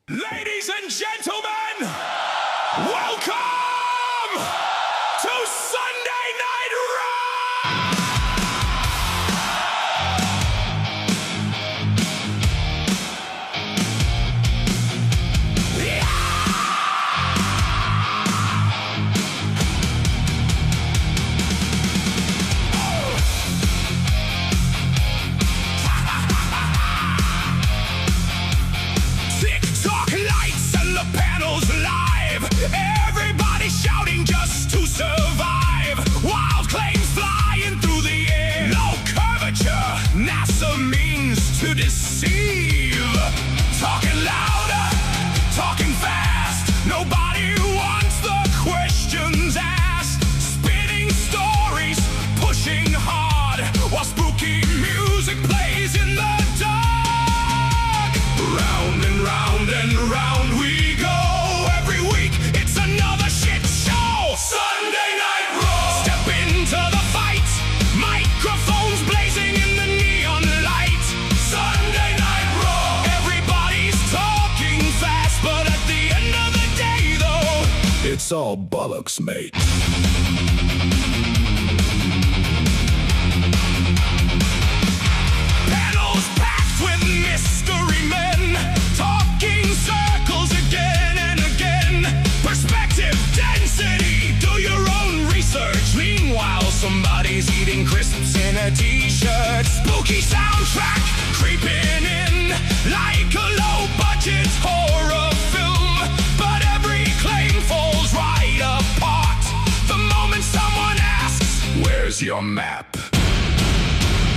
Ladies and gentlemen, welcome to Sunday Night Raw! TikTok lights and the panels live. Everybody shouting just to survive. Wild claims flying through the air. No curvature, NASA means to deceive. Talking louder, talking fast. Nobody wants the questions asked. Spinning stories, pushing hard, while spooky music plays in the dark. Round and round and round we go. Every week it's another shit show. Sunday Night Raw. Step into the fight. Microphones blazing in the neon light. Sunday Night Raw. Everybody's talking fast, but at the end of the day, though, it's all bollocks, mate. Panels packed with mystery men, talking circles again and again. Perspective density, do your own research. Meanwhile, somebody's eating crisps in a t-shirt. Spooky soundtrack creeping in like a low-budget horror film. But every claim falls right apart the moment someone asks, "Where's your map?"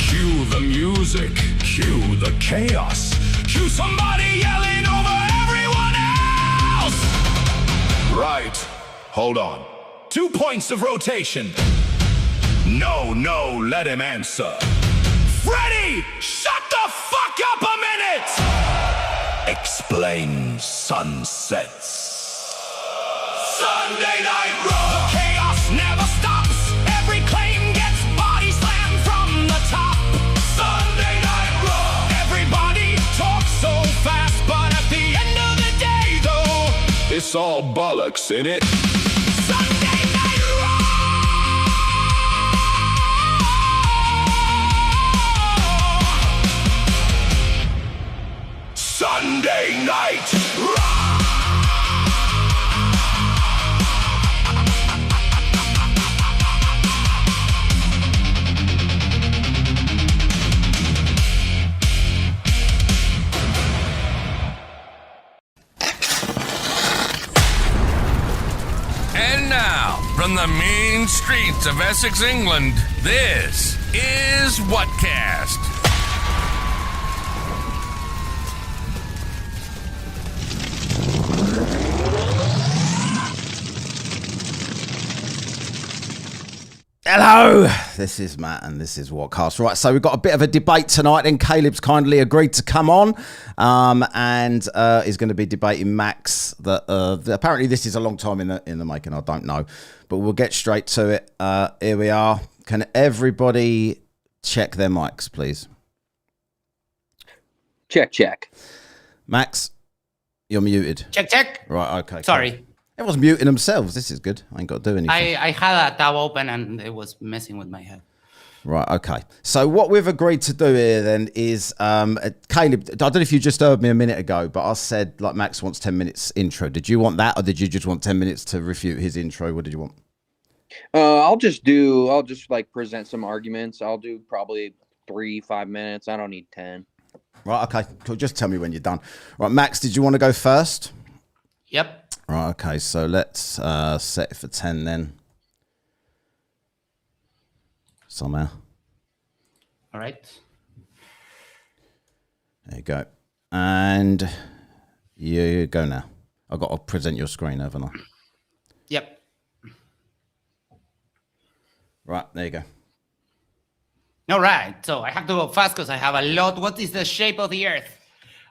Cue the music, cue the chaos, cue somebody yelling over everyone else. Right, hold on. 2 points of rotation. No, let him answer. Freddy, shut the fuck up a minute! Explain sunsets. Sunday Night Raw. The chaos never stops. Every claim gets body slammed from the top. Sunday Night Raw. Everybody talks so fast, but at the end of the day, though, it's all bollocks, innit? Sunday Night Raw. Sunday Night Raw. And now, from the mean streets of Essex, England, this is Whatcast. Hello, this is Matt and this is Whatcast. Right, so we've got a bit of a debate tonight and Caleb's kindly agreed to come on and is going to be debating Max. Apparently this is a long time in the making, I don't know. But we'll get straight to it. Here we are. Can everybody check their mics, please? Check. Max, you're muted. Check. Right, okay. Sorry. Cool. Everyone's muting themselves. This is good. I ain't got to do anything. I had a tab open and it was messing with my head. Right, okay. So what we've agreed to do here then is, Caleb, I don't know if you just heard me a minute ago, but I said like Max wants 10 minutes intro. Did you want that or did you just want 10 minutes to refute his intro? What did you want? I'll just like present some arguments. I'll do probably 3-5 minutes. I don't need 10. Right, okay. Cool. Just tell me when you're done. Right, Max, did you want to go first? Yep. Right, okay. So let's set it for 10 then. Somehow. All right. There you go. And you go now. I've got to present your screen, haven't I? Yep. Right, there you go. All right. So I have to go fast because I have a lot. What is the shape of the Earth?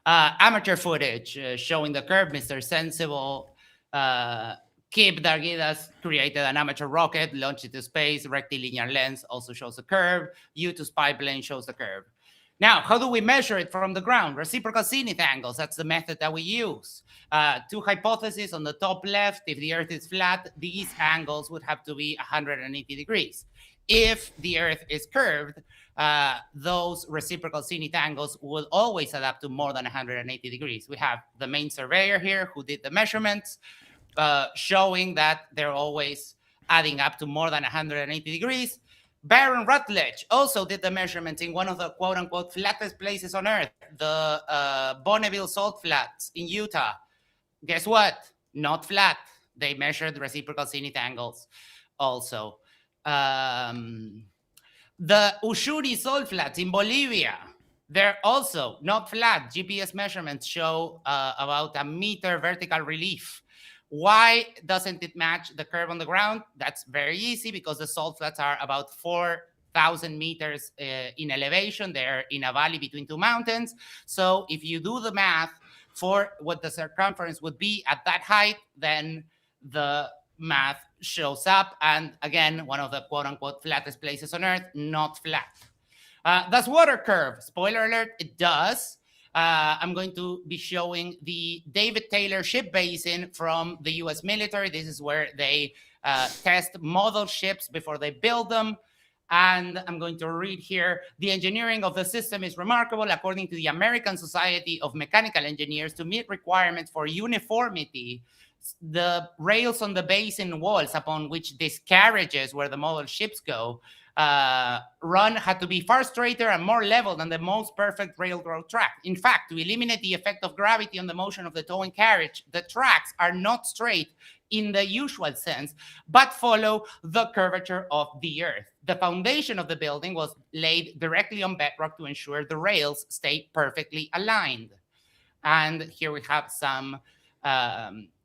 Amateur footage showing the curve. Mr. Sensible, Kip Dargidas created an amateur rocket, launched it to space. Rectilinear lens also shows the curve. U2 spy plane shows the curve. Now, how do we measure it from the ground? Reciprocal zenith angles, that's the method that we use. Two hypotheses on the top left. If the Earth is flat, these angles would have to be 180 degrees. If the Earth is curved, those reciprocal zenith angles will always add up to more than 180 degrees. We have the main surveyor here who did the measurements, showing that they're always adding up to more than 180 degrees. Baron Rutledge also did the measurements in one of the quote-unquote flattest places on Earth, the Bonneville Salt Flats in Utah. Guess what? Not flat. They measured reciprocal zenith angles also. The Ushuri Salt Flats in Bolivia, they're also not flat. GPS measurements show about a meter vertical relief. Why doesn't it match the curve on the ground? That's very easy, because the salt flats are about 4,000 meters in elevation. They're in a valley between two mountains. So if you do the math for what the circumference would be at that height, then the math shows up. And again, one of the quote-unquote flattest places on Earth, not flat. Does water curve? Spoiler alert, it does. I'm going to be showing the David Taylor Ship Basin from the US military. This is where they test model ships before they build them. And I'm going to read here, the engineering of the system is remarkable. According to the American Society of Mechanical Engineers, to meet requirements for uniformity, the rails on the basin walls upon which these carriages where the model ships go run had to be far straighter and more level than the most perfect railroad track. In fact, to eliminate the effect of gravity on the motion of the towing carriage, the tracks are not straight in the usual sense, but follow the curvature of the Earth. The foundation of the building was laid directly on bedrock to ensure the rails stay perfectly aligned. And here we have some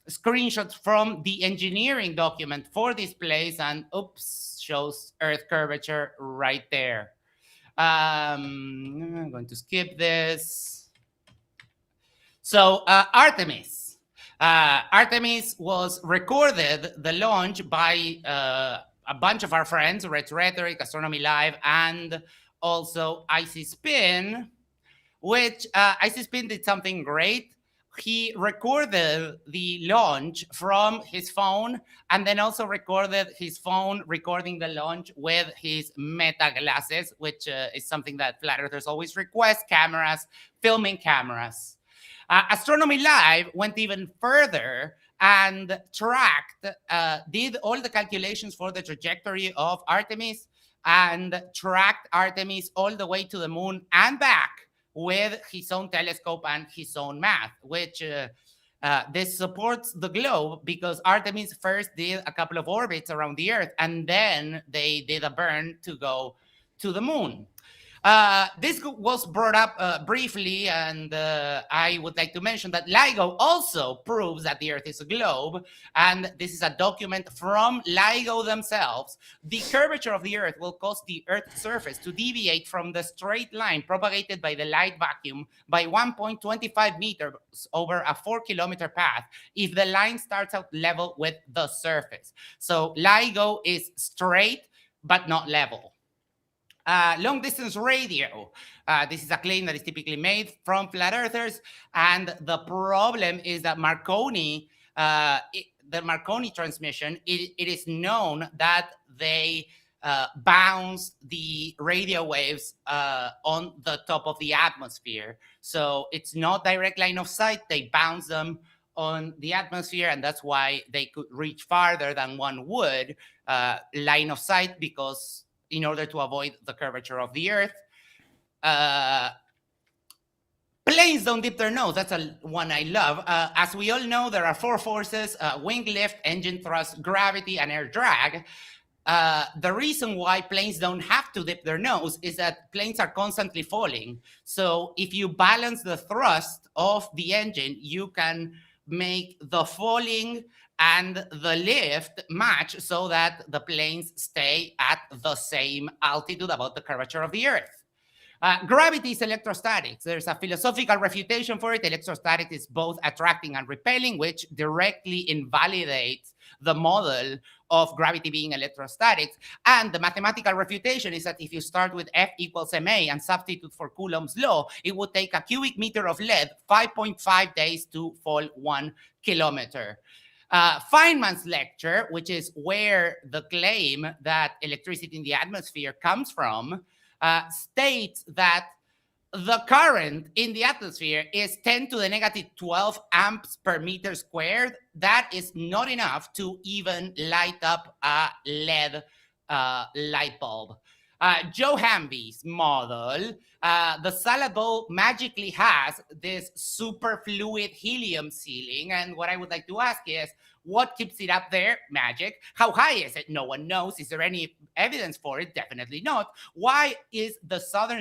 screenshots from the engineering document for this place, and oops, shows Earth curvature right there. I'm going to skip this. So Artemis. Artemis was recorded, the launch, by a bunch of our friends, Red Rhetoric, Astronomy Live, and also Icy Spin, which Icy Spin did something great. He recorded the launch from his phone, and then also recorded his phone recording the launch with his Meta glasses, which is something that flat earthers always request, cameras, filming cameras. Astronomy Live went even further and tracked, did all the calculations for the trajectory of Artemis, and tracked Artemis all the way to the moon and back with his own telescope and his own math, which this supports the globe, because Artemis first did a couple of orbits around the Earth, and then they did a burn to go to the moon. This was brought up briefly, and I would like to mention that LIGO also proves that the Earth is a globe, and this is a document from LIGO themselves. The curvature of the Earth will cause the Earth's surface to deviate from the straight line propagated by the light vacuum by 1.25 meters over a 4-kilometer path if the line starts out level with the surface. So LIGO is straight, but not level. Long distance radio. This is a claim that is typically made from flat earthers, and the problem is that Marconi, the Marconi transmission, it is known that they bounce the radio waves on the top of the atmosphere. So it's not direct line of sight. They bounce them on the atmosphere, and that's why they could reach farther than one would line of sight, because in order to avoid the curvature of the Earth. Planes don't dip their nose. That's one I love. As we all know, there are 4 forces: wing lift, engine thrust, gravity, and air drag. The reason why planes don't have to dip their nose is that planes are constantly falling. So if you balance the thrust of the engine, you can make the falling and the lift match so that the planes stay at the same altitude about the curvature of the Earth. Gravity is electrostatics. There's a philosophical refutation for it. Electrostatics is both attracting and repelling, which directly invalidates the model of gravity being electrostatics. And the mathematical refutation is that if you start with F equals ma and substitute for Coulomb's law, it would take a cubic meter of lead 5.5 days to fall 1 kilometer. Feynman's lecture, which is where the claim that electricity in the atmosphere comes from, states that the current in the atmosphere is 10 to the negative 12 amps per meter squared. That is not enough to even light up a LED light bulb. Joe Hamby's model, the salad bowl magically has this superfluid helium ceiling. And what I would like to ask is, what keeps it up there? Magic. How high is it? No one knows. Is there any evidence for it? Definitely not. Why is the southern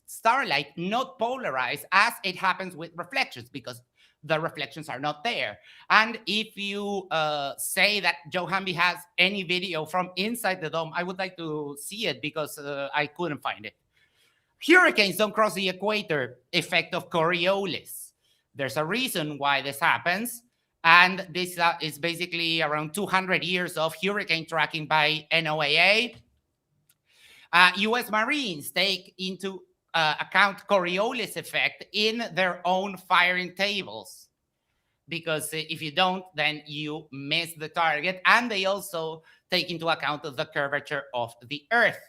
starlight not polarized as it happens with reflections? Because the reflections are not there. And if you say that Joe Hamby has any video from inside the dome, I would like to see it because I couldn't find it. Hurricanes don't cross the equator. Effect of Coriolis. There's a reason why this happens. And this is basically around 200 years of hurricane tracking by NOAA. U.S. Marines take into account Coriolis effect in their own firing tables. Because if you don't, then you miss the target. And they also take into account the curvature of the Earth.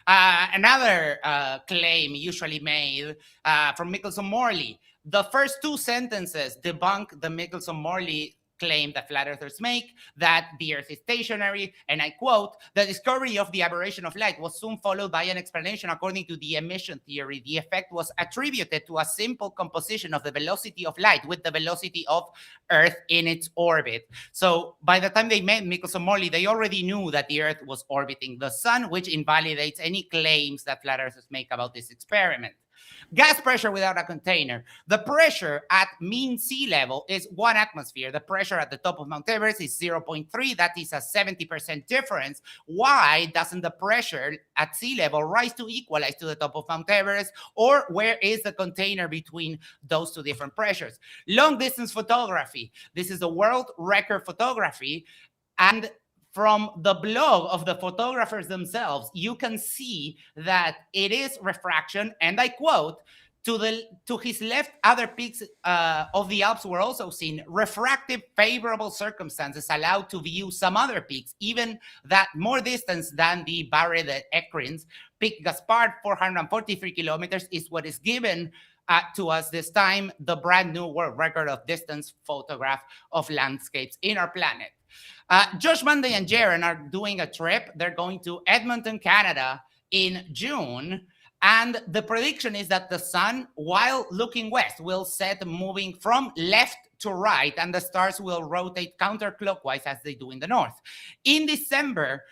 Another claim usually made from Michelson-Morley. The first two sentences debunk the Michelson-Morley claim that flat earthers make, that the Earth is stationary, and I quote, "The discovery of the aberration of light was soon followed by an explanation according to the emission theory. The effect was attributed to a simple composition of the velocity of light with the velocity of Earth in its orbit." So by the time they met Michelson-Morley, they already knew that the Earth was orbiting the sun, which invalidates any claims that flat earthers make about this experiment. Gas pressure without a container. The pressure at mean sea level is 1 atmosphere. The pressure at the top of Mount Everest is 0.3. That is a 70% difference. Why doesn't the pressure at sea level rise to equalize to the top of Mount Everest? Or where is the container between those two different pressures? Long distance photography. This is a world record photography. And from the blog of the photographers themselves, you can see that it is refraction, and I quote, to his left, other peaks of the Alps were also seen. Refractive favorable circumstances allowed to view some other peaks, even that more distance than the Barre de Ecrins. Peak Gaspard, 443 kilometers, is what is given to us this time, the brand new world record of distance photograph of landscapes in our planet. Josh Monday and Jaren are doing a trip. They're going to Edmonton, Canada in June. And the prediction is that the sun, while looking west, will set moving from left to right, and the stars will rotate counterclockwise as they do in the north. In December,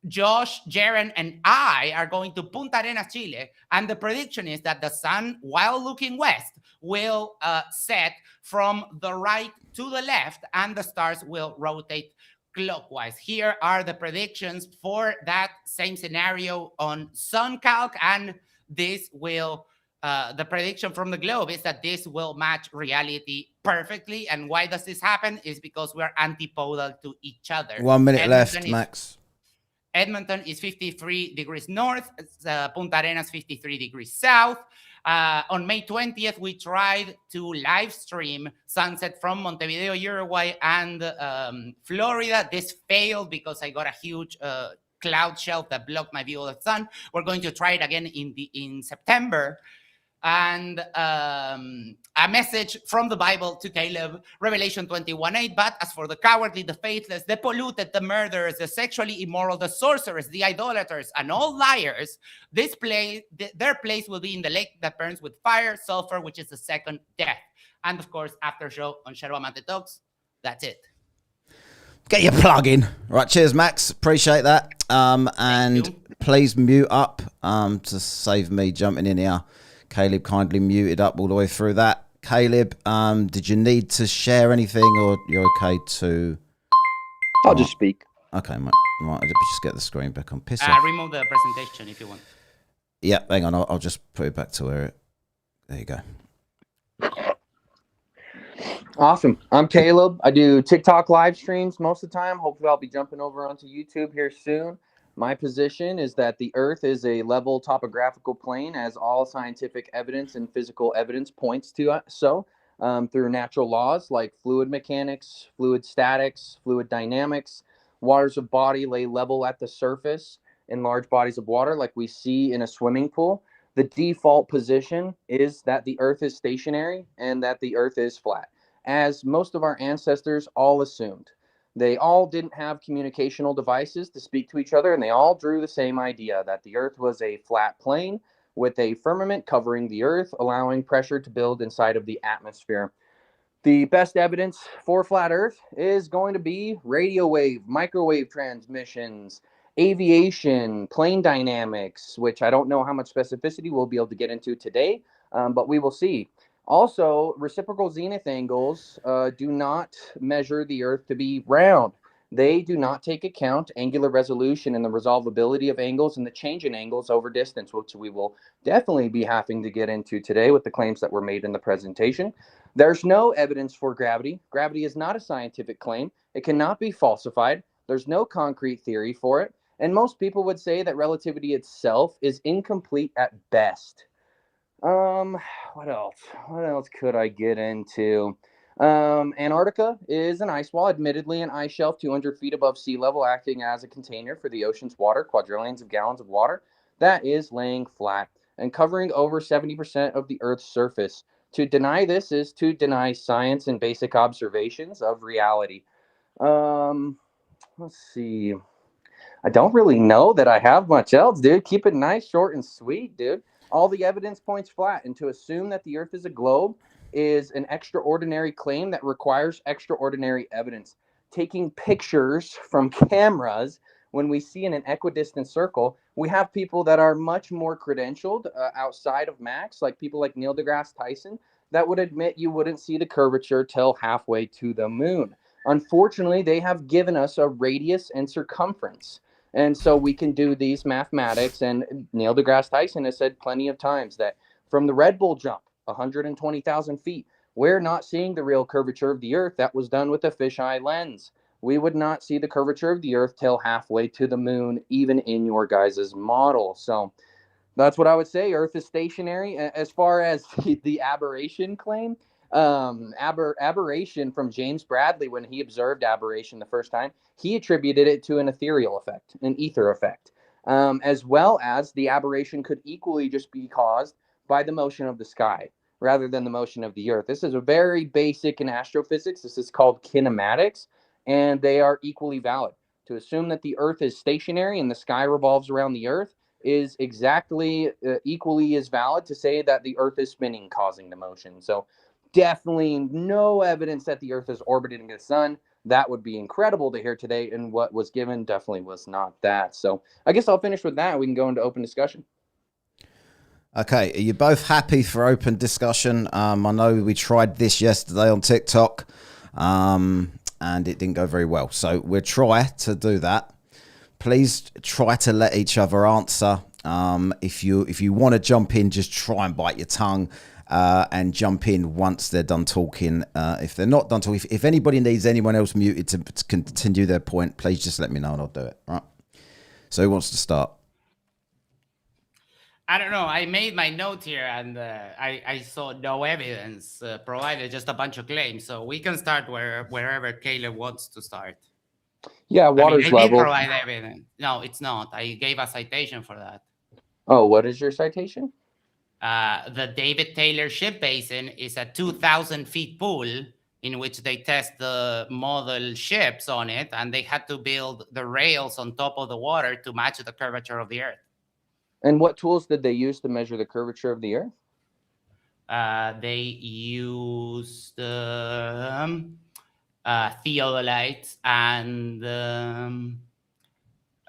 Josh, Jaren, and I are going to Punta Arenas, Chile, and the prediction is that the sun, while looking west, will set from the right to the left, and the stars will rotate clockwise. Here are the predictions for that same scenario on SunCalc, and this will, the prediction from the globe is that this will match reality perfectly. And why does this happen? Is because we're antipodal to each other. 1 minute left, Max. Edmonton is 53 degrees north, Punta Arenas 53 degrees south. On May 20th, we tried to live stream sunset from Montevideo, Uruguay, and Florida. This failed because I got a huge cloud shelf that blocked my view of the sun. We're going to try it again in September. And a message from the Bible to Kaleb, Revelation 21:8. But as for the cowardly, the faithless, the polluted, the murderers, the sexually immoral, the sorcerers, the idolaters, and all liars, their place will be in the lake that burns with fire, sulfur, which is the second death. And of course, after show on Yerba Mate Talks. That's it. Get your plug in. Right, cheers, Max. Appreciate that. And please mute up to save me jumping in here. Kaleb kindly muted up all the way through that. Kaleb, did you need to share anything, or you're okay to? I'll just speak. Okay, mate. Right, I'll just get the screen back on. Piss off. Remove the presentation if you want. Yeah, hang on. I'll just put it back to where it. There you go. Awesome. I'm Caleb. I do TikTok live streams most of the time. Hopefully, I'll be jumping over onto YouTube here soon. My position is that the Earth is a level topographical plane, as all scientific evidence and physical evidence points to through natural laws like fluid mechanics, fluid statics, fluid dynamics. Waters of body lay level at the surface in large bodies of water, like we see in a swimming pool. The default position is that the Earth is stationary and that the Earth is flat, as most of our ancestors all assumed. They all didn't have communicational devices to speak to each other, and they all drew the same idea that the Earth was a flat plane with a firmament covering the Earth, allowing pressure to build inside of the atmosphere. The best evidence for flat Earth is going to be radio wave, microwave transmissions, aviation, plane dynamics, which I don't know how much specificity we'll be able to get into today, but we will see. Also, reciprocal zenith angles do not measure the Earth to be round. They do not take account angular resolution and the resolvability of angles and the change in angles over distance, which we will definitely be having to get into today with the claims that were made in the presentation. There's no evidence for gravity. Gravity is not a scientific claim. It cannot be falsified. There's no concrete theory for it. And most people would say that relativity itself is incomplete at best. What else? What else could I get into? Antarctica is an ice wall, admittedly an ice shelf 200 feet above sea level, acting as a container for the ocean's water, quadrillions of gallons of water, that is laying flat and covering over 70% of the Earth's surface. To deny this is to deny science and basic observations of reality. Let's see. I don't really know that I have much else, dude. Keep it nice, short, and sweet, dude. All the evidence points flat, and to assume that the Earth is a globe is an extraordinary claim that requires extraordinary evidence. Taking pictures from cameras when we see in an equidistant circle, we have people that are much more credentialed outside of Max, like people like Neil deGrasse Tyson, that would admit you wouldn't see the curvature till halfway to the moon. Unfortunately, they have given us a radius and circumference. And so we can do these mathematics. And Neil deGrasse Tyson has said plenty of times that from the Red Bull jump, 120,000 feet, we're not seeing the real curvature of the Earth. That was done with a fisheye lens. We would not see the curvature of the Earth till halfway to the moon, even in your guys' model. So that's what I would say. Earth is stationary. As far as the aberration claim, aberration from James Bradley, when he observed aberration the first time, he attributed it to an ethereal effect, an ether effect, as well as the aberration could equally just be caused by the motion of the sky rather than the motion of the Earth. This is a very basic in astrophysics. This is called kinematics, and they are equally valid. To assume that the Earth is stationary and the sky revolves around the Earth is exactly equally as valid to say that the Earth is spinning, causing the motion. So definitely no evidence that the Earth is orbiting the sun. That would be incredible to hear today, and what was given definitely was not that. So I guess I'll finish with that. We can go into open discussion. Okay, are you both happy for open discussion? I know we tried this yesterday on TikTok, and it didn't go very well. So we'll try to do that. Please try to let each other answer. If you want to jump in, just try and bite your tongue and jump in once they're done talking. If they're not done talking, if anybody needs anyone else muted to continue their point, please just let me know and I'll do it. Right. So who wants to start? I don't know. I made my note here, and I saw no evidence provided, just a bunch of claims. So we can start wherever Caleb wants to start. Yeah, water's level. I did provide evidence. No, it's not. I gave a citation for that. Oh, what is your citation? The David Taylor Ship Basin is a 2,000 feet pool in which they test the model ships on it, and they had to build the rails on top of the water to match the curvature of the Earth. And what tools did they use to measure the curvature of the Earth? They used theodolites and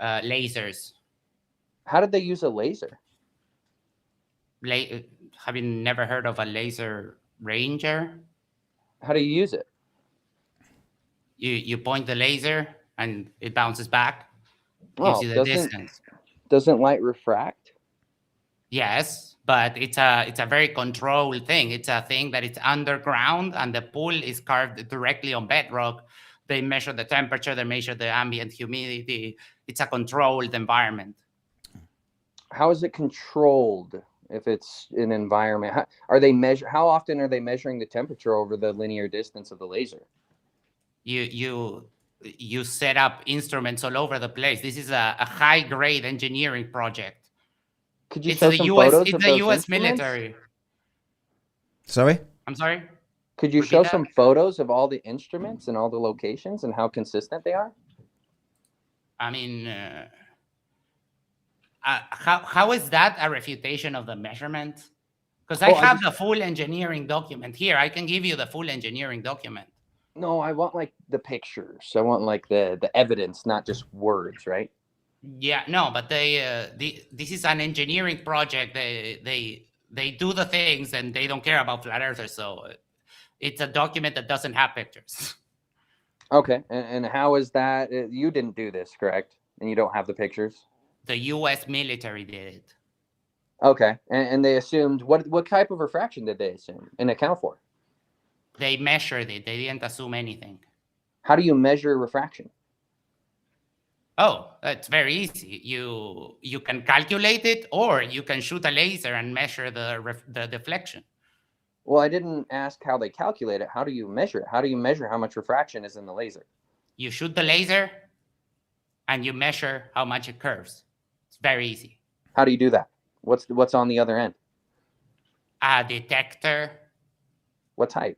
lasers. How did they use a laser? Have you never heard of a laser ranger? How do you use it? You point the laser and it bounces back. Gives you the distance. Doesn't light refract? Yes, but it's a very controlled thing. It's a thing that it's underground, and the pool is carved directly on bedrock. They measure the temperature, they measure the ambient humidity. It's a controlled environment. How is it controlled if it's an environment? How often are they measuring the temperature over the linear distance of the laser? You set up instruments all over the place. This is a high grade engineering project. Could you It's show the some US. photos It's of the those US instruments? military. Sorry? I'm sorry. Could you Repeat show that? some photos of all the instruments and all the locations and how consistent they are? I mean, how is that a refutation of the measurement? Because I Oh, have the full engineering document here. I can give you the full engineering document. No, I want like the pictures. I want like the evidence, not just words, right? Yeah, no, but this is an engineering project. They do the things and they don't care about flat earthers. So it's a document that doesn't have pictures. Okay, and how is that? You didn't do this, correct? And you don't have the pictures. The U.S. military did it. Okay, and they assumed what type of refraction did they assume and account for? They measured it. They didn't assume anything. How do you measure refraction? Oh, it's very easy. You can calculate it, or you can shoot a laser and measure the deflection. Well, I didn't ask how they calculate it. How do you measure it? How do you measure how much refraction is in the laser? You shoot the laser, and you measure how much it curves. It's very easy. How do you do that? What's on the other end? A detector. What type?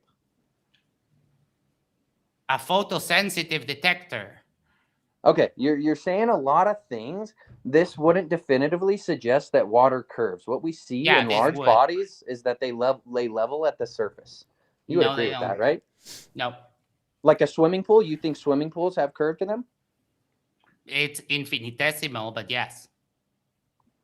A photosensitive detector. Okay, you're saying a lot of things. This wouldn't definitively suggest that water curves. What we see in large bodies is that they lay level at the surface. You would agree with that, right? No. Like a swimming pool, you think swimming pools have curve to them? It's infinitesimal, but yes.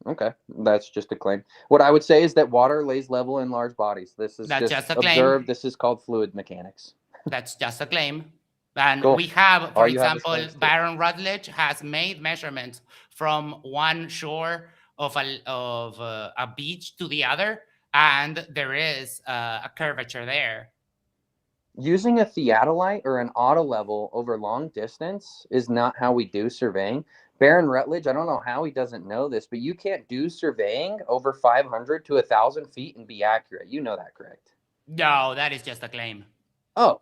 Okay, that's just a claim. What I would say is that water lays level in large bodies. This is just a claim. Observed. This is called fluid mechanics. That's just a claim. And Cool. we have, for example, have Baron Rutledge has made measurements from one shore of a beach to the other, and there is a curvature there. Using a theodolite or an autolevel over long distance is not how we do surveying. Baron Rutledge, I don't know how he doesn't know this, but you can't do surveying over 500 to 1,000 feet and be accurate. You know that, correct? No, that is just a claim. Oh,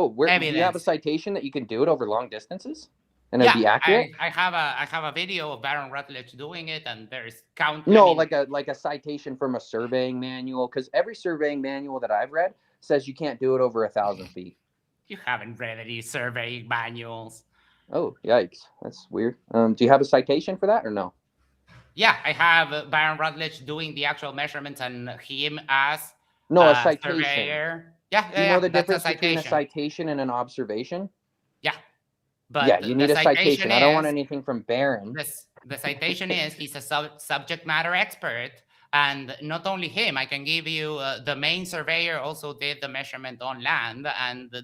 where do you have a citation that you can do it over long distances and it'd be accurate? I have a video of Baron Rutledge doing it, and there's like a citation from a surveying manual, because every surveying manual that I've read says you can't do it over 1,000 feet. You haven't read any surveying manuals. Oh, yikes! That's weird. Do you have a citation for that or no? Yeah, I have Baron Rutledge doing the actual measurements and him as a citation. Surveyor. Yeah, Do you know the difference between a citation and an observation? Yeah. But you need a citation. I don't want anything from Baron. The citation is he's a subject matter expert. And not only him, I can give you the main surveyor also did the measurement on land. And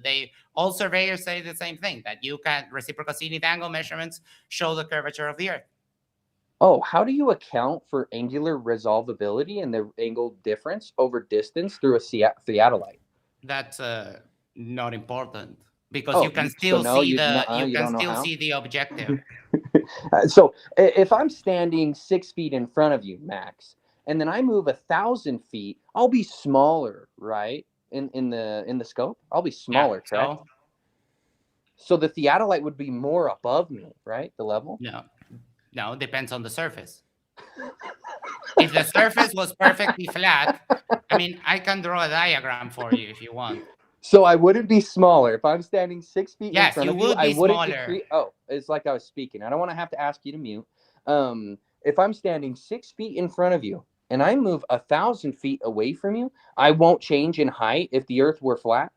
all surveyors say the same thing, that you can reciprocal zenith angle measurements show the curvature of the Earth. Oh, how do you account for angular resolvability and the angle difference over distance through a theodolite? That's not important, because you can still see the objective. So if I'm standing 6 feet in front of you, Max, and then I move 1,000 feet, I'll be smaller, right? In the scope, I'll be smaller, correct? So the theodolite would be more above me, right? The level? No, it depends on the surface. If the surface was perfectly flat, I mean, I can draw a diagram for you if you want. So I wouldn't be smaller. If I'm standing 6 feet in front of you, I wouldn't smaller. Oh, it's like I was speaking. I don't want to have to ask you to mute. If I'm standing 6 feet in front of you and I move 1,000 feet away from you, I won't change in height if the Earth were flat?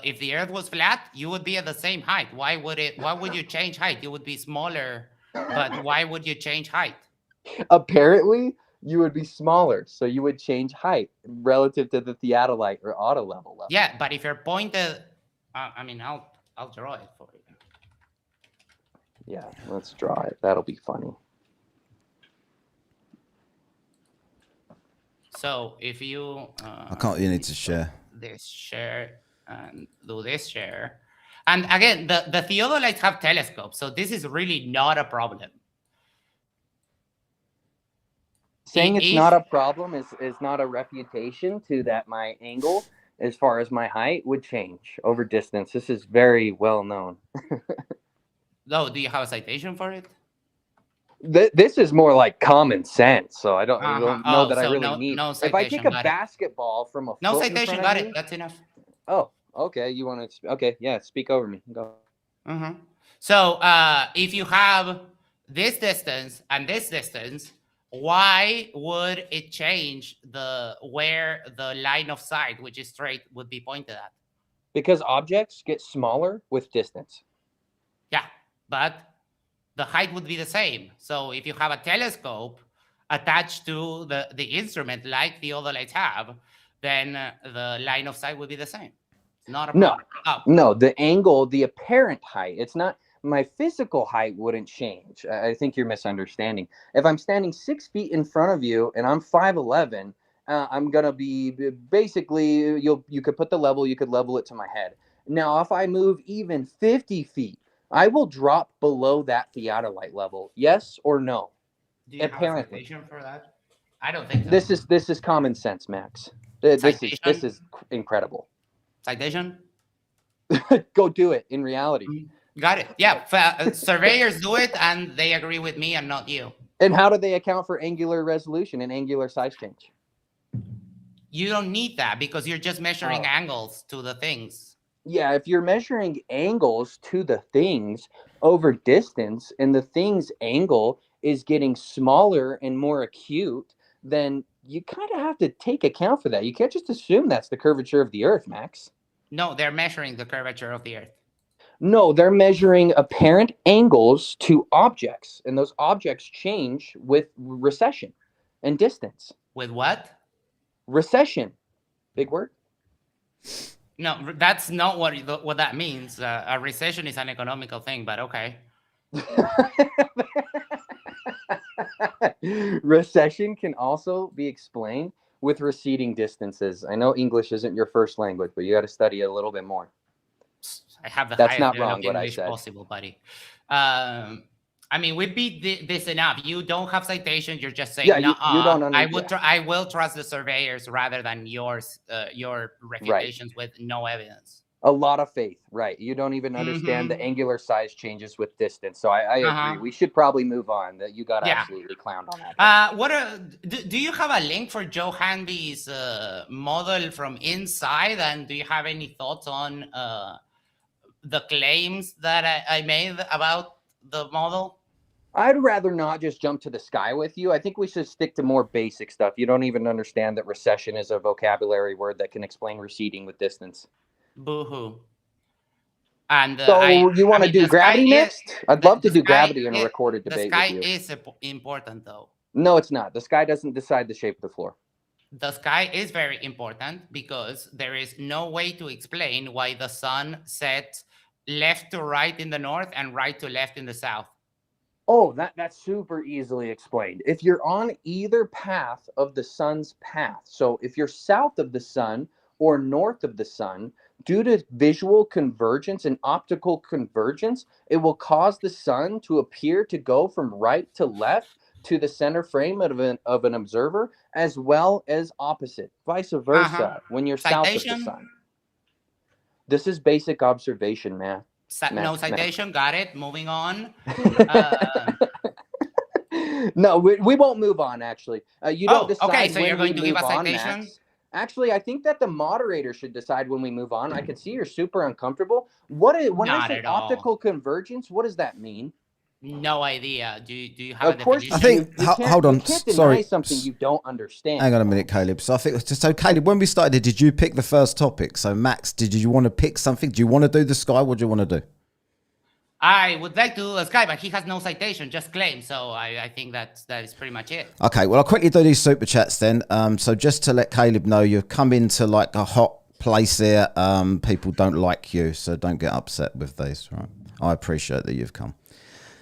If the Earth was flat, you would be at the same height. Why would you change height? You would be smaller, but why would you change height? Apparently, you would be smaller, so you would change height relative to the theodolite or autolevel level. Yeah, but if you're pointed, I mean, I'll draw it for you. Yeah, let's draw it. That'll be funny. So if you I can't. You need to share. this share and do this share, and again, the theodolites have telescopes, so this is really not a problem. Saying it's If not a problem is not a refutation to that my angle as far as my height would change over distance. This is very well known. no, do you have a citation for it? This is more like common sense, so I don't know Oh, that I so really no, need. no If I citation, take a got it. basketball from a No foot in citation, front got of it. me, That's enough. oh, okay, you want to? Okay, yeah, speak over me. Go. So if you have this distance and this distance, why would it change where the line of sight, which is straight, would be pointed at? Because objects get smaller with distance. Yeah, but the height would be the same. So if you have a telescope attached to the instrument like the other lights have, then the line of sight would be the same. It's not a problem. No, the angle, the apparent height, it's not, my physical height wouldn't change. I think you're misunderstanding. If I'm standing 6 feet in front of you and I'm 5'11", I'm gonna be basically, you could put the level, you could level it to my head. Now, if I move even 50 feet, I will drop below that theodolite level. Yes or no? Do you Apparently. have a citation for that? I don't think so. This is common sense, Max. This is incredible. Citation? Go do it in reality. Got it. Yeah, surveyors do it, and they agree with me and not you. And how do they account for angular resolution and angular size change? You don't need that because you're just measuring angles to the things. Yeah, if you're measuring angles to the things over distance and the thing's angle is getting smaller and more acute, then you kind of have to take account for that. You can't just assume that's the curvature of the Earth, Max. No, they're measuring the curvature of the Earth. No, they're measuring apparent angles to objects, and those objects change with recession and distance. With what? Recession. Big word. No, that's not what that means. A recession is an economical thing, but okay. Recession can also be explained with receding distances. I know English isn't your first language, but you got to study it a little bit more. I have the That's highest not level wrong, of what I English said. possible, buddy. I mean, we beat this enough. You don't have citations. You're just saying, yeah, you don't understand. I will trust the surveyors rather than your refutations with no evidence. A lot of faith, right? You don't even understand the angular size changes with distance. So I agree. We should probably move on. That you got absolutely clowned on that. Do you have a link for Joe Hanby's model from inside? And do you have any thoughts on the claims that I made about the model? I'd rather not just jump to the sky with you. I think we should stick to more basic stuff. You don't even understand that recession is a vocabulary word that can explain receding with distance. Boo-hoo. And so you want to do gravity next? I'd love to do gravity in a recorded debate with you. The sky is important, though. No, it's not. The sky doesn't decide the shape of the floor. The sky is very important because there is no way to explain why the sun sets left to right in the north and right to left in the south. Oh, that's super easily explained. If you're on either path of the sun's path, so if you're south of the sun or north of the sun, due to visual convergence and optical convergence, it will cause the sun to appear to go from right to left to the center frame of an observer, as well as opposite, vice versa, when you're south of the sun. This is basic observation, man. No citation, got it. Moving on. No, we won't move on, actually. You don't decide. Okay, so you're going to give a citation? Max. Actually, I think that the moderator should decide when we move on. I can see you're super uncomfortable. When I say optical convergence, what does that mean? No idea. Do you have a definition? I think, hold on. You can't deny something you don't understand. Hang on a minute, Kaleb. So I think, Kaleb, when we started, did you pick the first topic? So Max, did you want to pick something? Do you want to do the sky? What do you want to do? I would like to do a sky, but he has no citation, just claim. So I think that is pretty much it. Okay, well, I'll quickly do these super chats then. So just to let Kaleb know, you've come into like a hot place here. People don't like you, so don't get upset with these, right? I appreciate that you've come.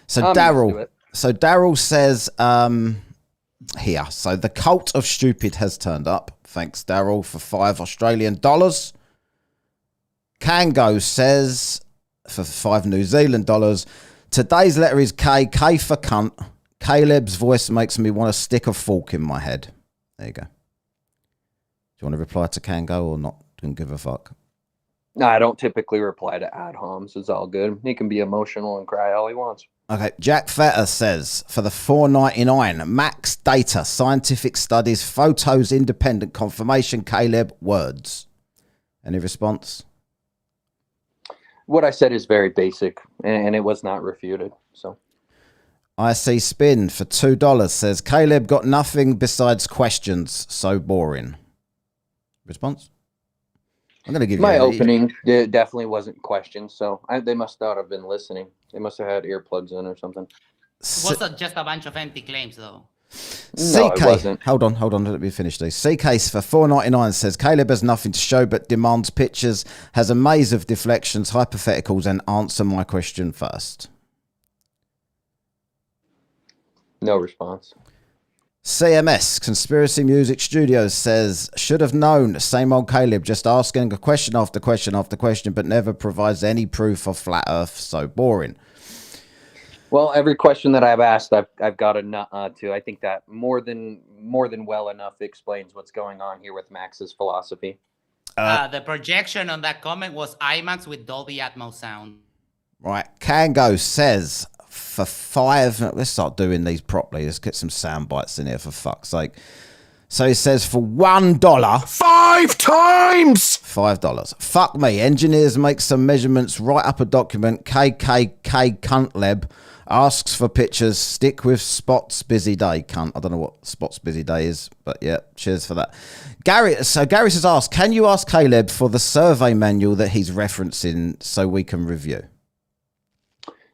So Daryl says, here. So the cult of stupid has turned up. Thanks, Daryl, for $5 Australian. Kango says for $5 New Zealand. Today's letter is K. K for cunt. Caleb's voice makes me want to stick a fork in my head. There you go. Do you want to reply to Kango or not? Don't give a fuck. No, I don't typically reply to ad homs. It's all good. He can be emotional and cry all he wants. Okay, Jack Fetter says for the $4.99, max data, scientific studies, photos, independent confirmation, Caleb, words. Any response? What I said is very basic, and it was not refuted. So, I see Spin for $2 says Caleb got nothing besides questions. So boring. Response? I'm going to give my you opening definitely wasn't questioned, so they must not have been listening. They must have had earplugs in or something. It was just a bunch of empty claims, though. No, it wasn't. Hold on, let me finish these. CK for $4.99 says Caleb has nothing to show but demands pictures, has a maze of deflections, hypotheticals, and answer my question first. No response. CMS, Conspiracy Music Studios, says, should have known, same old Caleb, just asking a question after question after question, but never provides any proof of flat earth. So boring. Well, every question that I've asked, I've got a nut to. I think that more than well enough explains what's going on here with Max's philosophy. The projection on that comment was IMAX with Dolby Atmos sound. Right. Kango says, for $5, let's start doing these properly. Let's get some sound bites in here for fuck's sake. So he says for $1, 5 times! $5. Fuck me. Engineers make some measurements, write up a document, KKK cuntleb, asks for pictures, stick with Spot's busy day, cunt. I don't know what Spot's busy day is, but yeah, cheers for that. Gary has asked, can you ask Caleb for the survey manual that he's referencing so we can review?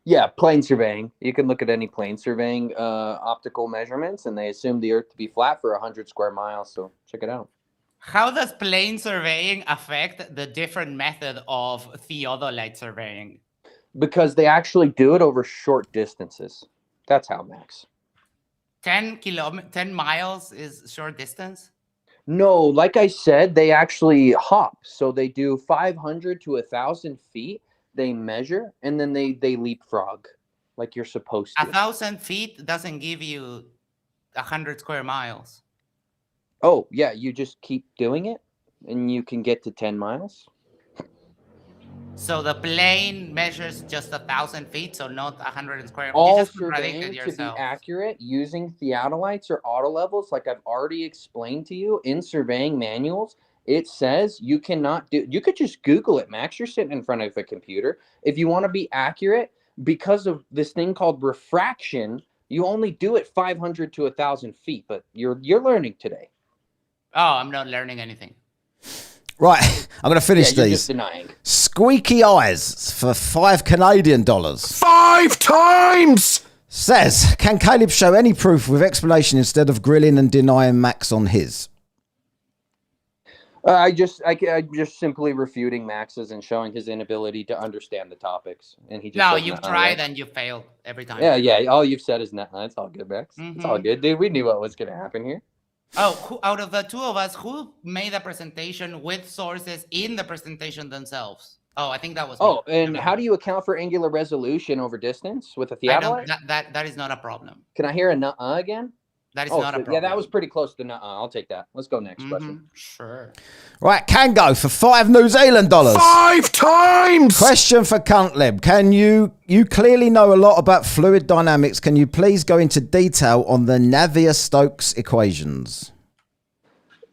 Yeah, plane surveying. You can look at any plane surveying optical measurements, and they assume the Earth to be flat for 100 square miles. So check it out. How does plane surveying affect the different method of theodolite surveying? Because they actually do it over short distances. That's how, Max. 10 miles is short distance? No, like I said, they actually hop. So they do 500 to 1,000 feet. They measure, and then they leapfrog like you're supposed to. 1,000 feet doesn't give you 100 square miles. Oh, yeah, you just keep doing it, and you can get to 10 miles. So the plane measures just 1,000 feet, so not 100 square. All You just surveying contradicted to be yourself. accurate using theodolites or auto levels, like I've already explained to you in surveying manuals, it says you cannot do. You could just Google it, Max. You're sitting in front of a computer. If you want to be accurate, because of this thing called refraction, you only do it 500 to 1,000 feet. But you're learning today. Oh, I'm not learning anything. Right, I'm going to finish You're these. just denying. Squeaky Eyes for $5 Canadian. 5 times! Says, can Caleb show any proof with explanation instead of grilling and denying Max on his? I just simply refuting Max's and showing his inability to understand the topipics, and he just No, says, you've "Nuh-uh." tried and you failed every time. Yeah. All you've said is "Nuh-uh." It's all good, Max. It's all Mhm. good, dude. We knew what was gonna happen here. Oh, out of the two of us, who made a presentation with sources in the presentation themselves? Oh, I think that was me. Oh, and how do you account for angular resolution over distance with a I don't, theodolite? that is not a problem. Can I hear a "nuh-uh" again? That is not a problem. Yeah, that was pretty close to "nuh-uh." I'll take that. Let's go next question. Sure. Right, can go for $5 New Zealand. 5 times! Question for Cuntleb. Can you clearly know a lot about fluid dynamics. Can you please go into detail on the Navier-Stokes equations?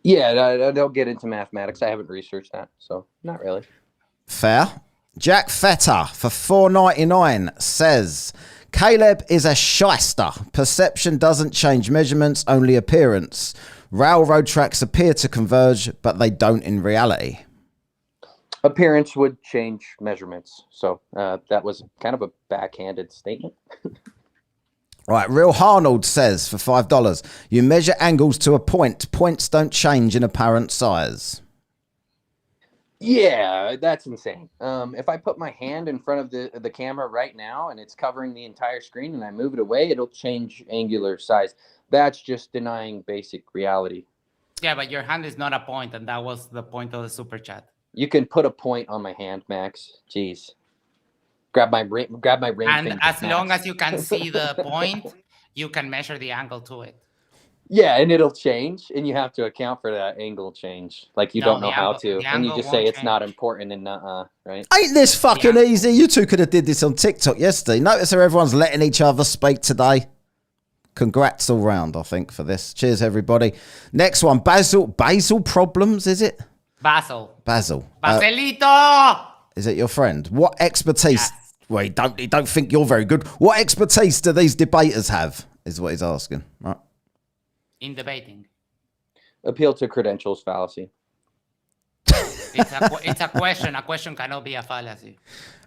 Yeah, I don't get into mathematics. I haven't researched that, so not really. Fair. Jack Fetter for $4.99 says, Caleb is a shyster. Perception doesn't change measurements, only appearance. Railroad tracks appear to converge, but they don't in reality. Appearance would change measurements, so that was kind of a backhanded statement. Right, Real Harnold says for $5, you measure angles to a point. Points don't change in apparent size. Yeah, that's insane. If I put my hand in front of the camera right now and it's covering the entire screen and I move it away, it'll change angular size. That's just denying basic reality. Yeah, but your hand is not a point, and that was the point of the super chat. You can put a point on my hand, Max. Jeez. Grab my ring And finger, as long Max. as you can see the point, you can measure the angle to it. Yeah, and it'll change, and you have to account for that angle change. Like you No, don't know the how angle- to, the and you angle just say won't it's not change. important and right? Ain't this fucking Yeah. easy? You two could have did this on TikTok yesterday. Notice how everyone's letting each other speak today. Congrats all round, I think, for this. Cheers, everybody. Next one, Basil problems, is it? Basil. Basilito! Is it your friend? What expertise? Yes. Well, he don't think you're very good. What expertise do these debaters have? Is what he's asking. Right. In debating. Appeal to credentials fallacy. It's a question. A question cannot be a fallacy.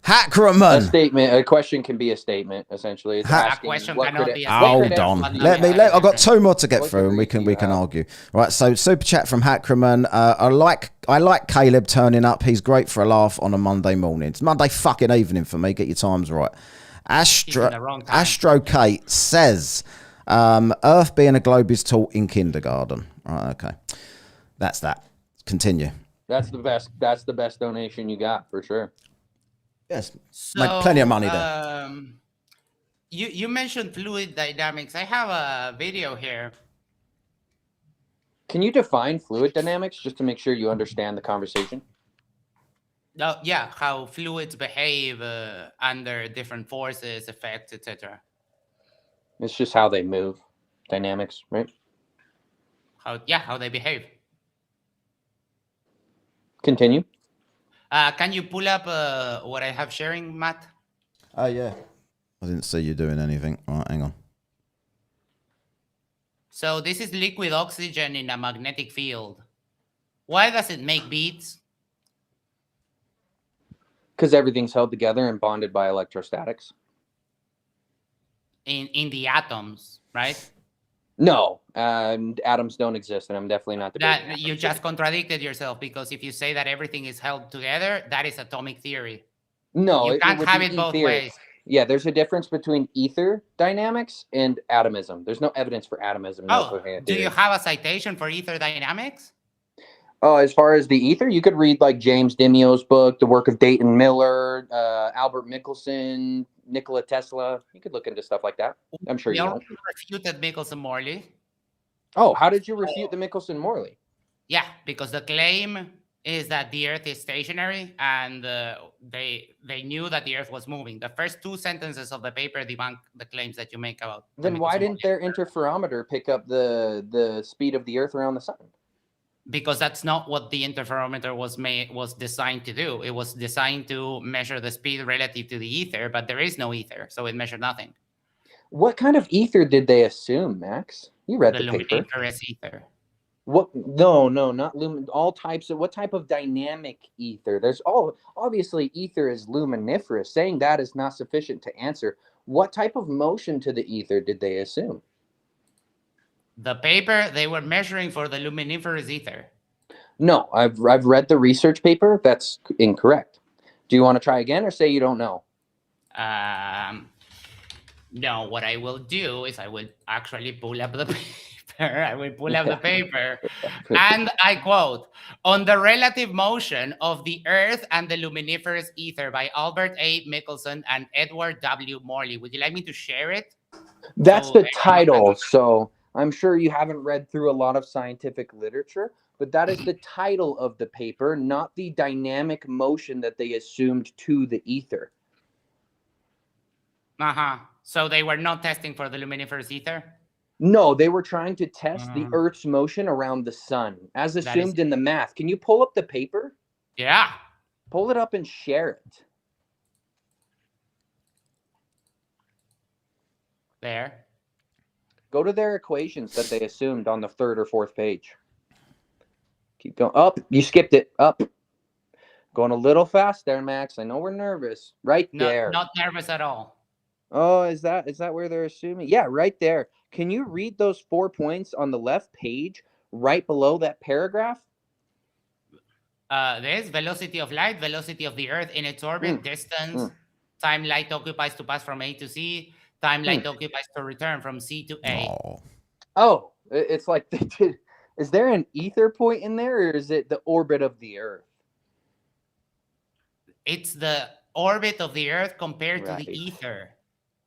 Hackerman. A question can be a statement, essentially. It's A asking question what cannot creden- be a what Hold credentials on. do you Let me. have? I've got two more to get What through, and we degree can do you have? argue. Right. So super chat from Hackerman. I like Kaleb turning up. He's great for a laugh on a Monday morning. It's Monday fucking evening for me. Get your times right. He's in the wrong time. Astro Kate says, Earth being a globe is taught in kindergarten. Right. Okay. That's that. Continue. That's the best. That's the best donation you got for sure. Yes. So, Made plenty of money there. You mentioned fluid dynamics. I have a video here. Can you define fluid dynamics just to make sure you understand the conversation? Yeah, how fluids behave under different forces, effects, etc. It's just how they move. Dynamics, right? How they behave. Continue. Can you pull up what I have sharing, Matt? Oh, yeah. I didn't see you doing anything. All right, hang on. So this is liquid oxygen in a magnetic field. Why does it make beats? Because everything's held together and bonded by electrostatics. In the atoms, right? No, atoms don't exist, and I'm definitely not debating That you just contradicted yourself, because if you say that everything is held together, that is atomic theory. No, You can't would have be it both ether. ways. Yeah, there's a difference between ether dynamics and atomism. There's no evidence for atomism. No coherent Do theory. you have a citation for ether dynamics? Oh, as far as the ether, you could read like James Dimio's book, the work of Dayton Miller, Albert Michelson, Nikola Tesla. You could look into stuff like that. I'm sure We you know. already refuted Michelson-Morley. Oh, how did you refute the Michelson-Morley? Yeah, because the claim is that the Earth is stationary, and they knew that the Earth was moving. The first two sentences of the paper debunk the claims that you make about. Then why didn't their interferometer pick up the speed of the Earth around the sun? Because that's not what the interferometer was designed to do. It was designed to measure the speed relative to the ether, but there is no ether, so it measured nothing. What kind of ether did they assume, Max? You read The the paper. luminiferous ether. What? No, not lumin. All types of what type of dynamic ether? There's obviously ether is luminiferous. Saying that is not sufficient to answer. What type of motion to the ether did they assume? The paper, they were measuring for the luminiferous ether. No, I've read the research paper. That's incorrect. Do you want to try again or say you don't know? No, what I will do is I will actually pull up the paper. I will pull up the paper. And I quote, "On the relative motion of the Earth and the luminiferous ether" by Albert A. Michelson and Edward W. Morley. Would you like me to share it? That's So the everyone title. can- So I'm sure you haven't read through a lot of scientific literature, but that is the title of the paper, not the dynamic motion that they assumed to the ether. So they were not testing for the luminiferous ether? No, they were trying to test the Mhm. Earth's motion around the sun, as That is assumed in the math. Can you pull up the paper? Yeah. Pull it up and share it. There. Go to their equations that they assumed on the third or fourth page. Keep going. Up. You skipped it. Up. Going a little fast there, Max. I know we're nervous. Right there. Not nervous at all. Oh, is that where they're assuming? Yeah, right there. Can you read those 4 points on the left page right below that paragraph? There's velocity of light, velocity of the Earth in its orbit, distance, time light occupies to pass from A to C, time light occupies to return from C to A. Oh. Oh, it's like they did. Is there an ether point in there, or is it the orbit of the Earth? It's the orbit of the Earth compared to the Right. ether.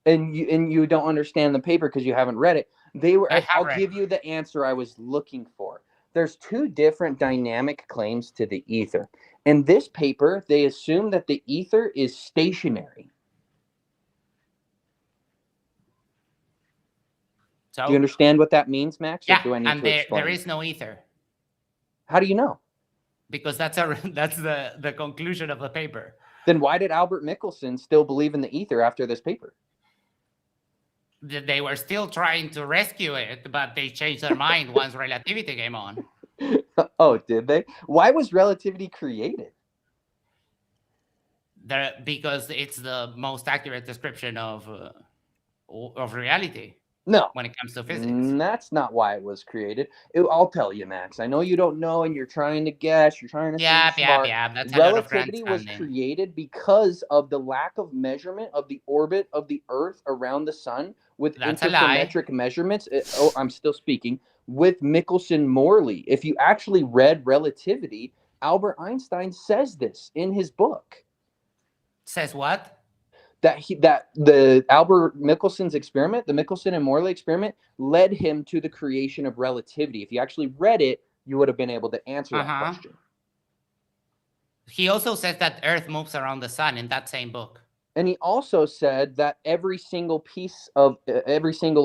And you don't understand the paper because you haven't read it. They were. I have I'll read. give you the answer I was looking for. There's two different dynamic claims to the ether. In this paper, they assume that the ether is stationary. So, Do you understand what that means, Max? Or yeah, do I need and to explain? there is no ether How do you know? because that's the conclusion of the paper. Then why did Albert Michelson still believe in the ether after this paper? They were still trying to rescue it, but they changed their mind once relativity came on. Oh, did they? Why was relativity created? Because it's the most accurate description of reality No, when it comes to physics. that's not why it was created. I'll tell you, Max. I know you don't know, and you're trying to guess. You're trying to Yeah, seem smart. that's a lot of Relativity was grandstanding. created because of the lack of measurement of the orbit of the Earth around the Sun with That's a lie. interferometric measurements. I'm still speaking with Michelson-Morley. If you actually read Relativity, Albert Einstein says this in his book. Says what? That the Albert Michelson's experiment, the Michelson and Morley experiment, led him to the creation of relativity. If you actually read it, you would have been able to answer that question. He also says that Earth moves around the sun in that same book. And he also said that every single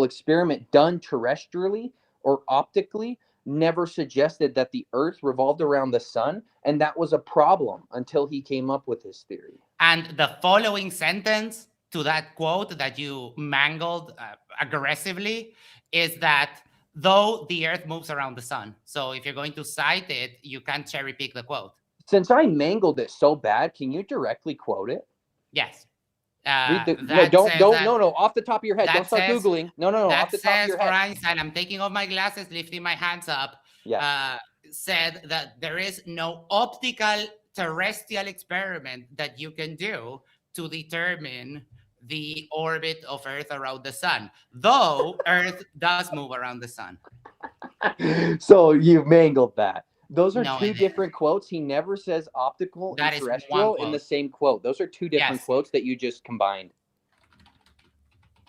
experiment done terrestrially or optically never suggested that the Earth revolved around the sun, and that was a problem until he came up with his theory. And the following sentence to that quote that you mangled aggressively is that though the Earth moves around the sun. So if you're going to cite it, you can't cherry pick the quote. Since I mangled it so bad, can you directly quote it? Yes. No, off the top of your head. Don't start Googling. No, off the top of your head. Einstein, I'm taking off my glasses, lifting my hands up, said that there is no optical terrestrial experiment that you can do to determine the orbit of Earth around the sun, though Earth does move around the sun. So you mangled that. Those are two different quotes. He never says optical and terrestrial in the same quote. Those are two different quotes that you just combined.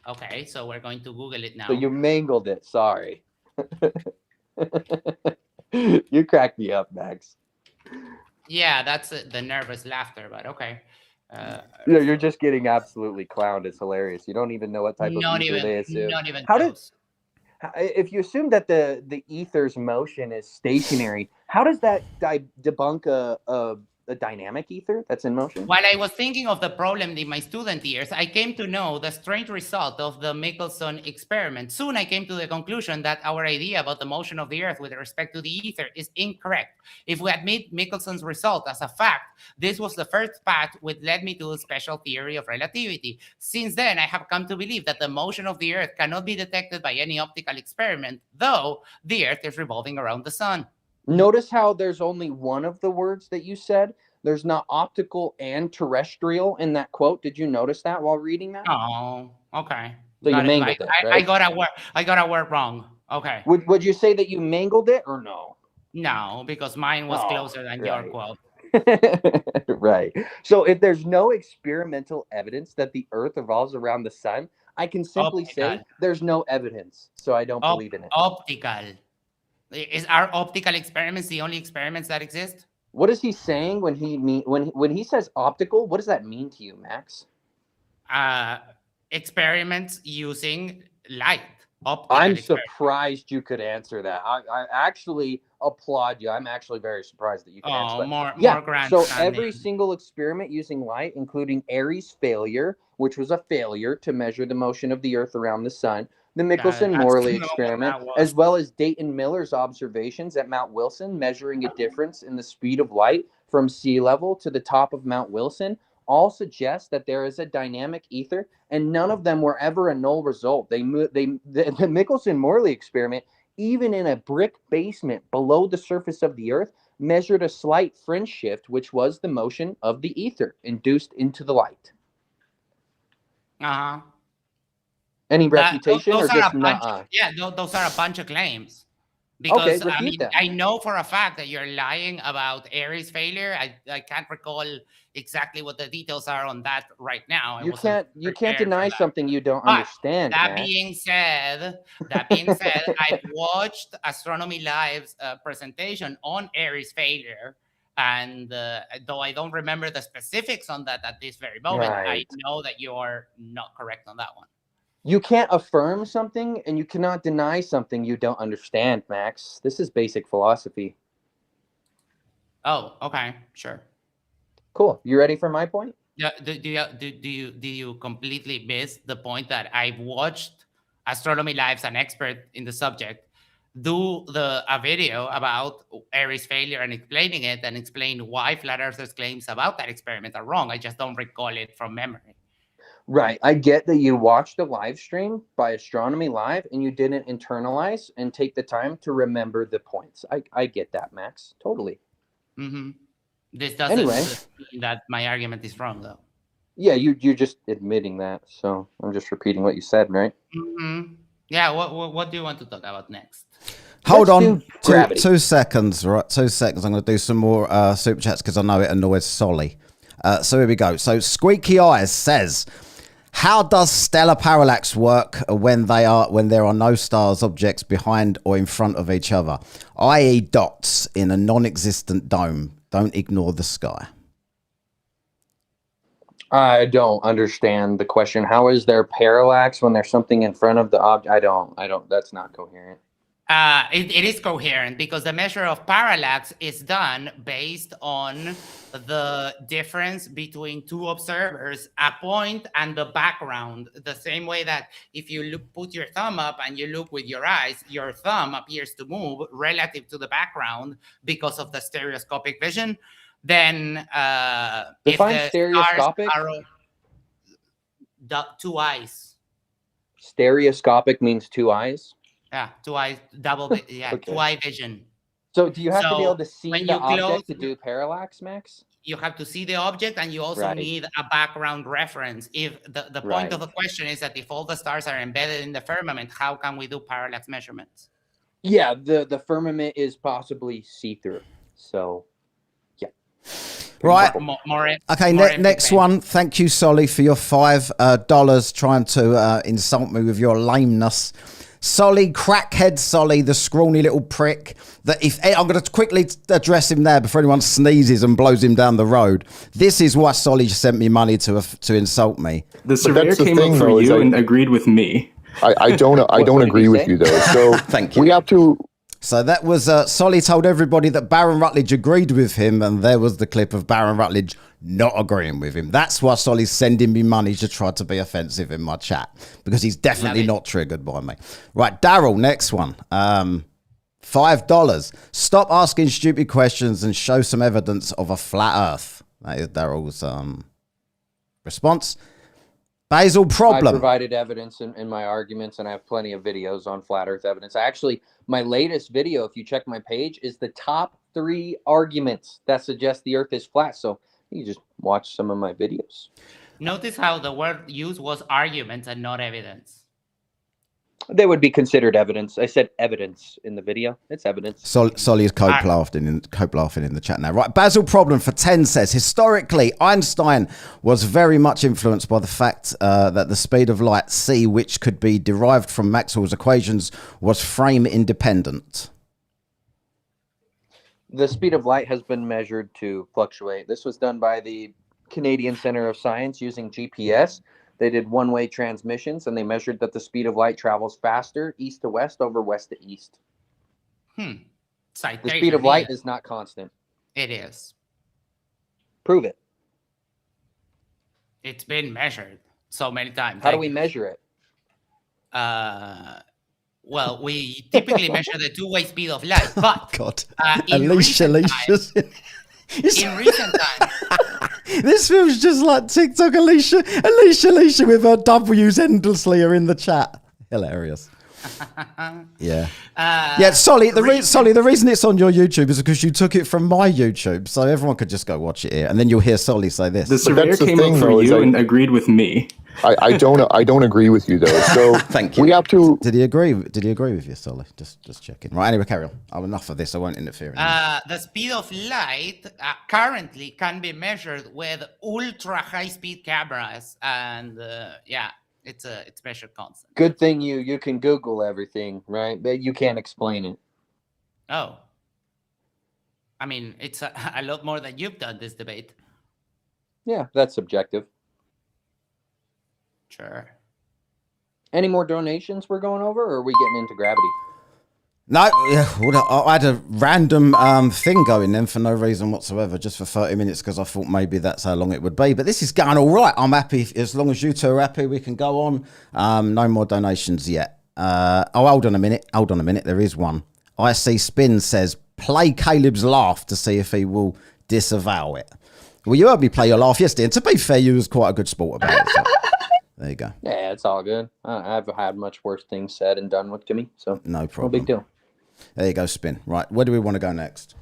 Okay, so we're going to Google it now. So you mangled it. Sorry. You cracked me up, Max. Yeah, that's the nervous laughter, but okay. You're just getting absolutely clowned. It's hilarious. You don't even know what type of ether they assume. Not even close. If you assume that the ether's motion is stationary, how does that debunk a dynamic ether that's in motion? While I was thinking of the problem in my student years, I came to know the strange result of the Michelson experiment. Soon I came to the conclusion that our idea about the motion of the Earth with respect to the ether is incorrect. If we admit Michelson's result as a fact, this was the first path which led me to the special theory of relativity. Since then, I have come to believe that the motion of the Earth cannot be detected by any optical experiment, though the Earth is revolving around the sun. Notice how there's only one of the words that you said. There's not optical and terrestrial in that quote. Did you notice that while reading that? Oh, okay. So you mangled it, right? I got a word wrong. Okay. Would you say that you mangled it or no? No, because mine was closer than your quote. Right. So if there's no experimental evidence that the Earth revolves around the sun, I can simply say there's no evidence. So I don't believe in it. Optical. Are optical experiments the only experiments that exist? What is he saying when he says optical? What does that mean to you, Max? Experiments using light. I'm surprised you could answer that. I actually applaud you. I'm actually very surprised that you can answer that. More grand. So every single experiment using light, including Airy's failure, which was a failure to measure the motion of the Earth around the sun, the Michelson-Morley experiment, as well as Dayton Miller's observations at Mount Wilson, measuring a difference in the speed of light from sea level to the top of Mount Wilson, all suggest that there is a dynamic ether, and none of them were ever a null result. The Michelson-Morley experiment, even in a brick basement below the surface of the Earth, measured a slight fringe shift, which was the motion of the ether induced into the light. Any refutation those or are just a bunch. nah? Those are a bunch of claims. Because I refute mean, them. I know for a fact that you're lying about Aries failure. I can't recall exactly what the details are on that right now. I You wasn't can't prepared for deny that. something you don't But understand, that Max. being said, I've watched Astronomy Live's presentation on Aries failure, and though I don't remember the specifics on that at this very moment, I Right. know that you're not correct on that one. You can't affirm something and you cannot deny something you don't understand, Max. This is basic philosophy. Oh, okay, sure. Cool. You ready for my point? Yeah, do you completely miss the point that I've watched Astronomy Live's an expert in the subject do a video about Aries failure and explaining it and explain why flat earthers' claims about that experiment are wrong. I just don't recall it from memory. Right. I get that you watched a live stream by Astronomy Live and you didn't internalize and take the time to remember the points. I get that, Max. Totally. Mm-hmm. This doesn't mean that my argument is wrong, though. Yeah, you're just admitting that. So I'm just repeating what you said, right? Mm-hmm. Yeah. What do you want to talk about next? Hold Let's on, do gravity. 2 seconds, right? 2 seconds. I'm going to do some more super chats because I know it annoys Solly. So here we go. So Squeaky Eyes says, how does stellar parallax work when there are no stars objects behind or in front of each other, i.e. dots in a non-existent dome? Don't ignore the sky. I don't understand the question. How is there parallax when there's something in front of the object? I don't. That's not coherent. It is coherent because the measure of parallax is done based on the difference between two observers, a point and the background. The same way that if you put your thumb up and you look with your eyes, your thumb appears to move relative to the background because of the stereoscopic vision. Then Define if the stereoscopic. stars are two eyes. Stereoscopic means two eyes. Yeah, two eyes, Okay. 2-eye vision. So do you have to be So able to see when the you close object to do parallax, Max? You have to see the object, and you also Right. need a background reference. If the point of the question is that if all the stars are embedded in the firmament, how can we do parallax measurements? Yeah, the firmament is possibly see-through. So, yeah. Right. Okay, next one. Thank you, Solly, for your $5 trying to insult me with your lameness. Solly, crackhead Solly, the scrawny little prick. That if I'm going to quickly address him there before anyone sneezes and blows him down the road. This is why Solly sent me money to insult me. The surveyor came up for you and agreed with me. I don't agree with you though. So Thank you. We have to. So that was Solly told everybody that Baron Rutledge agreed with him, and there was the clip of Baron Rutledge not agreeing with him. That's why Solly's sending me money to try to be offensive in my chat, because he's definitely not triggered by me. Right, Daryl, next one. $5. Stop asking stupid questions and show some evidence of a flat earth. That is Daryl's response. Basil problem. I provided evidence in my arguments, and I have plenty of videos on flat earth evidence. My latest video, if you check my page, is the top 3 arguments that suggest the earth is flat. So you just watch some of my videos. Notice how the word used was arguments and not evidence. They would be considered evidence. I said evidence in the video. It's evidence. Solly is cope laughing in the chat now. Right, Basil Problem for 10 says, historically, Einstein was very much influenced by the fact that the speed of light, c, which could be derived from Maxwell's equations, was frame independent. The speed of light has been measured to fluctuate. This was done by the Canadian Centre of Science using GPS. They did one-way transmissions, and they measured that the speed of light travels faster east to west over west to east. The speed of light is not constant. It is. Prove it. It's been measured so many times. How do we measure it? Well, we typically measure the two-way speed of light, but God, in recent times, this feels just like TikTok. Alicia with her W's endlessly are in the chat. Hilarious. Yeah. Yeah, Solly, the reason it's on your YouTube is because you took it from my YouTube, so everyone could just go watch it here, and then you'll hear Solly say this. The surveyor came up for you and agreed with me. I don't agree with you though. So thank you. We have to. Did he agree with you, Solly? Just checking. Right. Anyway, carry on. Oh, enough of this. I won't interfere. The speed of light currently can be measured with ultra high speed cameras, and it's measured constant. Good thing you can Google everything, right? But you can't explain it. Oh, I mean, it's a lot more than you've done this debate. Yeah, that's subjective. Sure. Any more donations we're going over, or are we getting into gravity? No, yeah, I had a random thing going then for no reason whatsoever, just for 30 minutes because I thought maybe that's how long it would be. But this is going all right. I'm happy. As long as you two are happy, we can go on. No more donations yet. Hold on a minute. There is one. IC Spin says, play Caleb's laugh to see if he will disavow it. Well, you heard me play your laugh yesterday, and to be fair, you was quite a good sport about it. So. There you go. Yeah, it's all good. I've had much worse things said and done to me, so no problem. No big deal. There you go, Spin. Right, where do we want to go next?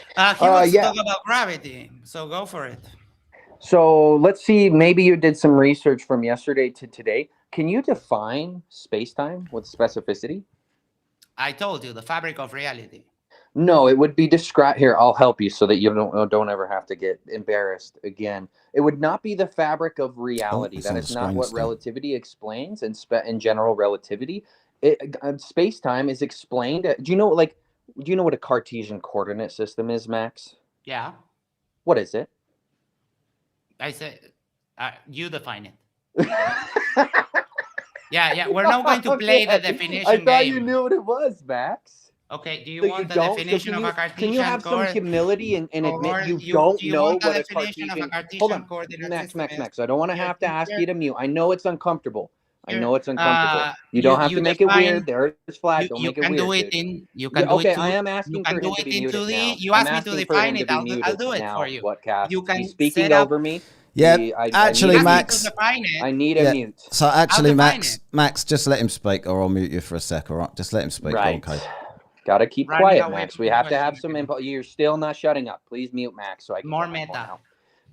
He wants to talk about gravity, so go for it. So let's see. Maybe you did some research from yesterday to today. Can you define space-time with specificity? I told you, the fabric of reality. No, it would be described here. I'll help you so that you don't ever have to get embarrassed again. It would not be the fabric of reality. That is not what relativity explains. In general relativity, space-time is explained. Do you know what a Cartesian coordinate system is, Max? Yeah. What is it? I said, you define it. Yeah. We're not going to play the definition game. I thought you knew what it was, Max. Okay, do you want the definition of a Cartesian coordinate? Can you have some humility and admit you don't know what a Cartesian... Hold on, Max. I don't want to have to ask you to mute. I know it's uncomfortable. You don't have to make it weird. There's flag. Don't make it weird. You can do it. Okay, I am asking for him to be muted now. You asked me to define it. I'll do it for you. You can speaking over me. Yeah, actually, Max, I need a mute. So actually, Max, just let him speak, or I'll mute you for a sec. All right, just let him speak. Right. Okay. Gotta keep quiet, Max. We have to have some input. You're still not shutting up. Please mute Max so I can more get my meta.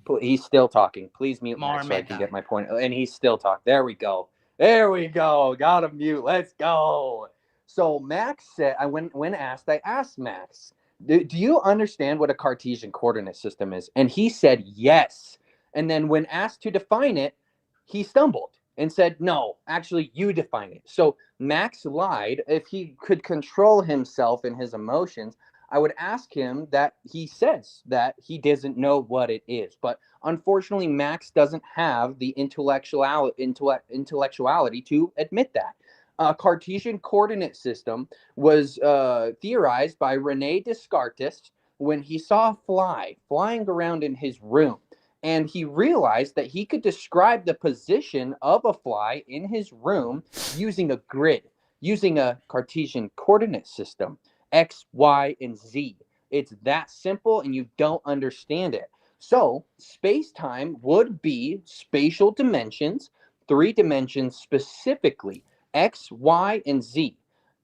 Point out. He's still talking. Please mute Max so I can get my point. And he's still talking. There we go. Got him mute. Let's go. So Max said, when asked, I asked Max, do you understand what a Cartesian coordinate system is? And he said yes. And then when asked to define it, he stumbled and said, no, actually, you define it. So Max lied. If he could control himself and his emotions, I would ask him that he says that he doesn't know what it is. But unfortunately, Max doesn't have the intellectuality to admit that. A Cartesian coordinate system was theorized by René Descartes when he saw a fly flying around in his room. And he realized that he could describe the position of a fly in his room using a grid, using a Cartesian coordinate system, X, Y, and Z. It's that simple, and you don't understand it. So space-time would be spatial dimensions, 3 dimensions specifically, X, Y, and Z.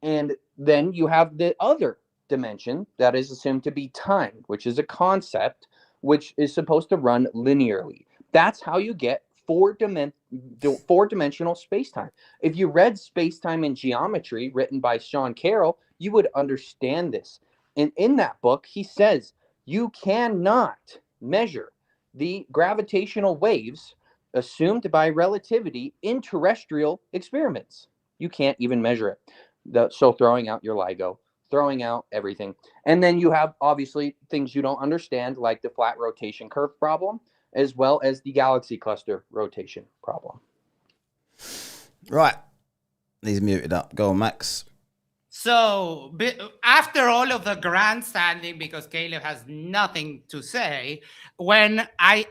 And then you have the other dimension that is assumed to be time, which is a concept which is supposed to run linearly. That's how you get four-dimensional space-time. If you read Space-Time in Geometry, written by Sean Carroll, you would understand this. And in that book, he says, you cannot measure the gravitational waves assumed by relativity in terrestrial experiments. You can't even measure it. So throwing out your LIGO, throwing out everything. And then you have, obviously, things you don't understand, like the flat rotation curve problem, as well as the galaxy cluster rotation problem. Right. He's muted up. Go on, Max. So after all of the grandstanding, because Caleb has nothing to say, when I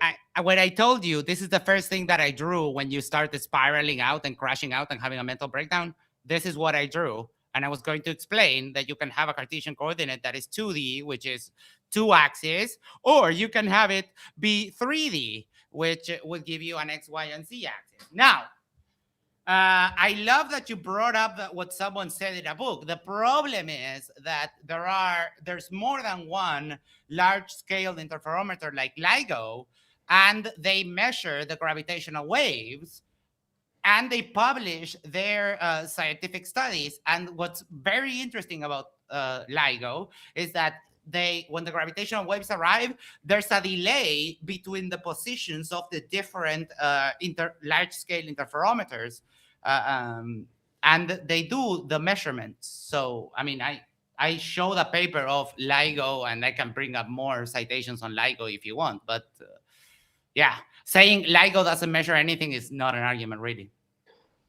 told you this is the first thing that I drew when you started spiraling out and crashing out and having a mental breakdown, this is what I drew. And I was going to explain that you can have a Cartesian coordinate that is 2D, which is 2 axes, or you can have it be 3D, which would give you an X, Y, and Z axis. Now, I love that you brought up what someone said in a book. The problem is that there's more than one large-scale interferometer like LIGO, and they measure the gravitational waves, and they publish their scientific studies. And what's very interesting about LIGO is that when the gravitational waves arrive, there's a delay between the positions of the different large-scale interferometers, and they do the measurements. So, I mean, I show the paper of LIGO, and I can bring up more citations on LIGO if you want. But yeah, saying LIGO doesn't measure anything is not an argument, really.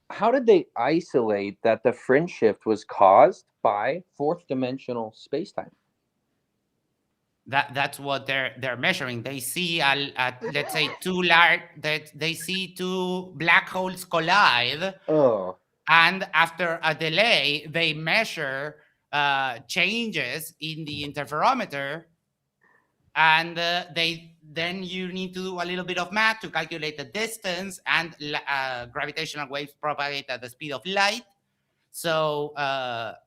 How did they isolate that the fringe shift was caused by fourth dimensional spacetime? That's what they're measuring. They see let's say they see two black holes collide. Oh. And after a delay, they measure changes in the interferometer, and then you need to do a little bit of math to calculate the distance, and gravitational waves propagate at the speed of light. So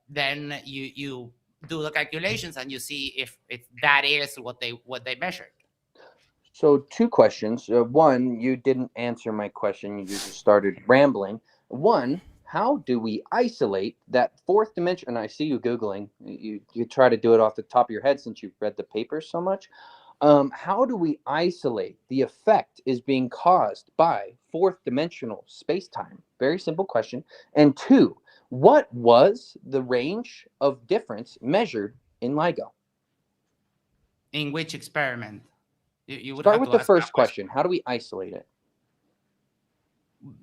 then you do the calculations, and you see if that is what they measured. So 2 questions. One, you didn't answer my question. You just started rambling. One, how do we isolate that fourth dimension? And I see you Googling. You try to do it off the top of your head since you've read the papers so much. How do we isolate the effect is being caused by fourth dimensional space-time? Very simple question. And 2, what was the range of difference measured in LIGO? In which experiment? You would start have with to the ask first that question. How do we isolate it?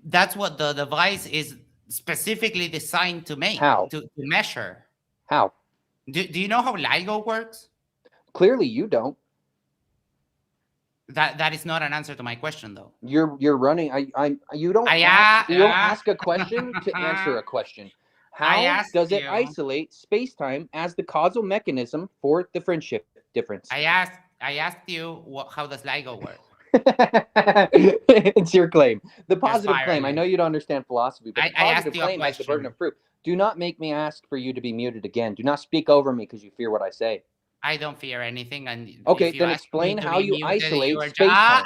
That's what the device is specifically designed to make. How? To measure. How? Do you know how LIGO works? Clearly you don't. That is not an answer to my question, though. You're running. You don't ask a question to answer a question. How does it isolate space-time as the causal mechanism for the fringe shift difference? I asked you how does LIGO work? It's your claim. The positive claim. I know you don't understand philosophy, but the positive claim has the burden of proof. Do not make me ask for you to be muted again. Do not speak over me because you fear what I say. I don't fear anything. And okay, then explain how you isolate space-time.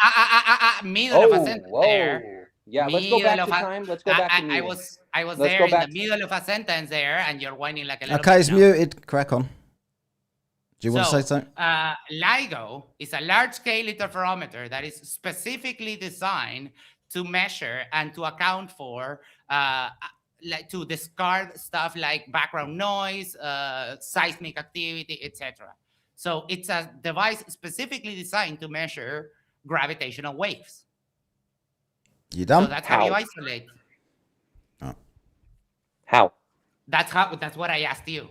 Middle of a sentence there. Yeah, let's go back to time. Let's go back to music. I was there in the middle of a sentence there, and you're whining like a little okay, it's muted. Crack on. Do you want to say something? LIGO is a large-scale interferometer that is specifically designed to measure and to account for, to discard stuff like background noise, seismic activity, etc. So it's a device specifically designed to measure gravitational waves. You done? So that's how you isolate. Oh. How? That's what I asked you.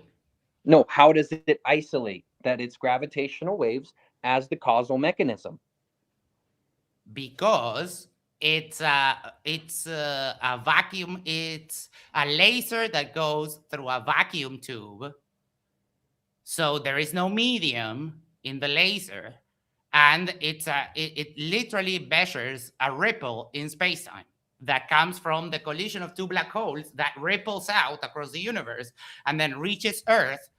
No, how does it isolate that it's gravitational waves as the causal mechanism? Because it's a vacuum. It's a laser that goes through a vacuum tube. So there is no medium in the laser, and it literally measures a ripple in space-time that comes from the collision of two black holes that ripples out across the universe and then reaches Earth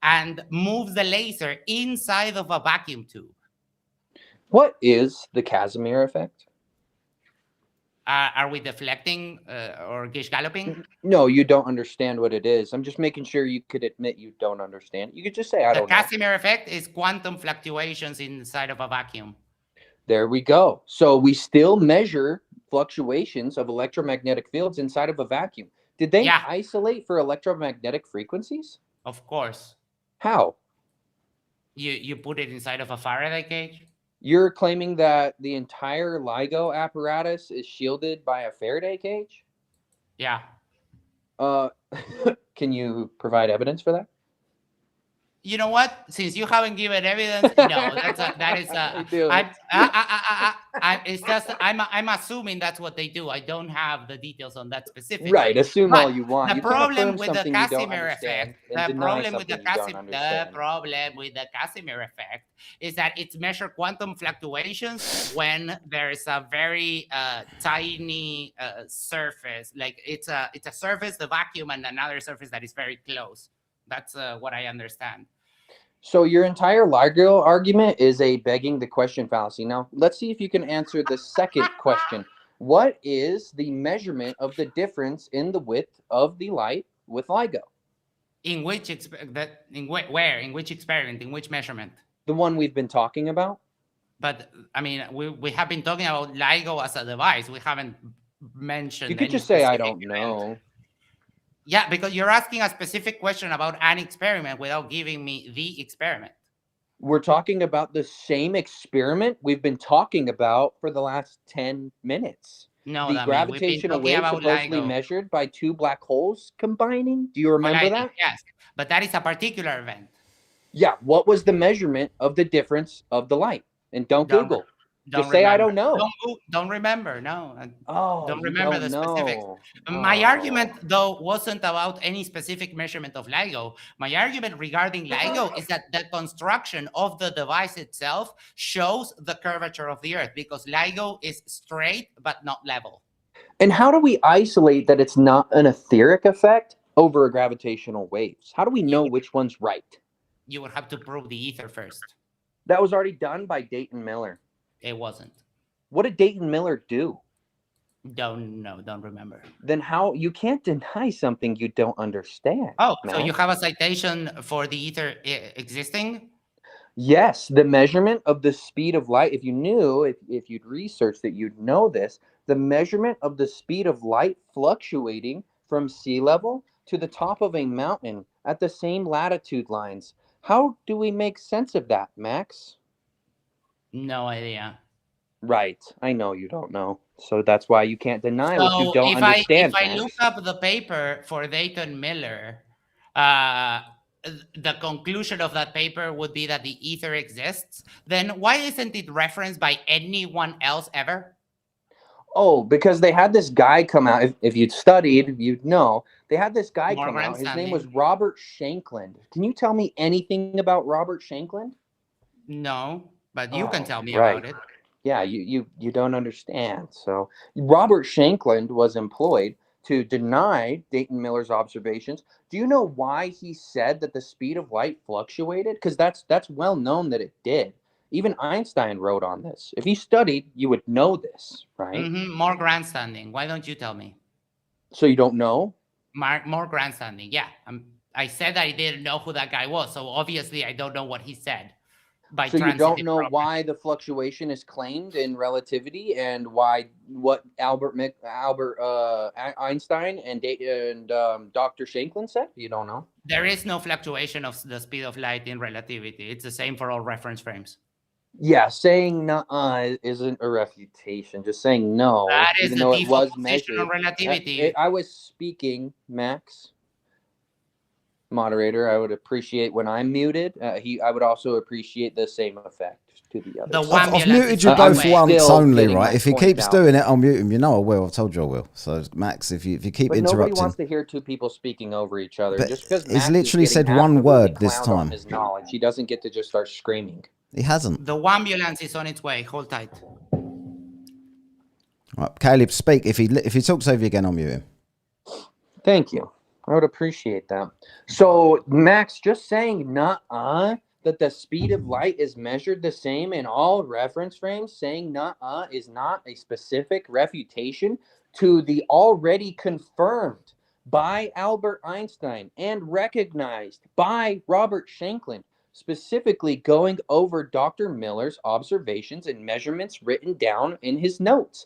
and moves the laser inside of a vacuum tube. What is the Casimir effect? Are we deflecting or gish galloping? No, you don't understand what it is. I'm just making sure you could admit you don't understand. You could just say, I don't know. The Casimir effect is quantum fluctuations inside of a vacuum. There we go. So we still measure fluctuations of electromagnetic fields inside of a vacuum. Did they isolate for electromagnetic frequencies? Of course. How? You put it inside of a Faraday cage? You're claiming that the entire LIGO apparatus is shielded by a Faraday cage? Yeah. Can you provide evidence for that? You know what? Since you haven't given evidence, no, that is it's just I'm assuming that's what they do. I don't have the details on that specifically. Right. Assume But all you want. the You can't problem affirm with the something you don't Casimir understand effect, and the deny problem with something you don't understand. Casimir effect is that it's measure quantum fluctuations when there's a very tiny surface, like it's a surface, the vacuum, and another surface that is very close. That's what I understand. So your entire LIGO argument is a begging the question fallacy. Now, let's see if you can answer the second question. What is the measurement of the difference in the width of the light with LIGO? In which where? In which experiment? In which measurement? The one we've been talking about? But I mean, we have been talking about LIGO as a device. We haven't mentioned. You could just say I don't know. Yeah, because you're asking a specific question about an experiment without giving me the experiment. We're talking about the same experiment we've been talking about for the last 10 minutes. No, the gravitational wave supposedly measured by two black holes combining. Do you remember that? Yes, but that is a particular event. Yeah. What was the measurement of the difference of the light? And don't Google. Just say I don't know. Don't remember. No. Don't remember the specifics. My argument, though, wasn't about any specific measurement of LIGO. My argument regarding LIGO is that the construction of the device itself shows the curvature of the Earth, because LIGO is straight but not level. And how do we isolate that it's not an etheric effect over gravitational waves? How do we know which one's right? You would have to prove the ether first. That was already done by Dayton Miller. It wasn't. What did Dayton Miller do? Don't remember. Then how? You can't deny something you don't understand. Oh, Matt. So you have a citation for the ether existing? Yes, the measurement of the speed of light. If you knew, if you'd researched it, you'd know this. The measurement of the speed of light fluctuating from sea level to the top of a mountain at the same latitude lines. How do we make sense of that, Max? No idea. Right. I know you don't know. So that's why you can't deny what you don't understand. If I look up the paper for Dayton Miller, the conclusion of that paper would be that the ether exists. Then why isn't it referenced by anyone else ever? Oh, because they had this guy come out. If you'd studied, you'd know. They had this guy come out. His name was Robert Shankland. Can you tell me anything about Robert Shankland? No, but you can tell me about it. Yeah, you don't understand. So Robert Shankland was employed to deny Dayton Miller's observations. Do you know why he said that the speed of light fluctuated? Because that's well known that it did. Even Einstein wrote on this. If you studied, you would know this, right? Mm-hmm. More grandstanding. Why don't you tell me? So you don't know? More grandstanding. Yeah. I said I didn't know who that guy was. So obviously I don't know what he said. So you don't know why the fluctuation is claimed in relativity and what Albert Einstein and Dr. Shankland said? You don't know? There is no fluctuation of the speed of light in relativity. It's the same for all reference frames. Yeah, saying nuh-uh isn't a refutation. Just saying no, that is even the though it was measured. Relativity. I was speaking, Max. Moderator, I would appreciate when I'm muted. I would also appreciate the same effect to the others. I've muted you both once only, right? If he keeps doing it, I'll mute him. You know I will. I've told you I will. So Max, if you keep interrupting, nobody wants to hear two people speaking over each other. But just because he's literally said one word this time. His knowledge, he doesn't get to just start screaming. He hasn't. The ambulance is on its way. Hold tight. Right, Kaleb, speak. If he talks over you again, I'll mute him. Thank you. I would appreciate that. So, Max, just saying nuh-uh, that the speed of light is measured the same in all reference frames, saying nuh-uh is not a specific refutation to the already confirmed by Albert Einstein and recognized by Robert Shankland, specifically going over Dr. Miller's observations and measurements written down in his notes.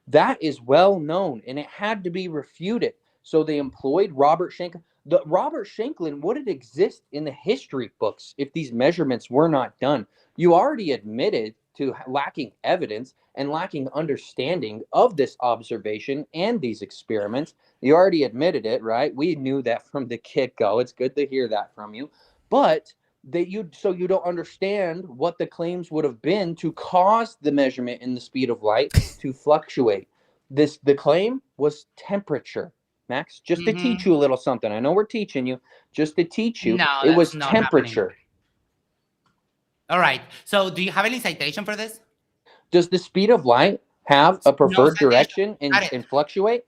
That is well known, and it had to be refuted. So they employed Robert Shankland. The Robert Shankland wouldn't exist in the history books if these measurements were not done. You already admitted to lacking evidence and lacking understanding of this observation and these experiments. You already admitted it, right? We knew that from the get-go. It's good to hear that from you. But So you don't understand what the claims would have been to cause the measurement in the speed of light to fluctuate. The claim was temperature, Max, just to teach you a little something. I know we're teaching you, just to teach you. No, it was not temperature. Happening. All right. So do you have any citation for this? Does the speed of light have a preferred direction and fluctuate?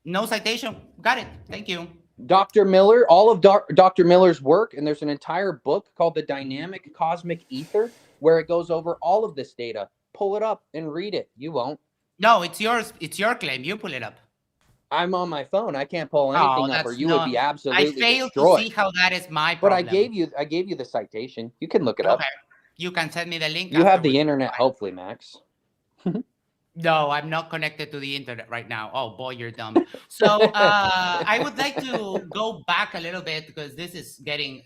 No citation. Got it. Thank you. Dr. Miller, all of Dr. Miller's work, and there's an entire book called The Dynamic Cosmic Ether where it goes over all of this data. Pull it up and read it. You won't. No, it's yours. It's your claim. You pull it up. I'm on my phone. I can't pull anything up, or you would be absolutely destroyed. I failed to see how that is my problem. But I gave you the citation. You can look it up. You can send me the link. You have the internet, hopefully, Max. No, I'm not connected to the internet right now. Oh boy, you're dumb. So I would like to go back a little bit because this is getting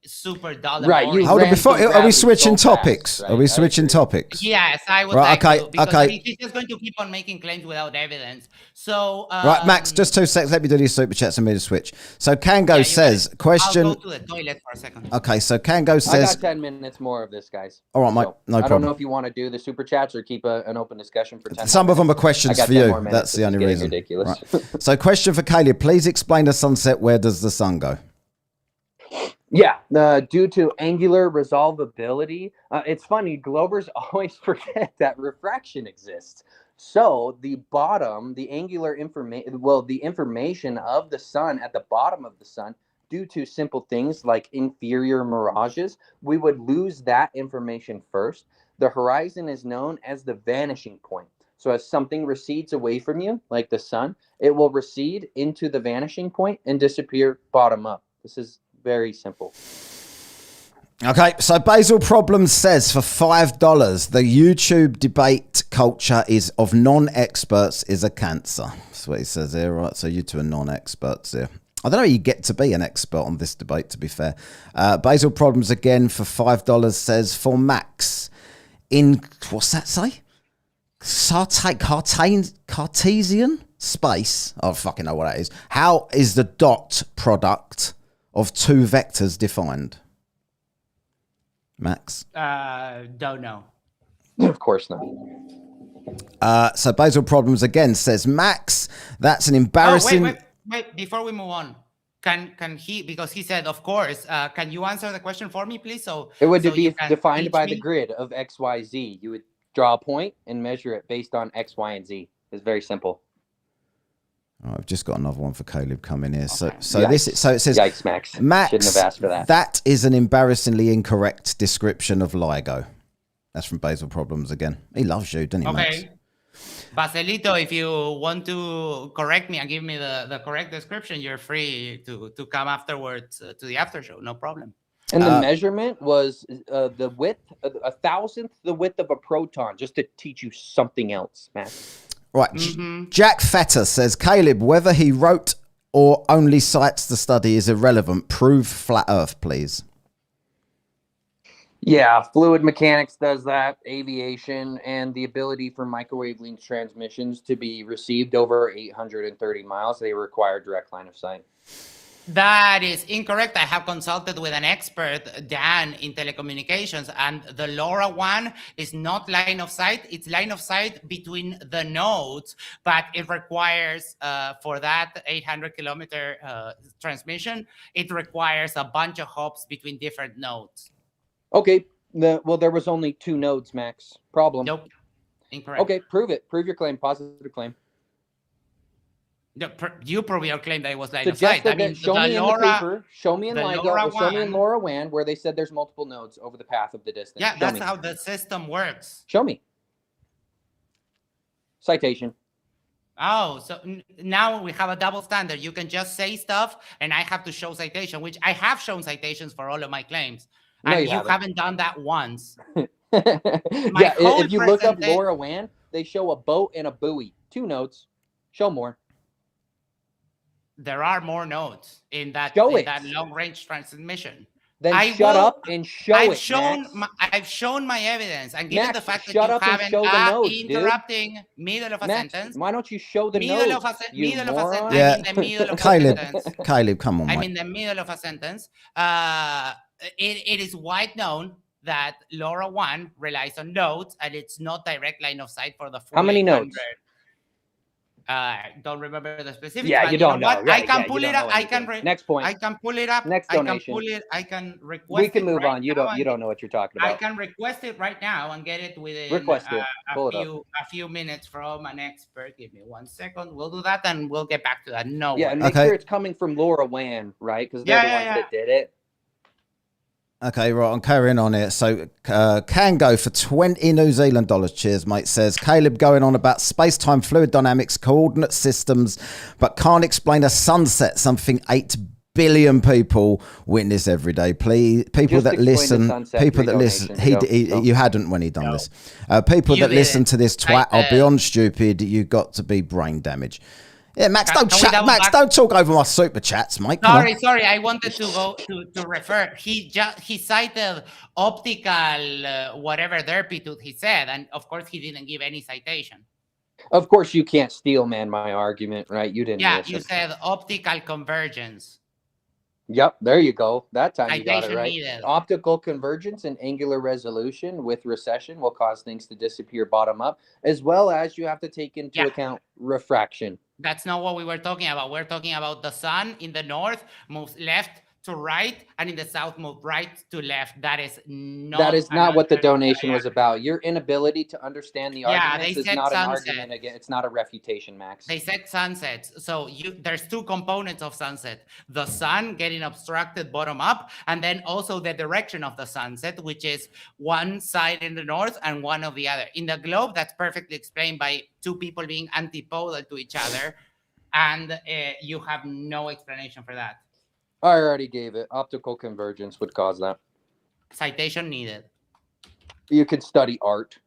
super dull. Right. Hold on. Are we switching topics? Right? Are we switching topics? Yes, I would like to. Because he's just going to keep on making claims without evidence. So right, Max, just 2 seconds. Let me do these super chats and me to switch. So Kango says, question. I'll go to the toilet for a second. Okay, so Kango says. I got 10 minutes more of this, guys. All right, mate. No problem. I don't know if you want to do the super chats or keep an open discussion for 10 Some of them are questions for you. That's the only reason. Ridiculous. Right. So question for Kaleb. Please explain the sunset. Where does the sun go? Yeah, due to angular resolvability. It's funny, Globers always forget that refraction exists. So the bottom, the angular information, the information of the sun at the bottom of the sun, due to simple things like inferior mirages, we would lose that information first. The horizon is known as the vanishing point. So as something recedes away from you, like the sun, it will recede into the vanishing point and disappear bottom up. This is very simple. Okay, so Basil Problems says for $5, the YouTube debate culture is of non-experts is a cancer. That's what he says here, right? So you two are non-experts here. I don't know how you get to be an expert on this debate, to be fair. Basil Problems again for $5 says for Max in, what's that say? Cartesian space? I don't fucking know what that is. How is the dot product of two vectors defined? Max? Don't know. Of course not. So Basil Problems again says, Max, that's an embarrassing... Wait, before we move on, can he, because he said, of course, can you answer the question for me, please? So it would be defined by the grid of X, Y, Z. You would draw a point and measure it based on X, Y, and Z. It's very simple. Oh, I've just got another one for Kaleb coming here. Okay. So it says, yikes, Max. Shouldn't have asked for that. That is an embarrassingly incorrect description of LIGO. That's from Basil Problems again. He loves you, doesn't he, Max? Okay. Basilito, if you want to correct me and give me the correct description, you're free to come afterwards to the after show. No problem. And the measurement was the width, 1,000th the width of a proton, just to teach you something else, Max. Right. Jack Fetter says, Kaleb, whether he wrote or only cites the study is irrelevant. Prove flat Earth, please. Yeah, fluid mechanics does that, aviation, and the ability for microwave link transmissions to be received over 830 miles. They require direct line of sight. That is incorrect. I have consulted with an expert, Dan, in telecommunications, and the LoRa one is not line of sight. It's line of sight between the nodes, but it requires, for that 800-kilometer transmission, it requires a bunch of hops between different nodes. Okay. Well, there was only 2 nodes, Max. Problem. Nope. Incorrect. Okay, prove it. Prove your claim. Positive claim. You prove your claim that it was line of sight. I mean, show me in the paper, show me in LIGO, show me in LoRaWAN where they said there's multiple nodes over the path of the distance. Yeah, that's how the system works. Show me. Citation. Oh, so now we have a double standard. You can just say stuff, and I have to show citation, which I have shown citations for all of my claims. No, and you haven't done that once. Yeah, if you look up LoRaWAN, they show a boat and a buoy. 2 nodes. Show more. There are more nodes in that long-range transmission. Then shut up and show it. I've shown my evidence, and given Max, the fact that shut you up and haven't show the nodes, interrupting middle of a Max, sentence. why don't you show the nodes? Middle of a sentence. Yeah. I'm in the middle of a Kaleb, sentence. Kaleb, come on, I'm mate. in the middle of a sentence. it is wide known that LoRaWAN relies on nodes, and it's not direct line of sight for the full. How many 800. nodes? Don't remember the specifics. Yeah, you don't know. What? Right, I can yeah, pull you it don't up. know I can. anything. Next point. I can pull it up. Next I can donation. pull it. I can request. We can it move right on. You now don't know what you're talking I about. can request it right now and get it within Request it. Pull it up. a few minutes from an expert. Give me 1 second. We'll do that and we'll get back to that. No. Yeah, worries. and make Okay. sure it's coming from LoRaWAN, right? Because they're the ones that did it. Okay, right, I'm carrying on here. So, can go for 20 New Zealand dollars. Cheers, mate. Says Caleb going on about space-time fluid dynamics, coordinate systems, but can't explain a sunset, something 8 billion people witness every day. Please, people Just that explain the listen, sunset, people that donation. listen, you hadn't when he done this. People You that listen didn't. to this twat are beyond stupid. You got to be brain damaged. Yeah, Max, Can we double Max, back? don't talk over my super chats, mate. Come on. Sorry. I wanted to go to refer. He cited optical whatever derpitude he said, and of course he didn't give any citation. Of course, you can't steel man my argument, right? You didn't. Yeah, listen. you said optical convergence. Yep, there you go. That time you got it Citation right. needed. Optical convergence and angular resolution with recession will cause things to disappear bottom up, as well as you have to take into account refraction. That's not what we were talking about. We're talking about the sun in the north moves left to right, and in the south move right to left. That is not what the donation was about. Your inability to understand the Yeah, arguments they is said not an sunset. argument again. It's not a refutation, Max. They said sunsets. So there's two components of sunset: the sun getting obstructed bottom up, and then also the direction of the sunset, which is one side in the north and one of the other. In the globe, that's perfectly explained by two people being antipodal to each other, and you have no explanation for that. I already gave it. Optical convergence would cause that. Citation needed. You could study art.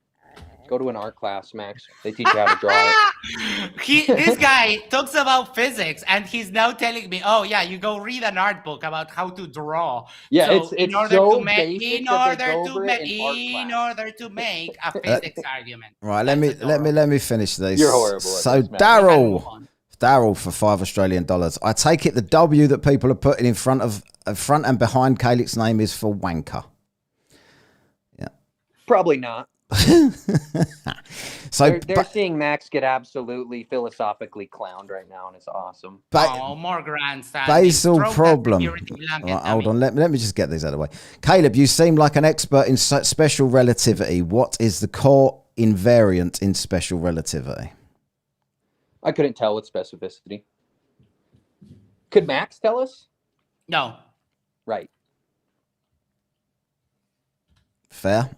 Go to an art class, Max. They teach you how to draw it. This guy talks about physics, and he's now telling me, "Oh yeah, you go read an art book about how to draw." Yeah, So it's in order so to make basic in that they order go to over make it in art in class. order to make a physics argument. Right, That's adorable. let me finish these. You're horrible at So this, man. Daryl for $5 Australian. I take it the W that people are putting in front and behind Caleb's name is for wanker. Yeah. Probably not. So They're seeing Max get absolutely philosophically clowned right now, and it's awesome. More grandstand. Basal Throw that problem. security blanket Right, at hold me. on. Let me just get these out of the way. Caleb, you seem like an expert in special relativity. What is the core invariant in special relativity? I couldn't tell with specificity. Could Max tell us? No. Right. Fair.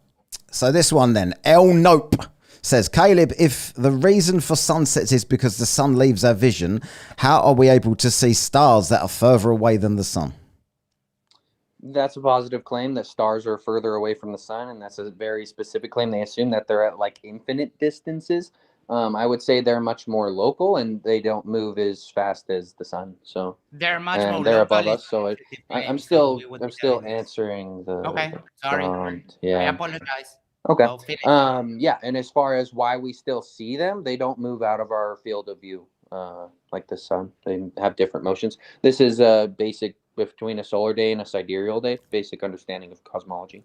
So this one then, El Nope says, Caleb, if the reason for sunsets is because the sun leaves our vision, how are we able to see stars that are further away than the sun? That's a positive claim that stars are further away from the sun, and that's a very specific claim. They assume that they're at like infinite distances. I would say they're much more local, and they don't move as fast as the sun. So They're much and more they're local. above us. So I'm still answering the. Okay, sorry. I Yeah. apologize. Okay. Go finish. Yeah, and as far as why we still see them, they don't move out of our field of view, like the sun. They have different motions. This is a basic between a solar day and a sidereal day. Basic understanding of cosmology.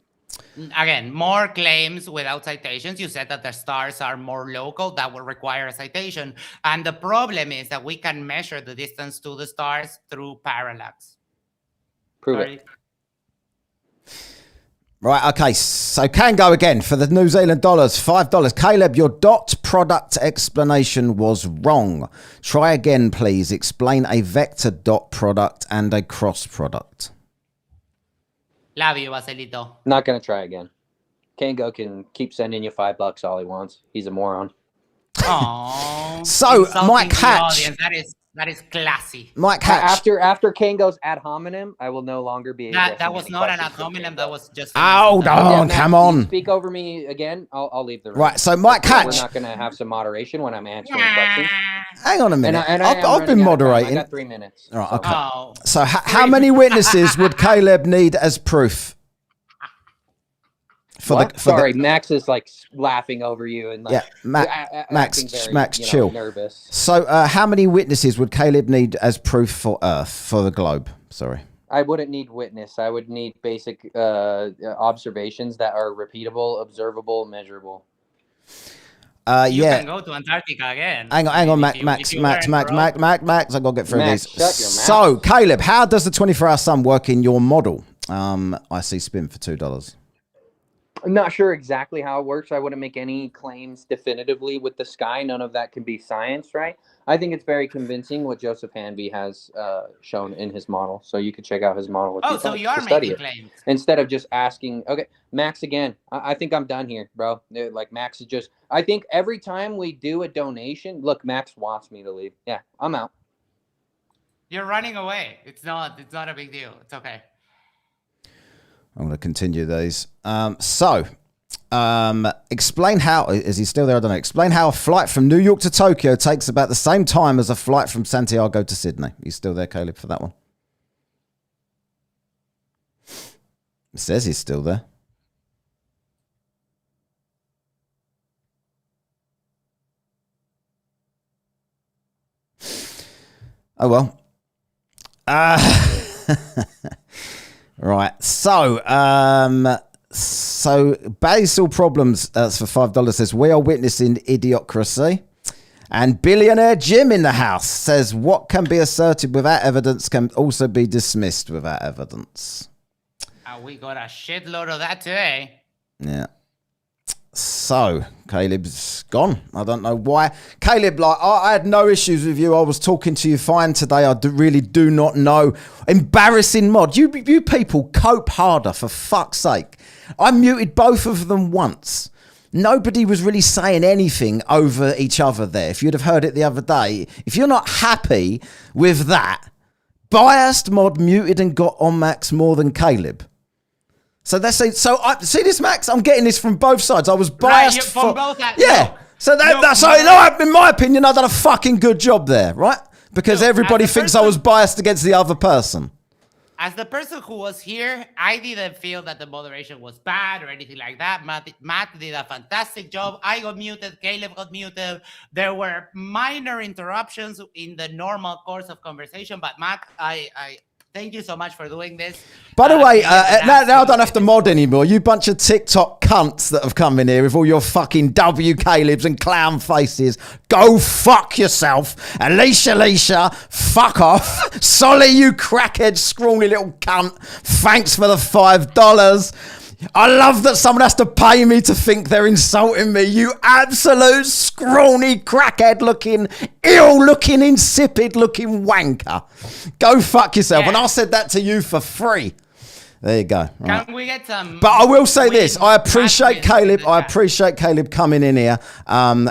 Again, more claims without citations. You said that the stars are more local. That would require a citation. And the problem is that we can measure the distance to the stars through parallax. Prove it. Right, okay, so can go again for the New Zealand dollars, $5. Caleb, your dot product explanation was wrong. Try again, please. Explain a vector dot product and a cross product. Love you, Baselito. Not gonna try again. Kango can keep sending you $5 all he wants. He's a moron. Oh. So, Mike Hatch. That is classy. Mike Hatch. After Kango's ad hominem, I will no longer be. That was not an ad hominem. That was just. Hold on, Matt, come you on. Speak over me again. I'll leave the room. Right, so Mike Hatch. We're not gonna have some moderation when I'm answering questions. Hang on a minute. And I've been moderating. I got 3 minutes. Right, okay. Oh. So how many witnesses would Caleb need as proof? Sorry, Max is like laughing over you and like Max, very, chill. Nervous. So how many witnesses would Caleb need as proof for Earth, for the globe? Sorry. I wouldn't need witness. I would need basic observations that are repeatable, observable, measurable. You yeah. can go to Antarctica again. Hang on, Max. I gotta get through Max, these. shut your So, mouth. Caleb, how does the 24-hour sun work in your model? I see spin for $2. I'm not sure exactly how it works. I wouldn't make any claims definitively with the sky. None of that can be science, right? I think it's very convincing what Joseph Hanby has shown in his model. So you could check out his model. If So you are study making it. claims. Instead of just asking, okay, Max again. I think I'm done here, bro. Like Max is just. I think every time we do a donation, look, Max wants me to leave. Yeah, I'm out. You're running away. It's not a big deal. It's okay. I'm going to continue these. Explain how, is he still there? I don't know. Explain how a flight from New York to Tokyo takes about the same time as a flight from Santiago to Sydney. He's still there, Caleb, for that one? It says he's still there. Oh, well. Right. So Basil Problems for $5 says, we are witnessing idiocracy. And Billionaire Jim in the house says, what can be asserted without evidence can also be dismissed without evidence. We got a shitload of that today. Yeah. So, Caleb's gone. I don't know why. Caleb, like, I had no issues with you. I was talking to you fine today. I really do not know. Embarrassing mod. You people cope harder, for fuck's sake. I muted both of them once. Nobody was really saying anything over each other there. If you'd have heard it the other day, if you're not happy with that, biased mod muted and got on Max more than Caleb. So that's it. So I see this, Max. I'm getting this from both sides. I was biased from both. Yeah. No. So that's in my opinion, I've done a fucking good job there, right? Because everybody thinks I was biased against the other person. As the person who was here, I didn't feel that the moderation was bad or anything like that. Matt did a fantastic job. I got muted. Caleb got muted. There were minor interruptions in the normal course of conversation, but Matt, I thank you so much for doing this. By the way, now I don't have to mod anymore. You bunch of TikTok cunts that have come in here with all your fucking W Calebs and clown faces. Go fuck yourself. Alicia, fuck off. Solly, you crackhead, scrawny little cunt. Thanks for the $5. I love that someone has to pay me to think they're insulting me. You absolute scrawny, crackhead-looking, ill-looking, insipid-looking wanker. Go fuck yourself. Yeah. And I said that to you for free. There you go. Right. Can we get some? But I will say this: I appreciate Caleb. I appreciate Caleb coming in here, and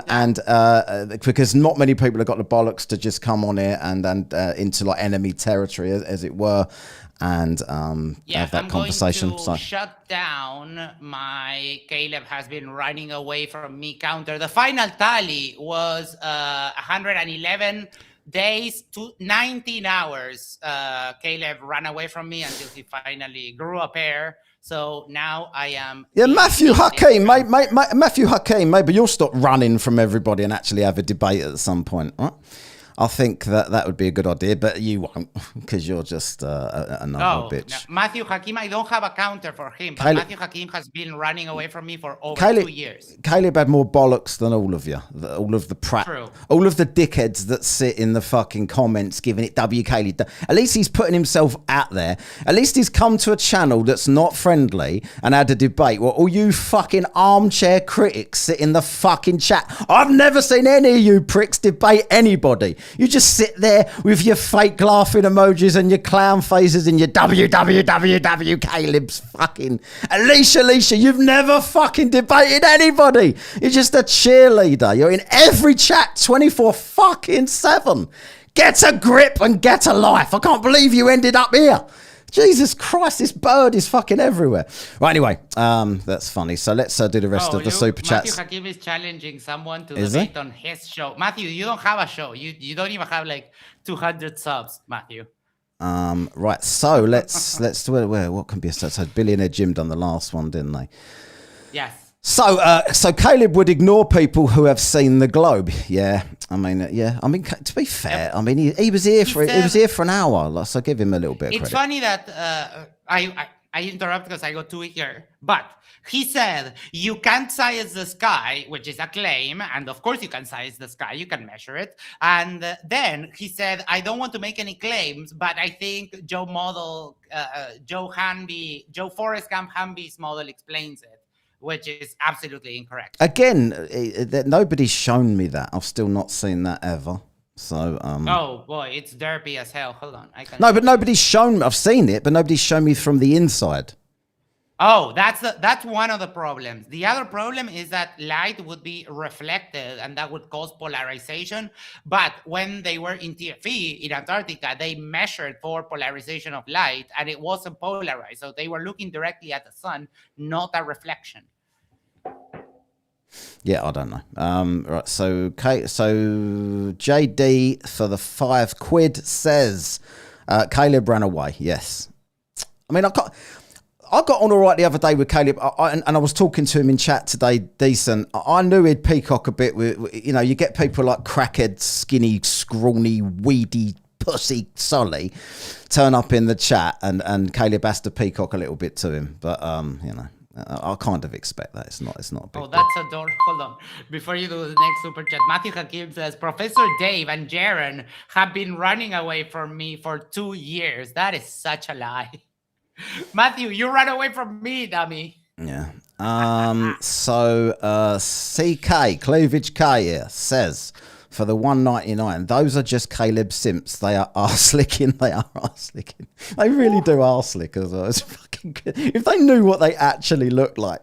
because not many people have got the bollocks to just come on here and into like enemy territory, as it were. And have that conversation. I'm going to shut down my Caleb has been running away from me counter. The final tally was 111 days to 19 hours. Caleb ran away from me until he finally grew a pair. So now I am. Yeah, Matthew Hakeem, Matthew Hakeem, maybe you'll stop running from everybody and actually have a debate at some point, right? I think that would be a good idea, but you won't because you're just another bitch. No. Matthew Hakeem, I don't have a counter for him, but Matthew Hakeem has been running away from me for over 2 years. Caleb had more bollocks than all of you. All of the all of the dickheads that sit in the fucking comments giving it W Caleb. At least he's putting himself out there. At least he's come to a channel that's not friendly and had a debate. Well, all you fucking armchair critics sit in the fucking chat. I've never seen any of you pricks debate anybody. You just sit there with your fake laughing emojis and your clown faces and your www Caleb's fucking Alicia, you've never fucking debated anybody. You're just a cheerleader. You're in every chat 24/7. Get a grip and get a life. I can't believe you ended up here. Jesus Christ, this bird is fucking everywhere. Right, anyway, that's funny. So let's do the rest of the super chats. Matthew Hakeem is challenging someone to debate on his show. Matthew, you don't have a show. You don't even have like 200 subs, Matthew. Right, so let's what can be a so Billionaire Jim done the last one, didn't they? Yes. So Kaleb would ignore people who have seen the globe. Yeah, I mean, to be fair, I mean, he was here for an hour, so give him a little bit of credit. It's funny that I interrupt because I got to here, but he said you can't size the sky, which is a claim, and of course you can size the sky, you can measure it. And then he said, I don't want to make any claims, but I think Joe Forrest Gump Hamby's model explains it, which is absolutely incorrect. Again, nobody's shown me that. I've still not seen that ever. So, oh boy, it's derpy as hell. Hold on, but nobody's shown me. I've seen it, but nobody's shown me from the inside. Oh, that's one of the problems. The other problem is that light would be reflected, and that would cause polarization. But when they were in TFE in Antarctica, they measured for polarization of light, and it wasn't polarized. So they were looking directly at the sun, not a reflection. Yeah, I don't know. Right, so JD for the £5 says Kaleb ran away. Yes, I mean I got on all right the other day with Kaleb, and I was talking to him in chat today. Decent. I knew he'd peacock a bit. You get people like crackhead, skinny, scrawny, weedy, pussy Solly turn up in the chat, and Kaleb has to peacock a little bit to him. But I kind of expect that. It's not a big Oh, that's adorable. Hold on. Before you do the next super chat, Matthew Hakim says, Professor Dave and Jaren have been running away from me for 2 years. That is such a lie. Matthew, you ran away from me, dummy. Yeah. So CK, Cleavage K here, says, for the $1.99, those are just Kaleb simps. They are arse-licking. They are arse-licking. They really do arse-lick as well. It's fucking good. If they knew what they actually look like,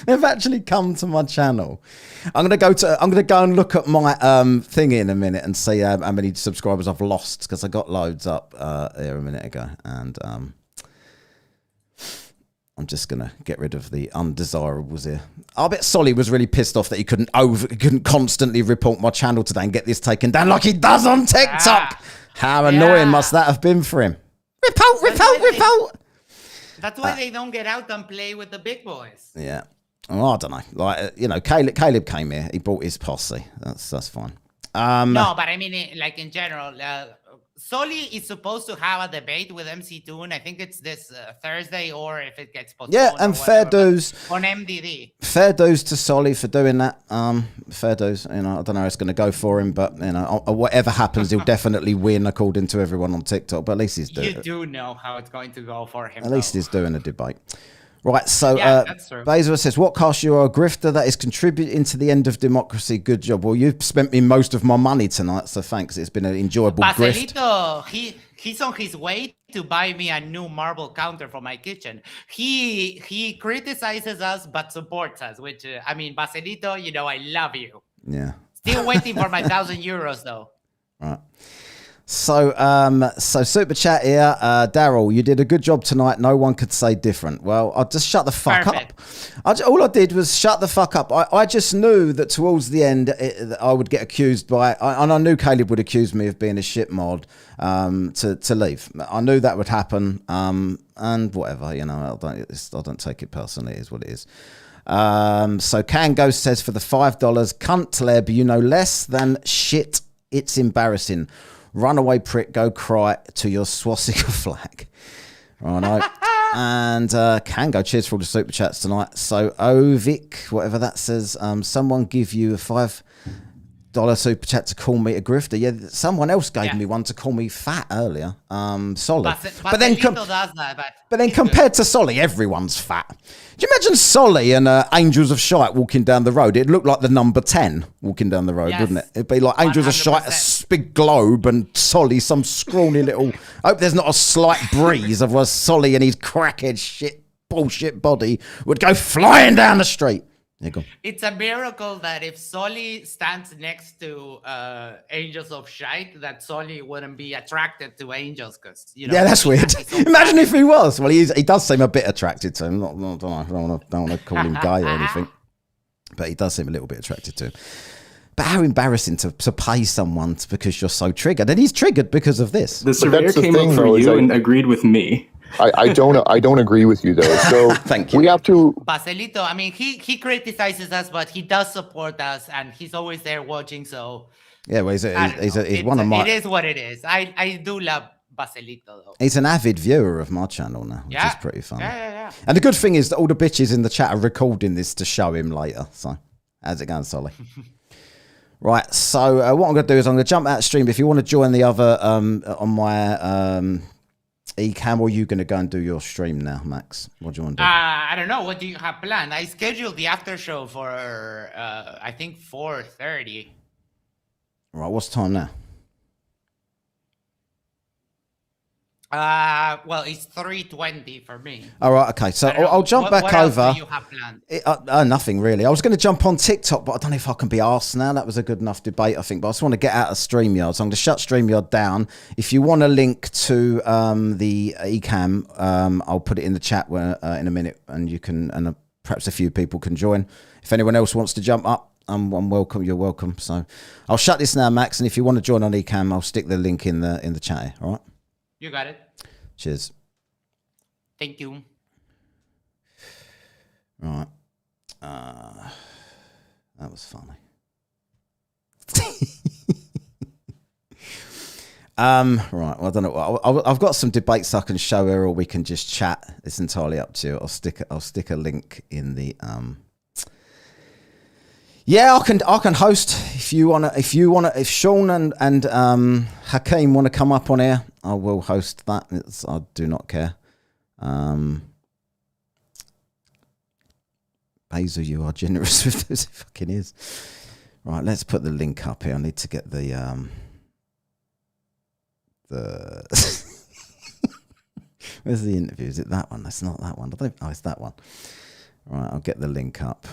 they've actually come to my channel. I'm gonna go and look at my thing in a minute and see how many subscribers I've lost, because I got loads up here a minute ago, and I'm just going to get rid of the undesirables here. I bet Solly was really pissed off that he couldn't constantly report my channel today and get this taken down like he does on TikTok. How annoying must that have been for him? Report. That's why they don't get out and play with the big boys. Yeah. Well, I don't know. Kaleb came here. He brought his posse. That's fine. No, but I mean, in general, Solly is supposed to have a debate with MC Toon. I think it's this Thursday, or if it gets postponed. Yeah, and fair dues on MDD. Fair dues to Solly for doing that. Fair dues. I don't know how it's going to go for him, but whatever happens, he'll definitely win according to everyone on TikTok. But at least he's doing. You do know how it's going to go for him. At least he's doing a debate. Right, so that's true. Bezos says, what cost you are a grifter that is contributing to the end of democracy? Good job. Well, you've spent me most of my money tonight, so thanks. It's been an enjoyable grift. He's on his way to buy me a new marble counter for my kitchen. He criticizes us but supports us, which, Baselito, I love you. Yeah. Still waiting for my €1,000 though. Right. So super chat here, Daryl, you did a good job tonight. No one could say different. Well, I'll just shut the fuck up. All I did was shut the fuck up. I just knew that towards the end I would get accused and I knew Kaleb would accuse me of being a shit mod to leave. I knew that would happen. And whatever, I don't take it personally. It is what it is. So Kango says, for the $5, cunt Leb, you know less than shit. It's embarrassing. Runaway prick, go cry to your swastika flag. Right, and Kango, cheers for all the super chats tonight. So Ovik, whatever that says, someone give you a $5 super chat to call me a grifter. Yeah, someone else gave me one to call me fat earlier. Solid. But then compared to Solly, everyone's fat. Do you imagine Solly and Angels of Shite walking down the road? It'd look like the number 10 walking down the road, wouldn't it? It'd be like Angels 100%. Of Shite, a big globe, and Solly, some scrawny little... I hope there's not a slight breeze, otherwise Solly and his crackhead shit, bullshit body would go flying down the street. It's a miracle that if Solly stands next to Angels of Shite, that Solly wouldn't be attracted to angels, because yeah, that's weird. Imagine if he was. Well, he does seem a bit attracted to him. I don't want to call him gay or anything, but he does seem a little bit attracted to him. But how embarrassing to pay someone because you're so triggered, and he's triggered because of this. The surveyor came up for you and agreed with me. I don't agree with you though. So Thank you. we have to. Baselito, I mean, he criticizes us, but he does support us, and he's always there watching. So Yeah, well, he's one of my. It is what it is. I do love Baselito though. He's an avid viewer of my channel now, which is pretty fun. Yeah. And the good thing is that all the bitches in the chat are recording this to show him later. So, how's it going, Solly? Right, so what I'm going to do is I'm going to jump out of stream. If you want to join the other on my eCam, or are you going to go and do your stream now, Max? What do you want to do? I don't know. What do you have planned? I scheduled the after show for I think 4:30. Right, what's time now? Well, it's 3:20 for me. All right, okay. So I'll jump back over. What do you have planned? Nothing really. I was going to jump on TikTok, but I don't know if I can be arsed now. That was a good enough debate, I think. But I just want to get out of StreamYard. So I'm going to shut StreamYard down. If you want a link to the eCam, I'll put it in the chat in a minute, and you can, and perhaps a few people can join. If anyone else wants to jump up, I'm welcome. You're welcome. So I'll shut this now, Max. And if you want to join on eCam, I'll stick the link in the chat here. All right. You got it. Cheers. Thank you. Right. That was funny. Right. Well, I don't know. I've got some debates I can show her, or we can just chat. It's entirely up to you. I'll stick a link in the Yeah, I can host if you wanna. If Sean and Hakeem want to come up on here, I will host that. I do not care. Basil, you are generous with this. It fucking is. Right, let's put the link up here. I need to get the where's the interview? Is it that one? That's not that one. Oh, it's that one. Right, I'll get the link up.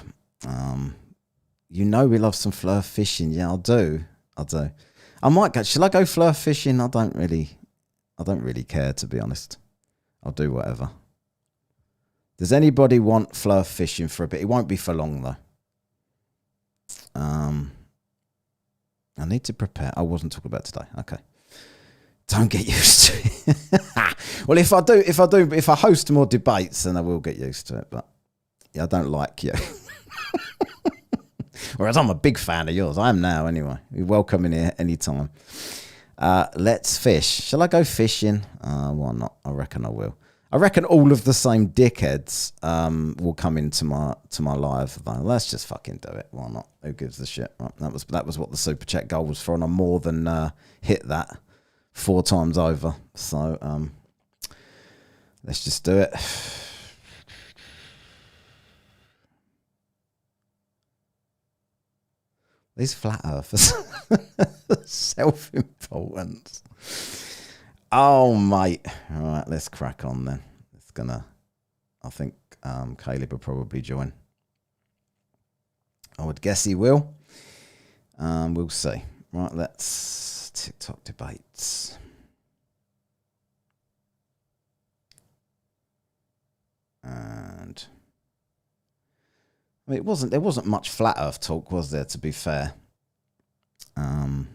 You know we love some flirt fishing. Yeah, I'll do. I might go. Shall I go flirt fishing? I don't really care, to be honest. I'll do whatever. Does anybody want flirt fishing for a bit? It won't be for long though. I need to prepare. I wasn't talking about today. Okay. Don't get used to it. Well, if I host more debates, then I will get used to it. But yeah, I don't like you. Whereas I'm a big fan of yours. I am now anyway. You're welcome in here anytime. Let's fish. Shall I go fishing? Why not? I reckon I will. I reckon all of the same dickheads will come into my live. Let's just fucking do it. Why not? Who gives a shit? Right? That was what the super chat goal was for, and I more than hit that 4 times over. So let's just do it. These flat earthers. Self-importance. Oh, mate. All right, let's crack on then. I think Kaleb will probably join. I would guess he will. We'll see. Right, let's TikTok debates. And I mean, there wasn't much flat earth talk, was there, to be fair? Do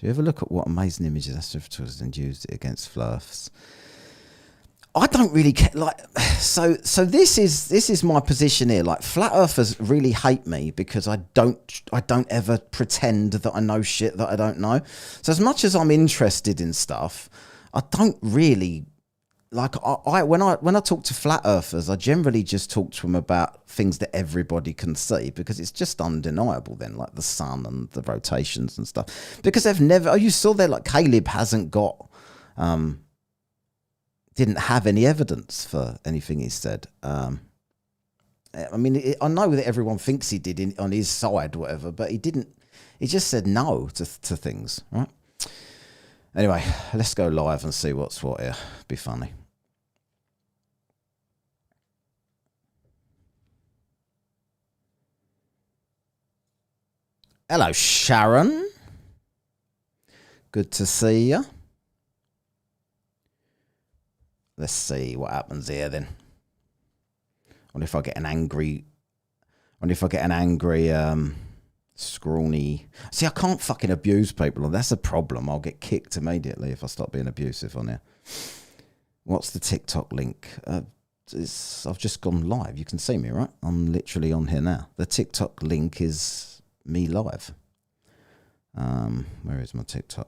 you ever look at what amazing images astrophotographers and used it against flirts? I don't really care. Like, so this is my position here. Like, flat earthers really hate me because I don't ever pretend that I know shit that I don't know. So as much as I'm interested in stuff, I don't really like. When I talk to flat earthers, I generally just talk to them about things that everybody can see because it's just undeniable. Then, like the sun and the rotations and stuff, because they've never. Oh, you saw there, like Kaleb hasn't got. Didn't have any evidence for anything he said. I mean, I know that everyone thinks he did on his side, whatever, but he didn't. He just said no to things, right? Anyway, let's go live and see what's what here. Be funny. Hello, Sharon. Good to see you. Let's see what happens here then. I wonder if I get an angry scrawny. See, I can't fucking abuse people, and that's a problem. I'll get kicked immediately if I stop being abusive on here. What's the TikTok link? I've just gone live. You can see me, right? I'm literally on here now. The TikTok link is me live. Where is my TikTok?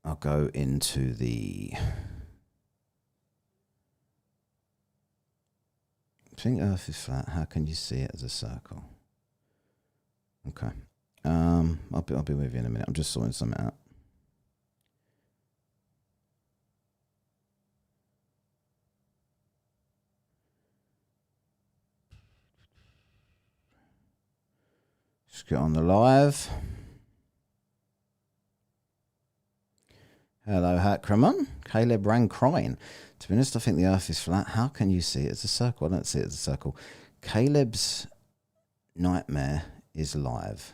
I'll go into the... I think Earth is flat. How can you see it as a circle? Okay. I'll be with you in a minute. I'm just sorting something out. Just get on the live. Hello, Hackramon. Kaleb ran crying. To be honest, I think the Earth is flat. How can you see it as a circle? I don't see it as a circle. Kaleb's nightmare is live.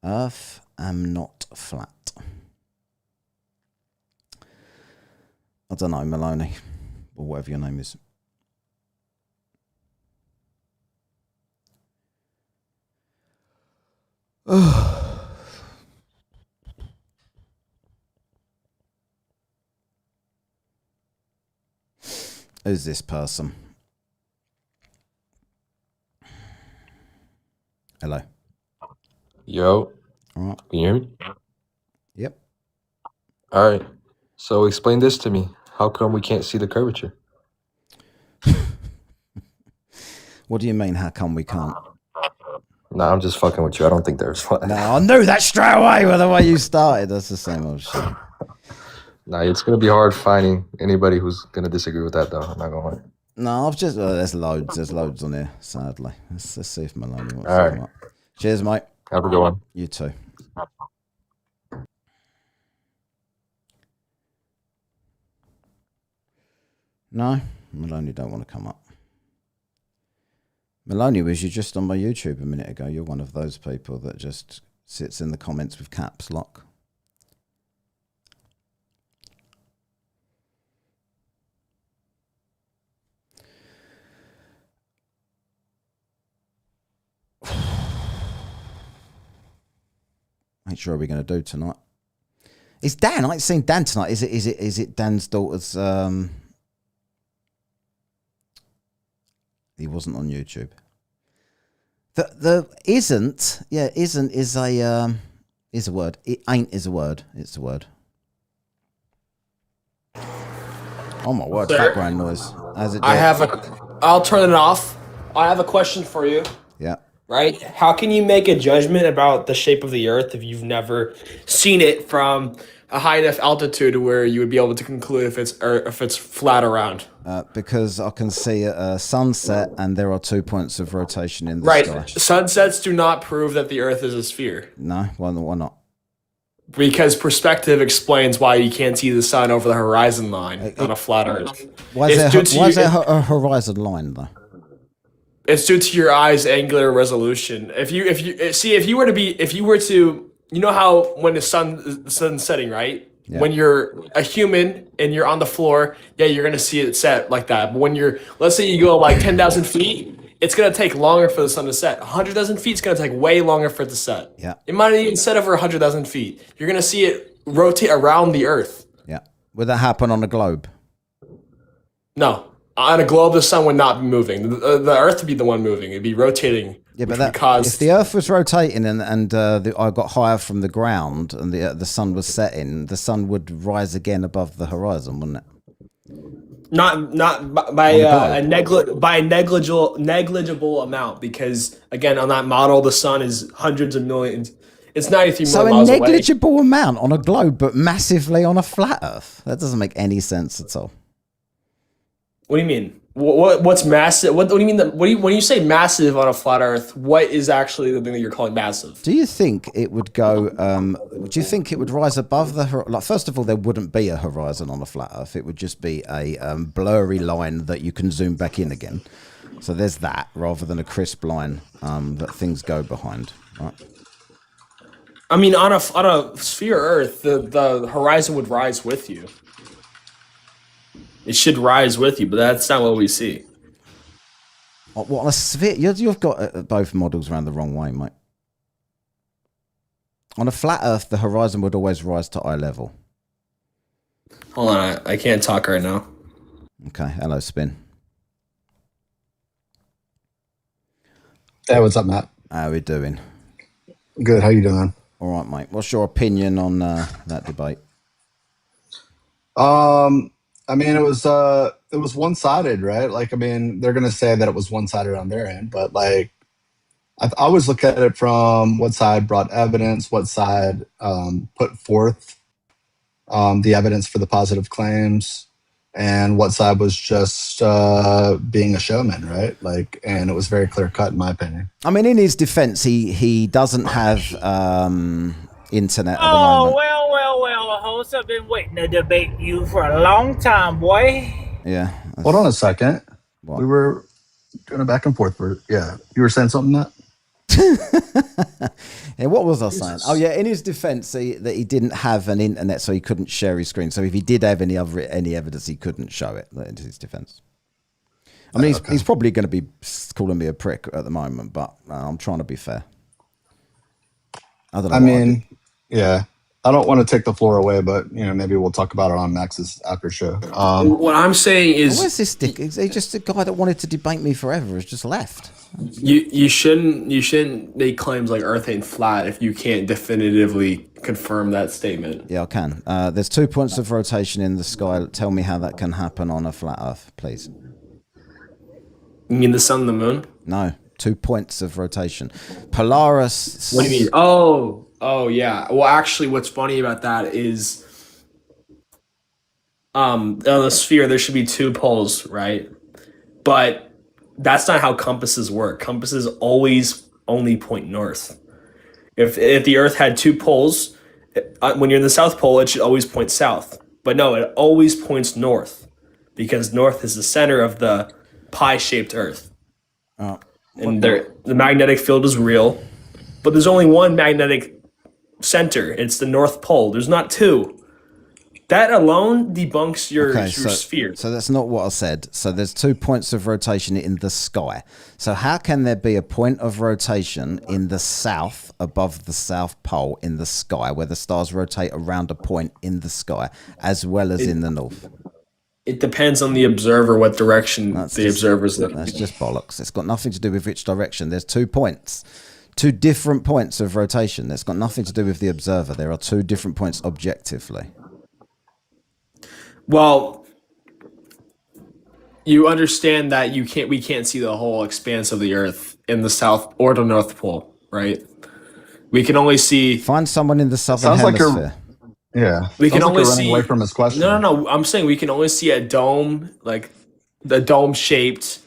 Earth am not flat. I don't know, Maloney, or whatever your name is. Who's this person? Hello. Yo. All right. Can you hear me? Yep. All right. So explain this to me. How come we can't see the curvature? What do you mean, how come we can't? Nah, I'm just fucking with you. I don't think there's flat. No, I knew that straight away with the way you started. That's the same old shit. Nah, it's going to be hard finding anybody who's going to disagree with that, though. I'm not going to lie. No, I've just... there's loads. There's loads on here, sadly. Let's see if Maloney wants All to right. come up. Cheers, mate. Have a good one. You too. No, Maloney don't want to come up. Maloney, was you just on my YouTube a minute ago? You're one of those people that just sits in the comments with caps lock. Ain't sure what we're going to do tonight. Is Dan? I ain't seen Dan tonight. Is it Dan's daughter's? He wasn't on YouTube. The isn't is a word. It ain't is a word. It's a word. Oh my word! Sir? Background noise. How's it doing? I'll turn it off. I have a question for you. Yeah. Right? How can you make a judgment about the shape of the Earth if you've never seen it from a high enough altitude where you would be able to conclude if it's flat or round? Because I can see a sunset and there are 2 points of rotation in the sky. Right. Sunsets do not prove that the Earth is a sphere. No, why not? Because perspective explains why you can't see the sun over the horizon line on a flat Earth. Why is there a horizon line though? It's due to your eye's angular resolution. If you were to, you know how when the sun's setting, right? Yeah. When you're a human and you're on the floor, yeah, you're gonna see it set like that. But when let's say you go like 10,000 feet, it's gonna take longer for the sun to set. 100,000 feet is gonna take way longer for it to set. Yeah. It might even set over 100,000 feet. You're gonna see it rotate around the Earth. Yeah. Would that happen on a globe? No. On a globe, the sun would not be moving. The Earth would be the one moving. It'd be rotating. Yeah, but if the Earth was rotating and I got higher from the ground and the sun was setting, the sun would rise again above the horizon, wouldn't it? Not by a negligible amount, because again, on that model, the sun is hundreds of millions. It's 93 million miles away. So a negligible amount on a globe, but massively on a flat Earth. That doesn't make any sense at all. What do you mean? What's massive? What do you mean? When you say massive on a flat Earth, what is actually the thing that you're calling massive? Do you think it would go? Do you think it would rise above the horizon? Like, first of all, there wouldn't be a horizon on a flat Earth. It would just be a blurry line that you can zoom back in again. So there's that, rather than a crisp line that things go behind. Right? I mean, on a sphere Earth, the horizon would rise with you. It should rise with you, but that's not what we see. What a sphere! You've got both models around the wrong way, mate. On a flat Earth, the horizon would always rise to eye level. Hold on, I can't talk right now. Okay, hello, Spin. Hey, what's up, Matt? How are we doing? Good. How you doing? All right, mate. What's your opinion on that debate? I mean, it was one-sided, right? Like, I mean, they're gonna say that it was one-sided on their end, but like, I always look at it from what side brought evidence, what side put forth the evidence for the positive claims, and what side was just being a showman, right? Like, and it was very clear cut, in my opinion. I mean, in his defense, he doesn't have internet at the moment. Well. Host, I've been waiting to debate you for a long time, boy. Yeah. Hold on a second. What? We were doing a back and forth. Yeah. You were saying something, Matt? Yeah, what was I saying? Oh yeah, in his defense, that he didn't have an internet, so he couldn't share his screen. So if he did have any evidence, he couldn't show it. In his defense. I mean, he's probably going to be calling me a prick at the moment, but I'm trying to be fair. I don't know. I mean, yeah. I don't want to take the floor away, but maybe we'll talk about it on Max's after show. What I'm saying is, where's this dick? Is he just a guy that wanted to debate me forever? Has just left. you shouldn't make claims like Earth ain't flat if you can't definitively confirm that statement. Yeah, I can. There's 2 points of rotation in the sky. Tell me how that can happen on a flat Earth, please. You mean the sun and the moon? No, 2 points of rotation. Polaris. What do you mean? Oh yeah. Well, actually, what's funny about that is, on the sphere there should be 2 poles, right? But that's not how compasses work. Compasses always only point north. If the Earth had 2 poles, when you're in the South Pole, it should always point south. But no, it always points north, because north is the center of the pie-shaped Earth. And the magnetic field is real, but there's only one magnetic center. It's the North Pole. There's not 2. That alone debunks your sphere. So that's not what I said. So there's 2 points of rotation in the sky. So how can there be a point of rotation in the south, above the South Pole in the sky, where the stars rotate around a point in the sky, as well as in the north? It depends on the observer what direction observer's looking. That's just bollocks. It's got nothing to do with which direction. There's 2 points. 2 different points of rotation. That's got nothing to do with the observer. There are 2 different points objectively. Well, you understand that we can't see the whole expanse of the Earth in the South or the North Pole, right? We can only see. Find someone in the southern hemisphere. Yeah, we can only running see away from his question. No. I'm saying we can only see a dome, like the dome shaped,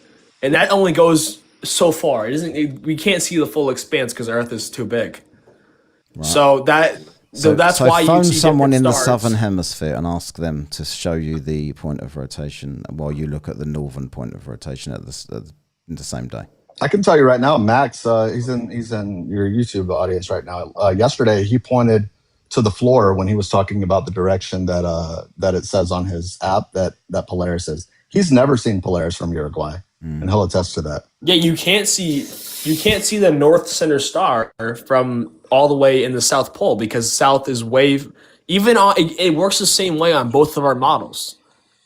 and that only goes so far. We can't see the full expanse because Earth is too big. Right. So that's why you phone see someone in the stars. southern hemisphere and ask them to show you the point of rotation while you look at the northern point of rotation in the same day. I can tell you right now, Max. He's in your YouTube audience right now. Yesterday, he pointed to the floor when he was talking about the direction that it says on his app that Polaris is. He's never seen Polaris from Uruguay, and he'll attest to that. Yeah, you can't see the North Center star from all the way in the South Pole, because South is it works the same way on both of our models,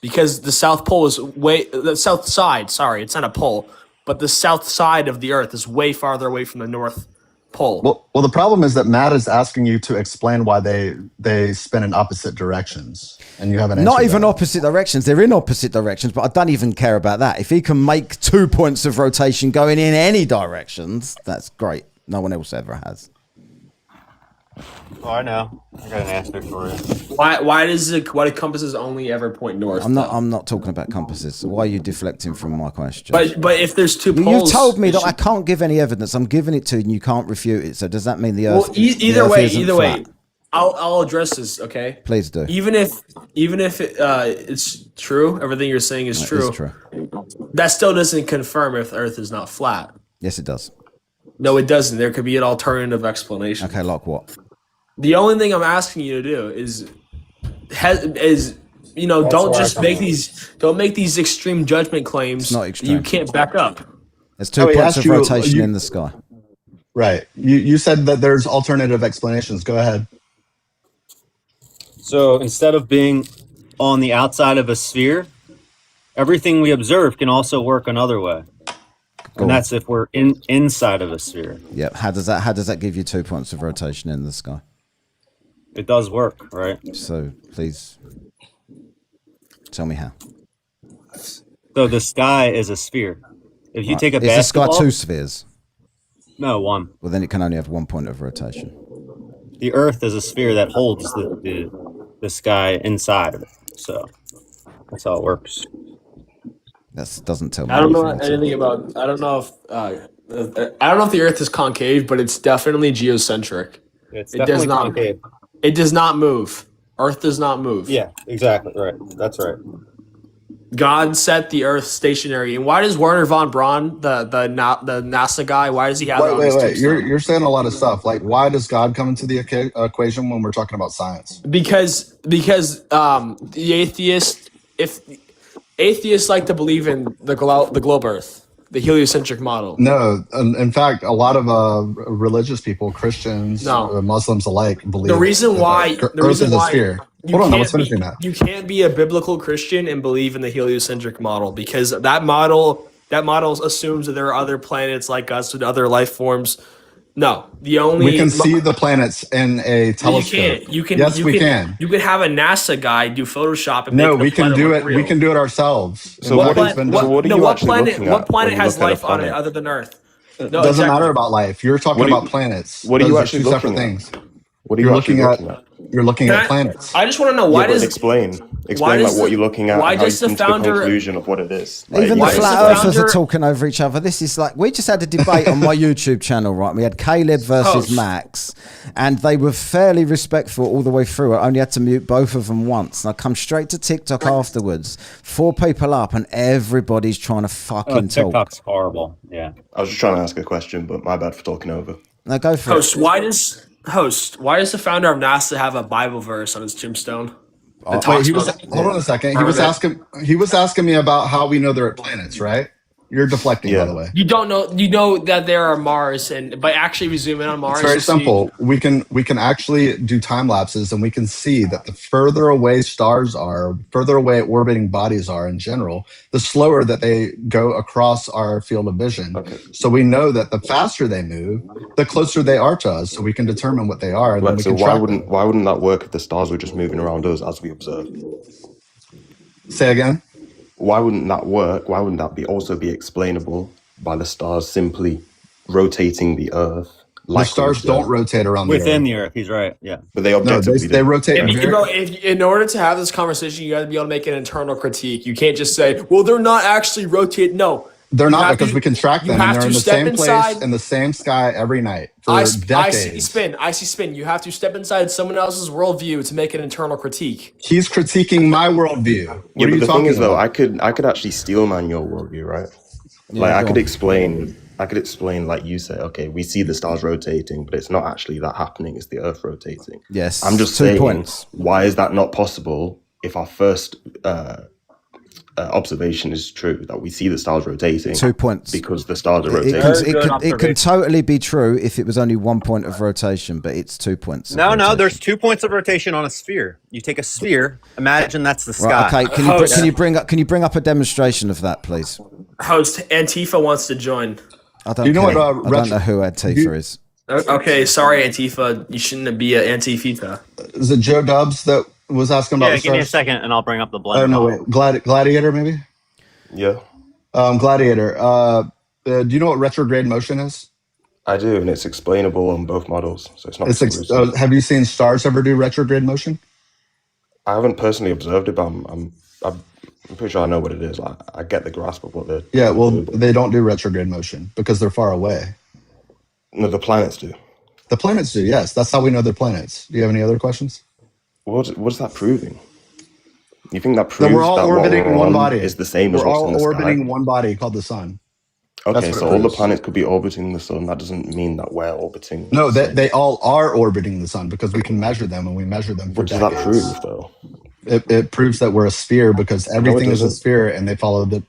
because the South Pole is the South side. Sorry, it's not a pole, but the South side of the Earth is way farther away from the North Pole. Well, the problem is that Matt is asking you to explain why they spin in opposite directions, and you haven't. Not even opposite directions. They're in opposite directions, but I don't even care about that. If he can make 2 points of rotation going in any directions, that's great. No one else ever has. Oh, I know. I got an answer for you. Why do compasses only ever point north? I'm not talking about compasses. Why are you deflecting from my question? But if there's 2 poles, you told me that I can't give any evidence. I'm giving it to you, and you can't refute it. So does that mean the Earth? Well, either way, I'll address this. Okay. Please do. Even if it's true, everything you're saying is true. It's true. That still doesn't confirm if the Earth is not flat. Yes, it does. No, it doesn't. There could be an alternative explanation. Okay, like what? The only thing I'm asking you to do is don't just make these extreme judgment claims. It's not extreme. You can't back up. There's 2 points of rotation in the sky. Right. You said that there's alternative explanations. Go ahead. So instead of being on the outside of a sphere, everything we observe can also work another way. And that's if we're inside of a sphere. Yep. How does that give you 2 points of rotation in the sky? It does work, right? So please tell me how. So the sky is a sphere. If you take a is the sky basketball, 2 spheres? No, 1. Well, then it can only have 1 point of rotation. The Earth is a sphere that holds the sky inside of it. So that's how it works. That doesn't tell me. I don't know anything about. I don't know if the Earth is concave, but it's definitely geocentric. It's definitely concave. It does not move. Earth does not move. Yeah, exactly right. That's right. God set the Earth stationary. And why does Werner von Braun, the NASA guy, why does he have it on his tombstone? You're saying a lot of stuff. Like, why does God come into the equation when we're talking about science? Because the atheists like to believe in the globe Earth, the heliocentric model. No, in fact, a lot of religious people, Christians, Muslims alike, believe the reason why Earth is a sphere. Hold on, I was finishing that. You can't be a biblical Christian and believe in the heliocentric model because that model assumes that there are other planets like us with other life forms. No, we can see the planets in a telescope. You can. Yes, we can. You could have a NASA guy do Photoshop and no, we can do it. We can do it ourselves. So what planet has life on it other than Earth? No, it doesn't matter about life. You're talking about planets. What are you actually looking at? Things. What are you actually looking at? You're looking at planets. I just want to know why does explain like what you're looking at. Why and how does you the come to founder the conclusion of what it is? Like, Even the flat earthers are talking over each other. This is like, we just had a debate on my YouTube channel, right? We had Kaleb versus Max, and they were fairly respectful all the way through. I only had to mute both of them once, and I come straight to TikTok afterwards. 4 people up, and everybody's trying to fucking talk. TikTok's horrible. Yeah. I was just trying to ask a question, but my bad for talking over. No, go for it. Why does the founder of NASA have a Bible verse on his tombstone? Wait, hold on a second. He was asking me about how we know they're at planets, right? You're deflecting, by the way. You don't know. You know that there are Mars, and by actually we zoom in on Mars, it's very simple. We can actually do time lapses, and we can see that the further away stars are, further away orbiting bodies are in general, the slower that they go across our field of vision. Okay. So we know that the faster they move, the closer they are to us. So we can determine what they are. And then we can why wouldn't that work if the stars were just moving around us as we observe? Say again. Why wouldn't that work? Why wouldn't that also be explainable by the stars simply rotating the Earth? The stars don't rotate around within the Earth. He's right. Yeah, but they objectively they rotate. In order to have this conversation, you got to be able to make an internal critique. You can't just say, "Well, they're not actually rotating." No, they're not, because we can track them, and they're in the same place in the same sky every night for decades. I see spin. You have to step inside someone else's worldview to make an internal critique. He's critiquing my worldview. What are you the talking thing is, though, about? I could actually steel man your worldview, right? Yeah, like I could explain, like you say, okay, we see the stars rotating, but it's not actually that happening. It's the Earth rotating. Yes. I'm just 2 saying, points. Why is that not possible if our first observation is true, that we see the stars rotating? 2 points. Because the stars are rotating. It can totally be true if it was only 1 point of rotation, but it's 2 points. No, there's 2 points of rotation on a sphere. You take a sphere, imagine that's the sky. Right, okay, can you bring up a demonstration of that, please? Host Antifa wants to join. I don't know who Antifa is. Okay, sorry, Antifa. You shouldn't be an Antifa. Is it Joe Dubs that was asking about? Yeah, give me a second, and I'll bring up the blend. Oh no, wait, Gladiator maybe. Yeah. Gladiator. Do you know what retrograde motion is? I do, and it's explainable on both models, so it's not. Have you seen stars ever do retrograde motion? I haven't personally observed it, but I'm pretty sure I know what it is. I get the grasp of what they're. Yeah, well, they don't do retrograde motion because they're far away. No, the planets do. The planets do, yes. That's how we know they're planets. Do you have any other questions? What's that proving? You think that proves that we're all orbiting one body is the same as we're what's all in the orbiting sky? one body called the sun. Okay, so all the planets could be orbiting the sun. That doesn't mean that we're orbiting. No, the sun. they all are orbiting the sun because we can measure them and we measure them for What does decades. that prove, though? It proves that we're a sphere because everything is a sphere and they follow the.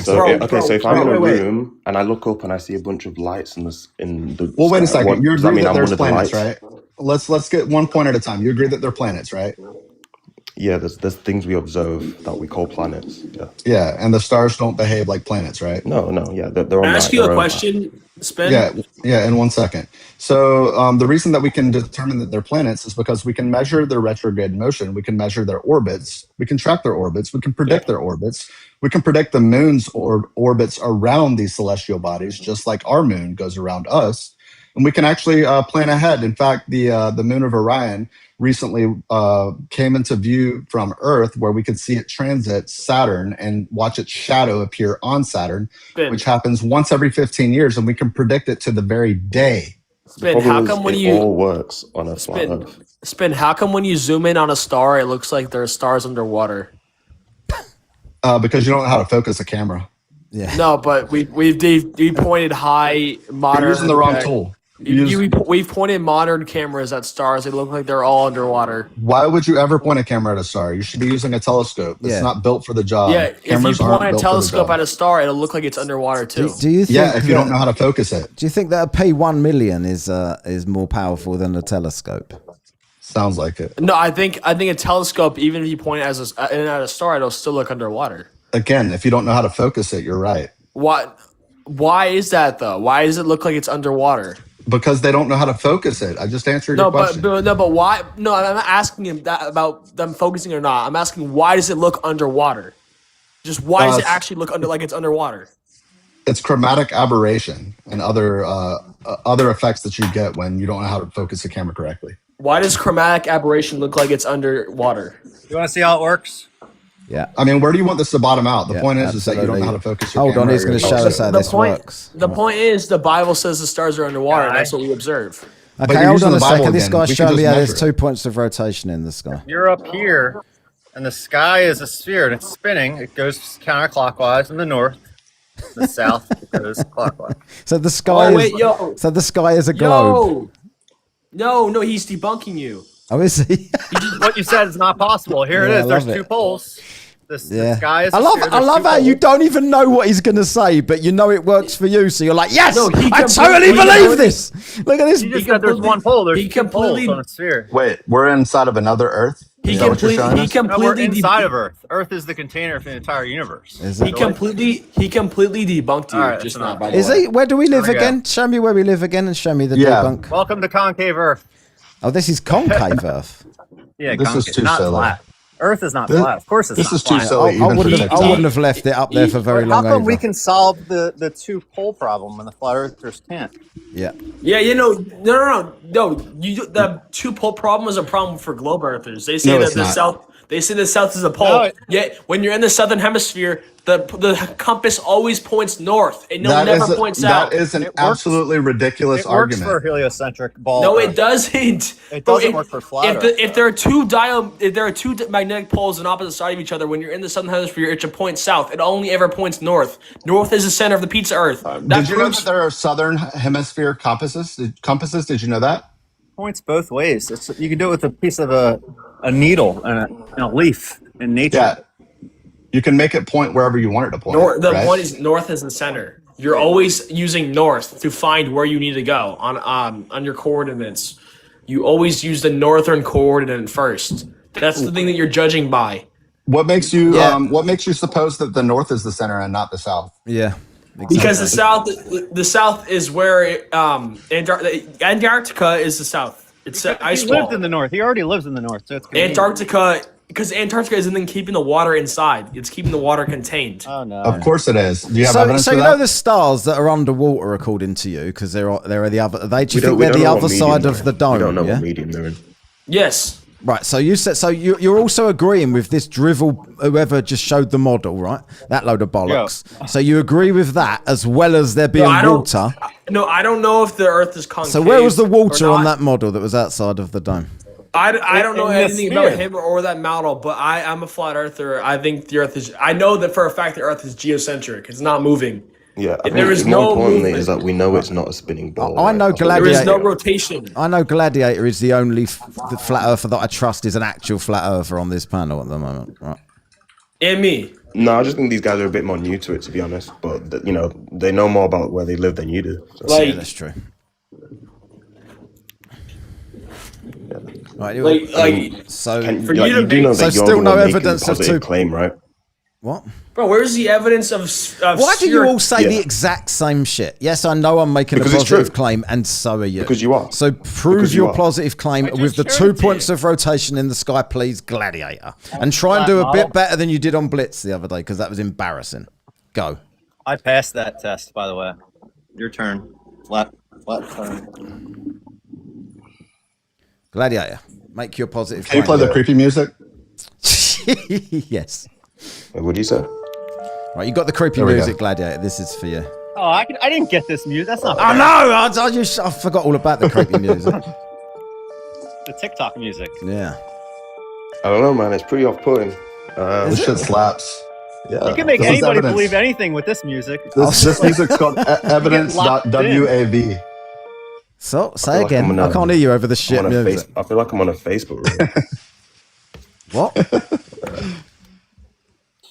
So if I'm in a room and I look up and I see a bunch of lights in the well, wait a sky, second. You does that agree mean that I'm there's one of the planets, lights? right? Let's get one point at a time. You agree that they're planets, right? Yeah, there's things we observe that we call planets. Yeah, and the stars don't behave like planets, right? No, yeah, they're on. Can I ask you a question, Spin? Yeah, in 1 second. So the reason that we can determine that they're planets is because we can measure their retrograde motion. We can measure their orbits. We can track their orbits. We can predict their orbits. We can predict the moon's orbits around these celestial bodies, just like our moon goes around us. And we can actually plan ahead. In fact, the moon of Orion recently came into view from Earth, where we could see it transit Saturn and watch its shadow appear on Saturn, which happens once every 15 years, and we can predict it to the very day. Spin, how come when it all works on a flat Earth? Spin, how come when you zoom in on a star, it looks like there are stars underwater? Because you don't know how to focus a camera. Yeah. No, but we pointed high modern. You're using the wrong tool. We've pointed modern cameras at stars. They look like they're all underwater. Why would you ever point a camera at a star? You should be using a telescope. It's not built for the job. Yeah, Cameras if you aren't point a built for the telescope job. at a star, it'll look like it's underwater too. Do you think if you don't know how to focus it. Do you think that a P1 million is more powerful than a telescope? Sounds like it. No, I think a telescope, even if you point it at a star, it'll still look underwater. Again, if you don't know how to focus it, you're right. Why is that though? Why does it look like it's underwater? Because they don't know how to focus it. I just answered your question. But why? No, I'm not asking him that about them focusing or not. I'm asking why does it look underwater? Just why does it actually look like it's underwater? It's chromatic aberration and other effects that you get when you don't know how to focus the camera correctly. Why does chromatic aberration look like it's underwater? You want to see how it works? Yeah. I mean, where do you want this to bottom out? The point is that you don't know how to focus your camera. Hold on, he's going to show us how this works. The point is the Bible says the stars are underwater. That's what we observe. Okay, hold on a second. This guy's showing me how there's 2 points of rotation in the sky. You're up here, and the sky is a sphere, and it's spinning. It goes counterclockwise in the north. The south goes clockwise. So the sky so the sky is a globe. No, he's debunking you. Oh, is he? What you said is not possible. Here it is. There's 2 poles. The sky is I love how you don't even know what he's going to say, but you know it works for you, so you're like, yes, I totally believe this. Look at this. You just said there's 1 pole. There's 2 poles on a sphere. Wait, we're inside of another Earth? No, we're inside of Earth. Earth is the container for the entire universe. He completely debunked you just now. By the way, Is he? Where do we live again? Show me where we live again, and show me the debunk. Welcome to concave Earth. Oh, this is concave Earth. Yeah, this is too not silly. flat. Earth is not flat. Of course, it's this not is too flat. silly. I wouldn't have left it up there for very long. How come we can solve the 2 pole problem and the flat earthers can't? Yeah. Yeah, no. The 2 pole problem is a problem for globe earthers. They say that the south. They say the south is a pole. Yet when you're in the southern hemisphere, the compass always points north. It never points south. That is an absolutely ridiculous argument. It works for a heliocentric ball. No, it doesn't. It doesn't work for flat Earth. If there are two magnetic poles on opposite side of each other, when you're in the southern hemisphere, it should point south. It only ever points north. North is the center of the pizza Earth. Did you know that there are southern hemisphere compasses? Did you know that? Points both ways. You can do it with a piece of a needle and a leaf in nature. Yeah. You can make it point wherever you want it to point. The point is north is the center. You're always using north to find where you need to go on your coordinates. You always use the northern coordinate first. That's the thing that you're judging by. What makes you suppose that the north is the center and not the south? Yeah. Exactly. Because the south is where Antarctica is the south. It's ice wall. He lived in the north. He already lives in the north. So it's Antarctica, because Antarctica isn't keeping the water inside. It's keeping the water contained. Oh no! Of course it is. Do you have evidence so for you that? know the stars that are underwater, according to you, because they're the other. Do you think they're the other side of the dome? We don't know what medium they're in. Yes. Right, so you said you're also agreeing with this drivel whoever just showed the model, right? That load of bollocks. Yeah. So you agree with that as well as there being water. No, I don't know if the Earth is concave. So where was the water on that model that was outside of the dome? I don't know anything about him or that model, but I'm a flat earther. I think the Earth is. I know that for a fact the Earth is geocentric. It's not moving. Yeah, I There think is more no importantly movement. is that we know it's not a spinning ball. I know right? That's what- There Gladiator. is no rotation. I know Gladiator is the only the flat earther that I trust is an actual flat earther on this panel at the moment. Right. And me. No, I just think these guys are a bit more new to it, to be honest. But they know more about where they live than you do. So. Like, yeah, that's true. Right, so for you to do know make, that so you're still the no one making evidence the of positive two. claim, right? What? bro, where's the evidence of Why do you all say Yeah. the exact same shit? Yes, I know I'm making Because a it's positive true. claim, and so are you. Because you are. So prove Because you your are. positive claim with the 2 points of rotation in the sky, please, Gladiator. And try and do a bit better than you did on Blitz the other day, because that was embarrassing. Go. I passed that test, by the way. Your turn. Flat turn. Gladiator, make your positive Can you play claim. the creepy music? Yes. What do you say? Right, you got the creepy There we music, go. Gladiator. This is for you. Oh, I didn't get this music. That's not Oh fair. no! I forgot all about the creepy music. The TikTok music. Yeah. I don't know, man. It's pretty off-putting. This shit slaps. Yeah. You can make This is anybody evidence. believe anything with this music. This music's called locked in. evidence.wav. So, I say feel like again. I'm I can't hear you over the shit I'm on a music. I feel like I'm on a Facebook reel. What?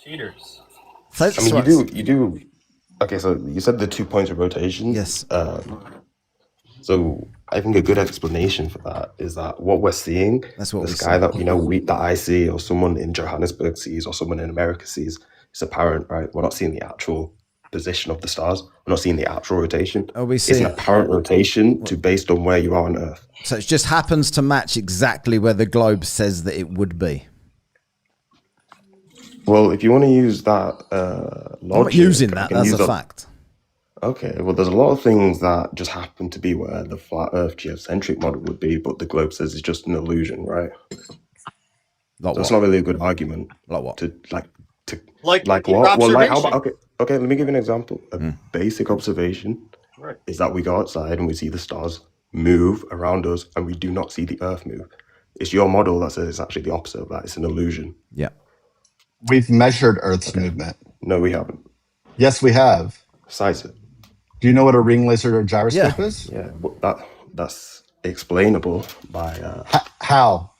Cheaters. Say, I mean, you do. Okay, so you said the 2 points of rotation. Yes. So I think a good explanation for that is that what we're seeing, That's what the we sky see. that that I see, or someone in Johannesburg sees, or someone in America sees, it's apparent, right? We're not seeing the actual position of the stars. We're not seeing the actual rotation. Oh, we It's see. an apparent rotation based on where you are on Earth. So it just happens to match exactly where the globe says that it would be. Well, if you want to use that I'm logic, not using I that. can That's use a that- fact. Okay, well, there's a lot of things that just happen to be where the flat Earth geocentric model would be, but the globe says it's just an illusion, right? Like So it's what? not really a good argument. Like what? Like what? Well, like how about okay? Let me give you an example. A basic observation is that we go outside and we see the stars move around us, and we do not see the Earth move. It's your model that says it's actually the opposite of that. It's an illusion. Yeah. We've measured Earth's movement. No, we haven't. Yes, we have. Cite it. Do you know what a ring laser gyroscope is? Yeah, but that's explainable by. How?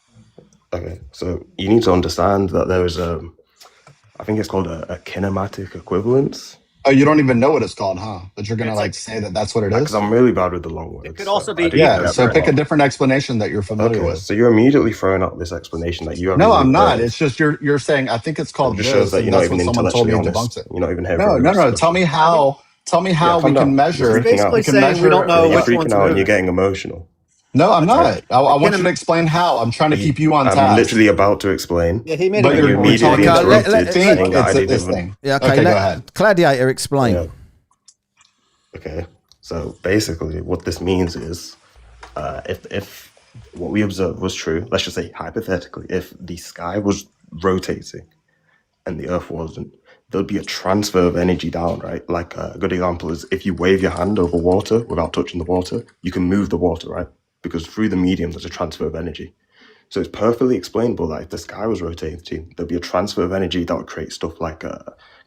Okay, so you need to understand that there is I think it's called a kinematic equivalence. Oh, you don't even know what it's called, huh? But you're gonna say that that's what it is. Because I'm really bad with the long words. It could also be Yeah. So pick a different explanation that you're familiar Okay, with. so you're immediately throwing out this explanation that you have. No, I'm not. It's just you're saying I think it's called It just this. shows that And you're not that's even what someone told me intellectually and honest. debunks it. You're not even here. No. Tell me how. Tell me how calm we can down. measure. You're freaking out. Basically saying we don't know You're which one's freaking out and moving. you're getting emotional. No, I'm not. I want you to explain how. I'm trying to keep you on I'm task. literally about to explain. Yeah, he made But it. you're You immediately talking about interrupted, saying that I didn't this even- thing. Yeah. Okay. Okay, go ahead. Gladiator, explain. Yeah. Okay, so basically what this means is if what we observed was true, let's just say hypothetically, if the sky was rotating and the Earth wasn't, there'd be a transfer of energy down, right? Like a good example is if you wave your hand over water without touching the water, you can move the water, right? Because through the medium, there's a transfer of energy. So it's perfectly explainable that if the sky was rotating, there'd be a transfer of energy that would create stuff like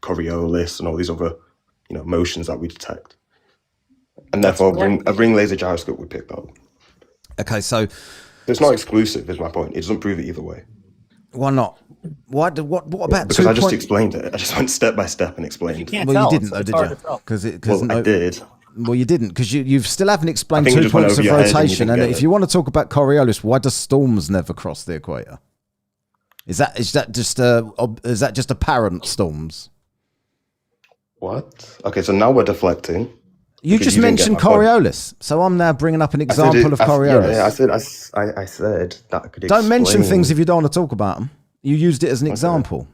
Coriolis and all these other, motions that we detect. And therefore, a ring laser gyroscope would pick that up. Okay, so It's not exclusive, is my point. It doesn't prove it either way. why not? What about Because 2 I just points? explained it. I just went step by step and explained. Well, you didn't though, did you? Because I did. Well, you didn't because you still haven't explained I think it 2 just went points of over your head and you rotation. didn't And get if it. you want to talk about Coriolis, why does storms never cross the equator? Is that just apparent storms? What? Okay, so now we're deflecting. You because just you didn't get mentioned my point. Coriolis, so I'm now bringing up an I said example of Coriolis. Yeah, I said that I could Don't mention explain. things if you don't want to talk about them. You used it as an example.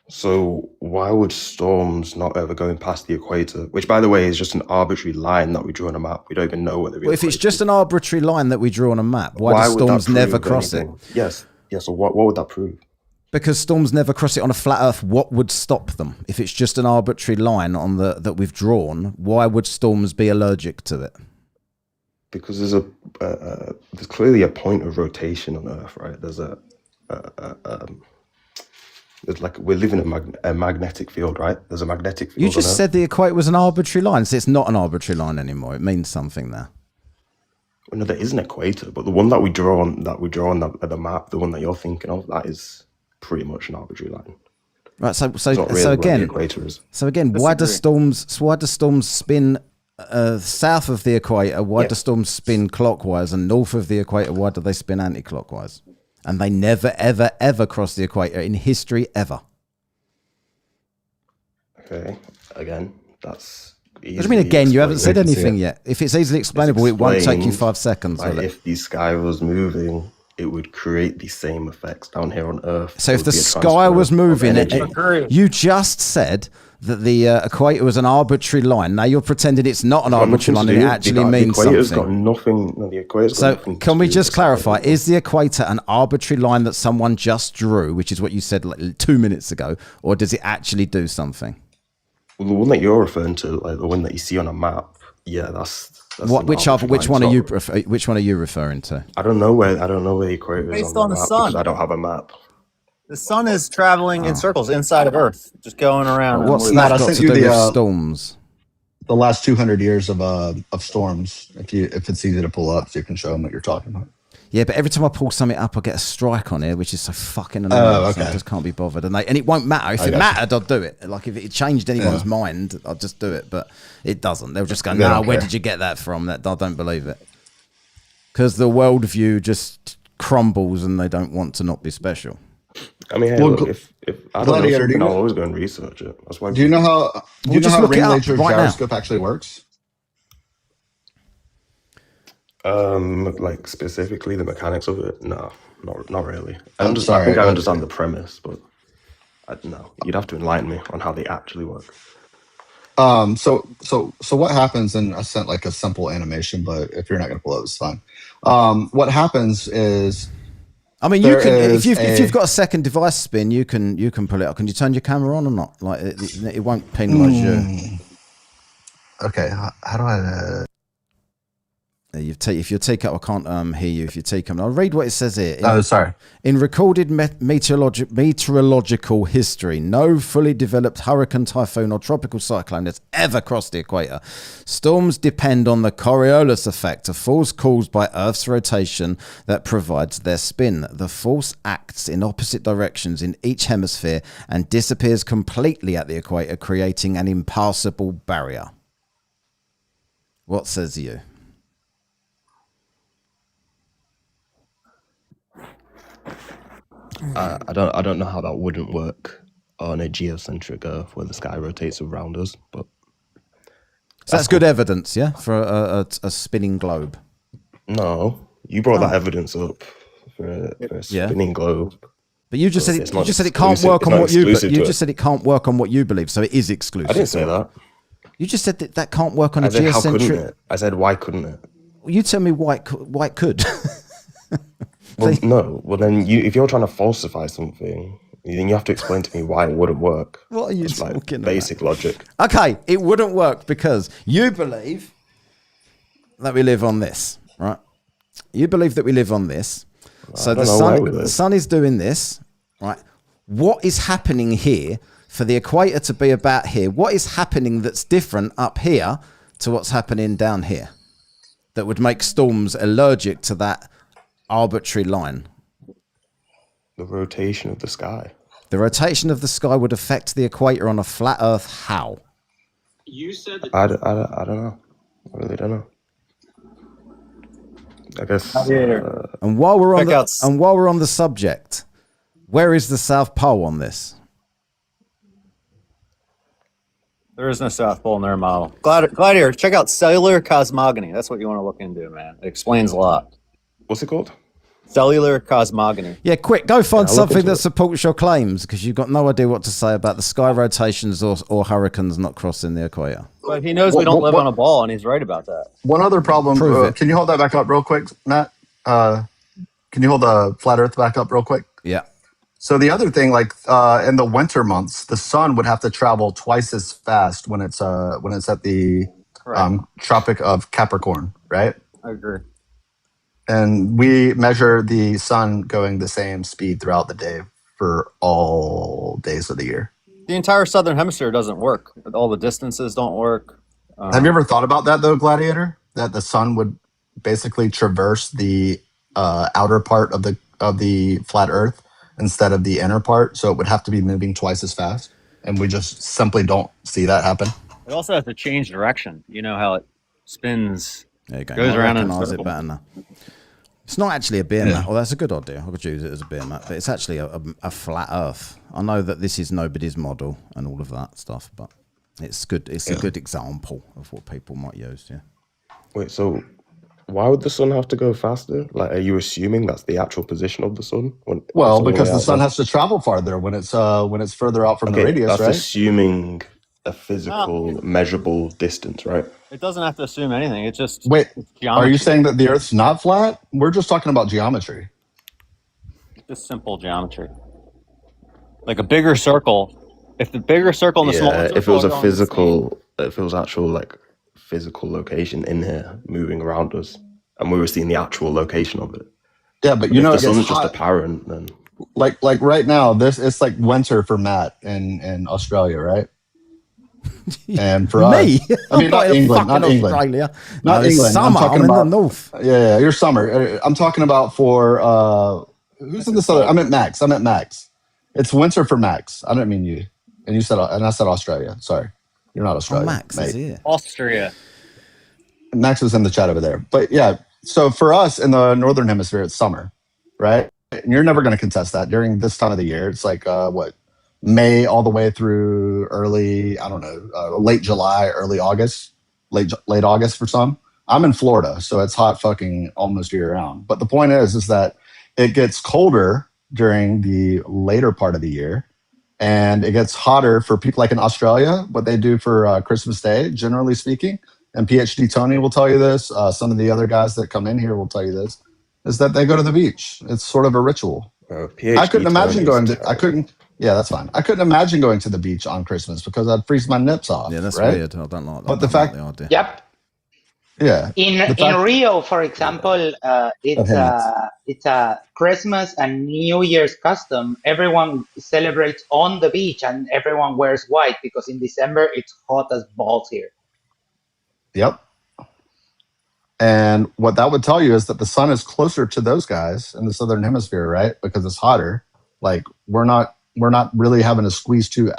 So why would storms not ever going past the equator? Which, by the way, is just an arbitrary line that we drew on a map. We don't even know where the real Well, if it's equator just an arbitrary line that we drew on a map, why do would that storms never prove cross anything? it? Yes. So what would that prove? Because storms never cross it on a flat Earth. What would stop them? If it's just an arbitrary line on that we've drawn, why would storms be allergic to it? Because there's clearly a point of rotation on Earth, right? There's It's like we're living in a magnetic field, right? There's a magnetic field. You just said the equator was an arbitrary line, so it's not an arbitrary line anymore. It means something there. Well, no, there is an equator, but the one that we draw on the map, the one that you're thinking of, that is pretty much an arbitrary line. Right. So again, Disagree. why do storms spin south of the equator? Why do storms spin clockwise, and north of the equator? Why do they spin anti-clockwise? And they never, ever, ever cross the equator in history, ever. Okay, again, that's. What do you mean again? You haven't said anything yet. If it's easily explainable, it won't take you 5 seconds. Like if the sky was moving, it would create the same effects down here on Earth. So if the sky was moving, you just said that the equator was an arbitrary line. Now you're pretending it's not an arbitrary line and it actually means something. The equator's got nothing. No, the equator's got nothing. Can we just clarify? Is the equator an arbitrary line that someone just drew, which is what you said like 2 minutes ago, or does it actually do something? Well, the one that you're referring to, like the one that you see on a map, yeah, that's what. Which one are you referring to? I don't know where the equator is Based on the sun. because I don't have a map. The sun is traveling in circles inside of Earth, just going around. What's that got to do with storms? The last 200 years of storms. If it's easy to pull up, so you can show them what you're talking about. Yeah, but every time I pull something up, I get a strike on here, which is so fucking annoying. Oh, okay. So I just can't be bothered. And it won't matter. If it mattered, I'd do it. Like if it changed anyone's mind, I'd just do it. But it doesn't. They'll just go, "No, where did you get that from?" I don't believe it. Because the worldview just crumbles, and they don't want to not be special. I mean, hey, look, if I don't know something, I'll always go and research it. That's why. Do you know how ring laser gyroscope actually works? Like specifically the mechanics of it? No, not really. I think I understand the premise, but no, you'd have to enlighten me on how they actually work. So what happens? And I sent like a simple animation, but if you're not going to pull it, it's fine. What happens is, I mean, you can if you've got a second device spin, you can pull it up. Can you turn your camera on or not? Like it won't penalise you. Okay, how do I? If you take up, I can't hear you. If you take them, I'll read what it says here. Sorry. In recorded meteorological history, no fully developed hurricane, typhoon, or tropical cyclone has ever crossed the equator. Storms depend on the Coriolis effect, a force caused by Earth's rotation that provides their spin. The force acts in opposite directions in each hemisphere and disappears completely at the equator, creating an impassable barrier. What says you? I don't know how that wouldn't work on a geocentric Earth where the sky rotates around us, but that's good evidence, yeah, for a spinning globe. No, you brought that evidence up for a spinning globe. But you just said it can't work on what you said it can't work on what you believe, so it is exclusive. I didn't say that. You just said that can't work on a geocentric. How couldn't it? I said why couldn't it? You tell me why it could. Well, no. Well, then if you're trying to falsify something, then you have to explain to me why it wouldn't work. What are you talking about? Basic logic. Okay, it wouldn't work because you believe that we live on this, right? You believe that we live on this. So the sun is doing this, right? What is happening here for the equator to be about here? What is happening that's different up here to what's happening down here that would make storms allergic to that arbitrary line? The rotation of the sky. The rotation of the sky would affect the equator on a flat Earth. How? You said that. I don't know. I really don't know. I guess. And while we're on the subject, where is the South Pole on this? There is no South Pole in their model. Gladiator, check out cellular cosmogony. That's what you want to look into, man. It explains a lot. What's it called? Cellular cosmogony. Yeah, quick, go find something that supports your claims, because you've got no idea what to say about the sky rotations or hurricanes not crossing the equator. But he knows we don't live on a ball, and he's right about that. One other problem. Can you hold that back up real quick, Matt? Can you hold the flat Earth back up real quick? Yeah. So the other thing, like in the winter months, the sun would have to travel twice as fast when it's at the Tropic of Capricorn, right? I agree. And we measure the sun going the same speed throughout the day for all days of the year. The entire southern hemisphere doesn't work. All the distances don't work. Have you ever thought about that though, Gladiator? That the sun would basically traverse the outer part of the flat Earth instead of the inner part, so it would have to be moving twice as fast, and we just simply don't see that happen. It also has to change direction. You know how it spins. There you go. Goes I around in a recognise it circle. better now. It's not actually a beer mat. Well, that's a good idea. I could use it as a beer mat, but it's actually a flat Earth. I know that this is nobody's model and all of that stuff, but it's good. It's a good example of what people might use. Yeah. Wait, so why would the sun have to go faster? Like, are you assuming that's the actual position of the sun? Well, because the sun has to travel farther when it's further out from the radius, that's right? assuming a physical, measurable distance, right? It doesn't have to assume anything. It's just Wait. it's geometry. Are you saying that the Earth's not flat? We're just talking about geometry. Just simple geometry? Like a bigger circle. If the bigger circle and the smaller circle if it was are a going the same- physical, if it was actual like physical location in here moving around us, and we were seeing the actual location of it. Yeah, but If you know, the it gets sun's just hot. apparent, then Like right now, it's like winter for Matt in Australia, right? And for us, Me? I mean, not in England, not fucking England, Australia. not No, it's England. summer. I'm in the north. Yeah, you're summer. I'm talking about for who's in the southern? I meant Max. It's winter for Max. I didn't mean you. And you said, and I said Australia. Sorry, you're not Australia. Max is here. Austria. Max was in the chat over there. But yeah, so for us in the northern hemisphere, it's summer, right? And you're never going to contest that during this time of the year. It's like May all the way through early, I don't know, late July, early August, late August for some. I'm in Florida, so it's hot fucking almost year round. But the point is that it gets colder during the later part of the year, and it gets hotter for people like in Australia. What they do for Christmas Day, generally speaking, and PhD Tony will tell you this. Some of the other guys that come in here will tell you this. Is that they go to the beach? It's sort of a ritual. I couldn't imagine going to. I couldn't. Yeah, that's fine. I couldn't imagine going to the beach on Christmas because I'd freeze my nips off. Yeah, that's right? weird. I don't like that. But the fact, idea. Yep. Yeah. In Rio, for example, it's a Christmas and New Year's custom. Everyone celebrates on the beach and everyone wears white because in December it's hot as balls here. Yep. And what that would tell you is that the sun is closer to those guys in the southern hemisphere, right? Because it's hotter. Like we're not really having to squeeze two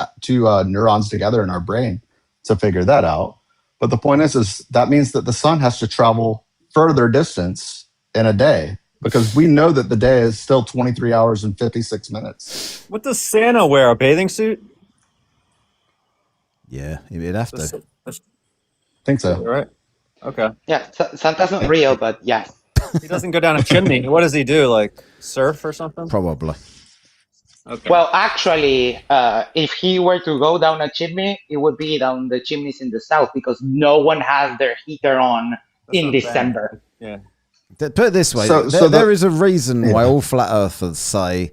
neurons together in our brain to figure that out. But the point is that means that the sun has to travel further distance in a day because we know that the day is still 23 hours and 56 minutes. What does Santa wear? A bathing suit? Yeah, he'd have to. Think so. Right. Okay. Yeah, Santa's not real, but yeah. He doesn't go down a chimney. What does he do? Like surf or something? Probably. Okay. Well, actually, if he were to go down a chimney, it would be down the chimneys in the south because no one has their heater on in December. Yeah. Put it this way: So there is a reason why all flat earthers say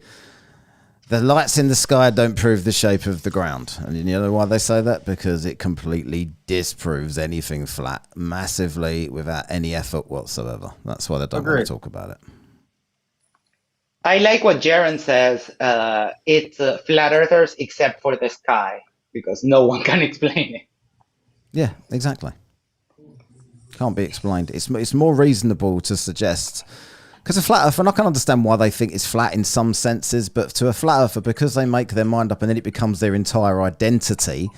the lights in the sky don't prove the shape of the ground. And you know why they say that? Because it completely disproves anything flat massively without any effort whatsoever. That's why they don't want to talk about it. I like what Jaren says. It's flat earthers except for the sky because no one can explain it. Yeah, exactly. Can't be explained. It's more reasonable to suggest, because a flat earther, and I can understand why they think it's flat in some senses, but to a flat earther, because they make their mind up and then it becomes their entire identity,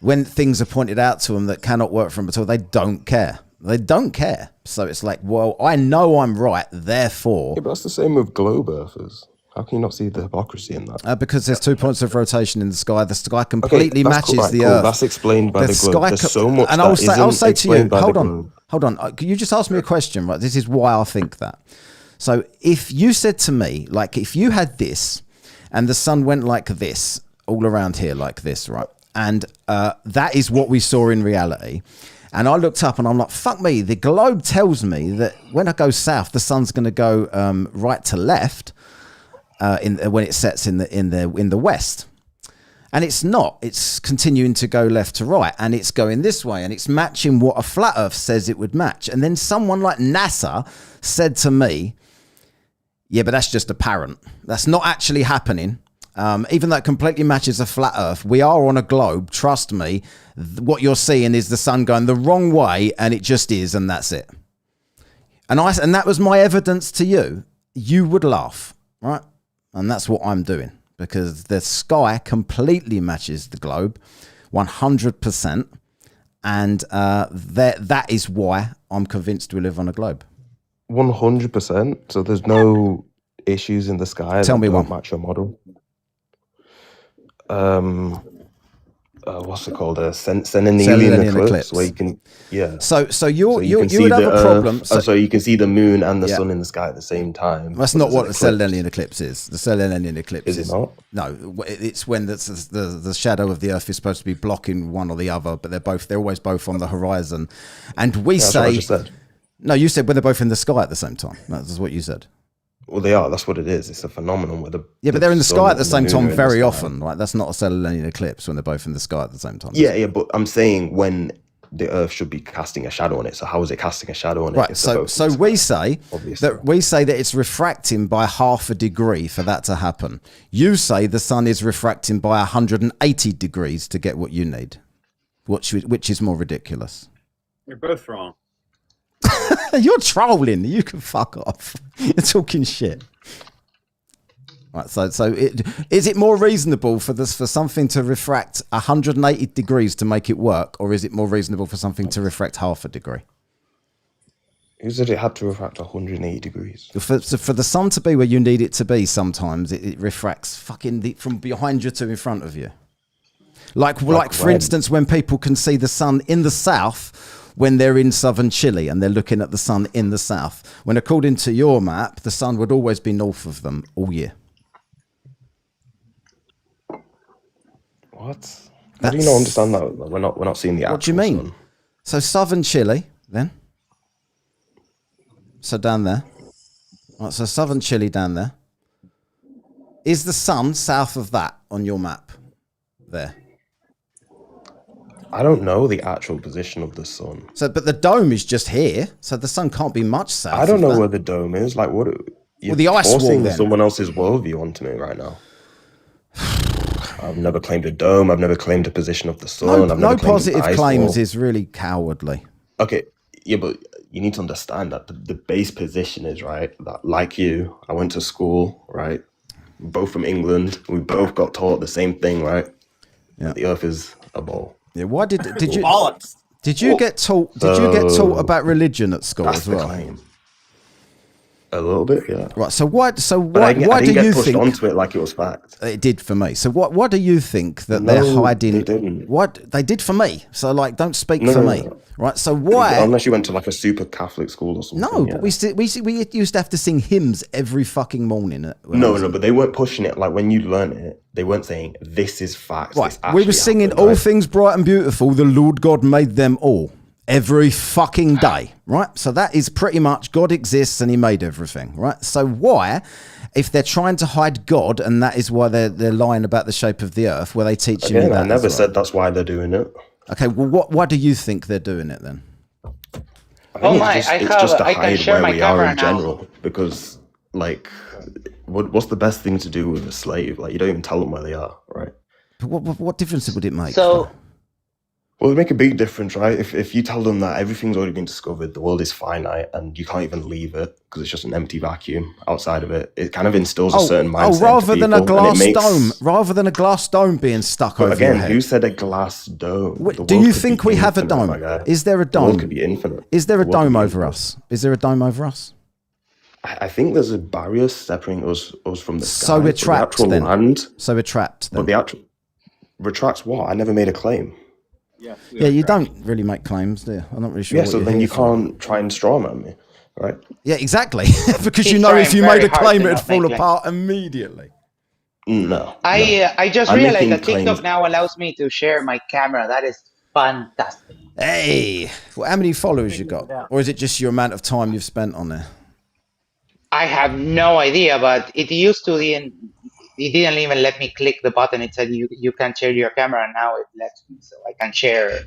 when things are pointed out to them that cannot work for them at all, they don't care. They don't care. So it's like, well, I know I'm right, therefore... Yeah, but that's the same with globe earthers. How can you not see the hypocrisy in that? Because there's 2 points of rotation in the sky. The sky completely matches cool, right, the cool. Earth. That's explained by the globe. There's so much and I'll say to you, hold on. You just asked me a question, right? This is why I think that. So if you said to me, like, if you had this and the sun went like this, all around here like this, right? And that is what we saw in reality. And I looked up and I'm like, fuck me, the globe tells me that when I go south, the sun's going to go right to left when it sets in the west. And it's not. It's continuing to go left to right, and it's going this way, and it's matching what a flat earth says it would match. And then someone like NASA said to me, Yeah, but that's just apparent. That's not actually happening. Even though it completely matches a flat Earth, we are on a globe. Trust me, what you're seeing is the sun going the wrong way, and it just is, and that's it. And that was my evidence to you. You would laugh, right? And that's what I'm doing, because the sky completely matches the globe, 100%, and that is why I'm convinced we live on a globe. 100%. So there's no issues in the sky. Tell me one. Match your model. What's it called? Selenian eclipse, where you can, yeah. So you would have a problem. So you can see the moon and the sun in the sky at the same time. That's not what the Selenian eclipse is. The Selenian eclipse is it not? No, it's when the shadow of the Earth is supposed to be blocking one or the other, but they're always both on the horizon. And we say, what I just said. No, you said when they're both in the sky at the same time. That's what you said. Well, they are. That's what it is. It's a phenomenon where but they're in the sky at the same time very often. Right? That's not a Selenian eclipse when they're both in the sky at the same time. Yeah, but I'm saying when the Earth should be casting a shadow on it. So how is it casting a shadow on it? Right. So we say that it's refracting by 0.5 degree for that to happen. You say the sun is refracting by 180 degrees to get what you need. Which is more ridiculous? You're both wrong. You're trolling. You can fuck off. You're talking shit. Right. So is it more reasonable for something to refract 180 degrees to make it work, or is it more reasonable for something to refract 0.5 degree? Who said it had to refract 180 degrees? For the sun to be where you need it to be, sometimes it refracts from behind you to in front of you. Like for instance, when people can see the sun in the south when they're in southern Chile and they're looking at the sun in the south, when according to your map, the sun would always be north of them all year. What? How do you not understand that? We're not seeing the actual. What do you mean? Sun. So southern Chile, then. So down there. Right, so southern Chile down there. Is the sun south of that on your map? There. I don't know the actual position of the sun. So, but the dome is just here, so the sun can't be much south. I don't know where the dome is. Like, what? You're the ice wall. Then someone else's worldview onto me right now. I've never claimed a dome. I've never claimed a position of the sun. No positive claims is really cowardly. Okay, yeah, but you need to understand that the base position is right. That, like you, I went to school, right? We're both from England. We both got taught the same thing, right? Yeah. The Earth is a ball. Yeah. Why did you get taught? Did you get taught about religion at school as well? The claim. A little bit, yeah. Why I didn't get pushed onto it like it was fact. It did for me. So what do you think that they're hiding? They didn't. What they did for me? So don't speak for me, right? So why? Unless you went to like a super Catholic school or something. No, but we used to have to sing hymns every fucking morning. No, but they weren't pushing it. Like when you learn it, they weren't saying this is fact. Right, we were singing all things bright and beautiful. The Lord God made them all. Every fucking day, right? So that is pretty much God exists and he made everything, right? So why, if they're trying to hide God and that is why they're lying about the shape of the earth, were they teaching you that? I never said that's why they're doing it. Okay, well, why do you think they're doing it then? It's just to hide where we are in general. Because, like, what's the best thing to do with a slave? Like, you don't even tell them where they are, right? But what difference would it make? Well, it'd make a big difference, right? If you tell them that everything's already been discovered, the world is finite, and you can't even leave it because it's just an empty vacuum outside of it, it kind of instills a certain mindset. Rather than a glass dome being stuck over your head. Who said a glass dome? Do you think we have a dome? Is there a dome? The world could be infinite. Is there a dome over us? Is there a dome over us? I think there's a barrier separating us from the sky. So we're trapped then. Land. So we're trapped then. But the actual retracts what? I never made a claim. Yeah, you don't really make claims, do you? I'm not really sure. Yeah, so then you can't try and strawman me, right? Yeah, exactly. Because you know if you made a claim, it'd fall apart immediately. No. I just realized that TikTok now allows me to share my camera. That is fantastic. Hey, well, how many followers you got? Or is it just your amount of time you've spent on there? I have no idea, but it used to be. It didn't even let me click the button. It said you can share your camera, and now it lets me, so I can share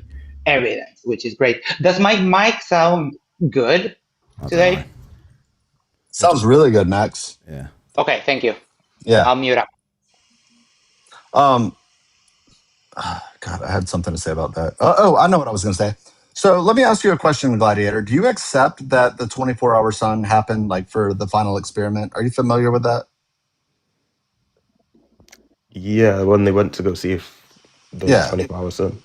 evidence, which is great. Does my mic sound good today? Sounds really good, Max. Yeah. Okay, thank you. Yeah. I'll mute up. God, I had something to say about that. I know what I was going to say. So let me ask you a question, Gladiator. Do you accept that the 24-hour sun happened like for the final experiment? Are you familiar with that? Yeah, when they went to go see if there was a 24-hour sun.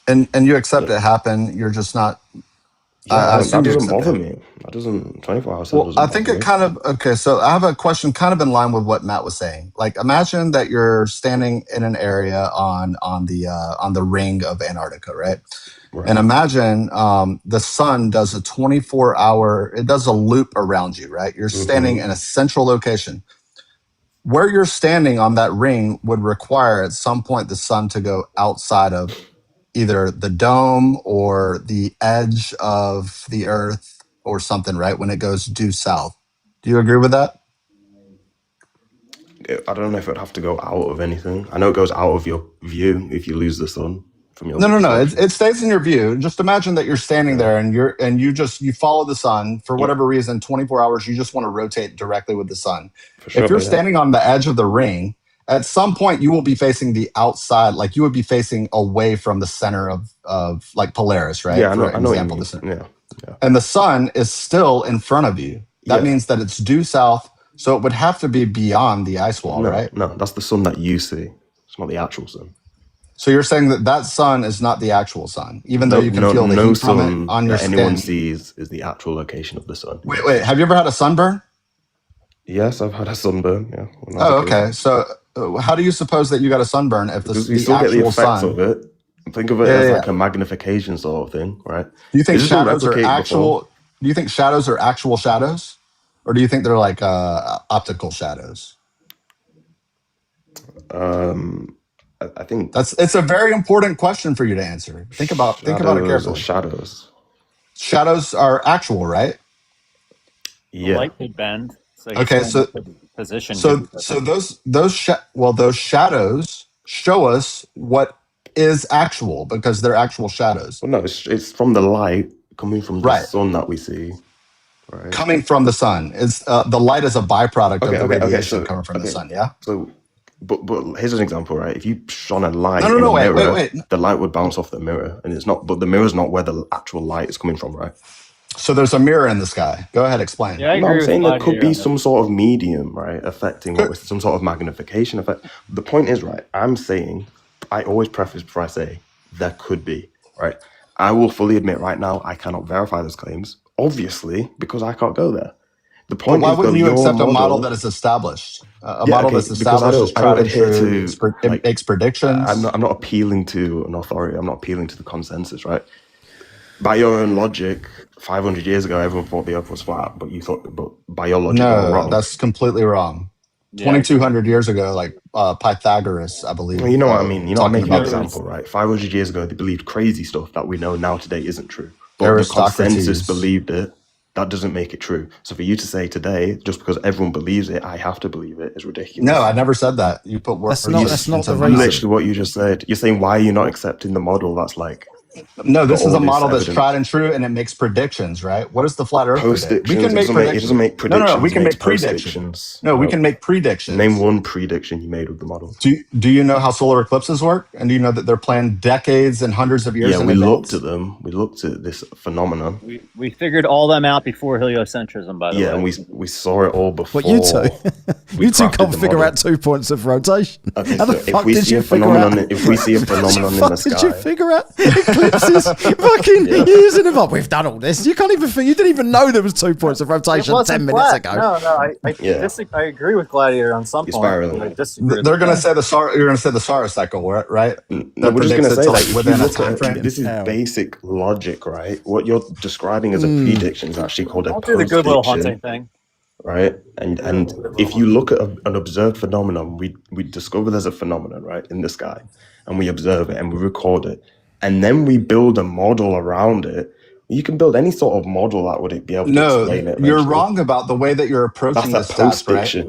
And you accept it happened. You're just not. Yeah, I that assume you doesn't accept bother it. me. That doesn't 24-hour sun Well, doesn't I think bother it me. kind of okay. So I have a question, kind of in line with what Matt was saying. Like, imagine that you're standing in an area on the ring of Antarctica, right? And imagine the sun does a 24-hour. It does a loop around you, right? You're standing in a central location. Where you're standing on that ring would require at some point the sun to go outside of either the dome or the edge of the earth or something, right? When it goes due south. Do you agree with that? I don't know if it'd have to go out of anything. I know it goes out of your view if you lose the sun from your No. perception. It stays in your view. Just imagine that you're standing there and you follow the sun for whatever reason. 24 hours, you just want to rotate directly with the sun. For sure, If you're yeah. standing on the edge of the ring, at some point you will be facing the outside, like you would be facing away from the center of like Polaris, right? Yeah, I know For what you example, mean. the center. Yeah. And the sun is still in front of you. That means that it's due south, so it would have to be beyond the ice wall, right? No, that's the sun that you see. It's not the actual sun. So you're saying that sun is not the actual sun, even though you can feel the heat from it on your that anyone skin. sees is the actual location of the sun. Wait. Have you ever had a sunburn? Yes, I've had a sunburn. Yeah. Oh, okay. So how do you suppose that you got a sunburn if Because the you still get the actual effects sun? of it. Think of it as like a magnification sort of thing, right? Do you think It just didn't shadows are replicate actual? before. Do you think shadows are actual shadows, or do you think they're like optical shadows? I think it's a very important question for you to answer. Think about it carefully. Shadows. Shadows are actual, right? The light could bend. So Okay, so position. those shadows show us what is actual because they're actual shadows. Well, no, it's from the light coming from the sun that we see. Right. Coming from the sun. It's the light is a byproduct of the radiation coming from the sun. Yeah. So, but here's an example, right? If you shone a light wait. the light would bounce off the mirror, and it's not. But the mirror's not where the actual light is coming from, right? So there's a mirror in the sky. Go ahead, explain. Yeah, I agree I'm saying there with could be some sort of medium, right, affecting what some sort of magnification effect. The point is, right, I'm saying, I always preface before I say there could be, right? I will fully admit right now I cannot verify those claims, obviously, because I can't go there. The point why is, wouldn't you accept a model that is established? A model that's established is tried and true. It makes predictions. I'm not appealing to an authority. I'm not appealing to the consensus, right? By your own logic, 500 years ago, everyone thought the Earth was flat, but by your logic, you're wrong. That's completely wrong. 2,200 years ago, like Pythagoras, I believe. Well, you know what I mean. You know, I'm making an example, right? 500 years ago, they believed crazy stuff that we know now today isn't true. But the consensus believed it. That doesn't make it true. So for you to say today, just because everyone believes it, I have to believe it, is ridiculous. No, I never said that. You put words. That's not the reason. Literally what you just said. You're saying, why are you not accepting the model that's like... No, this is a model that's tried and true, and it makes predictions, right? What does the flat Earth predict? We can make predictions. It doesn't make predictions. No, we can make predictions. No, we can make predictions. Name one prediction you made with the model. Do you know how solar eclipses work? And do you know that they're planned decades and hundreds of years in advance? Yeah, we looked at them. We looked at this phenomenon. We figured all them out before heliocentrism, by the way. Yeah, and we saw it all before. What, you two? You two can't figure out 2 points of rotation. Okay, How the so fuck did you figure out? If we see a phenomenon in the sky... Did you figure out eclipses? Fucking using them up. We've done all this. You can't even. You didn't even know there was 2 points of rotation 10 minutes ago. I agree with Gladiator on some point. I disagree. They're going to say you're going to say the SAR cycle, right? No, we're just going to say that within a time frame. This is basic logic, right? What you're describing as a prediction is actually called a Don't do the Goodwill Hunting thing. Right, and if you look at an observed phenomenon, we discover there's a phenomenon, right, in the sky, and we observe it and we record it, and then we build a model around it. You can build any sort of model that would be able to explain it. No, you're wrong about the way that you're approaching That's the stats, right?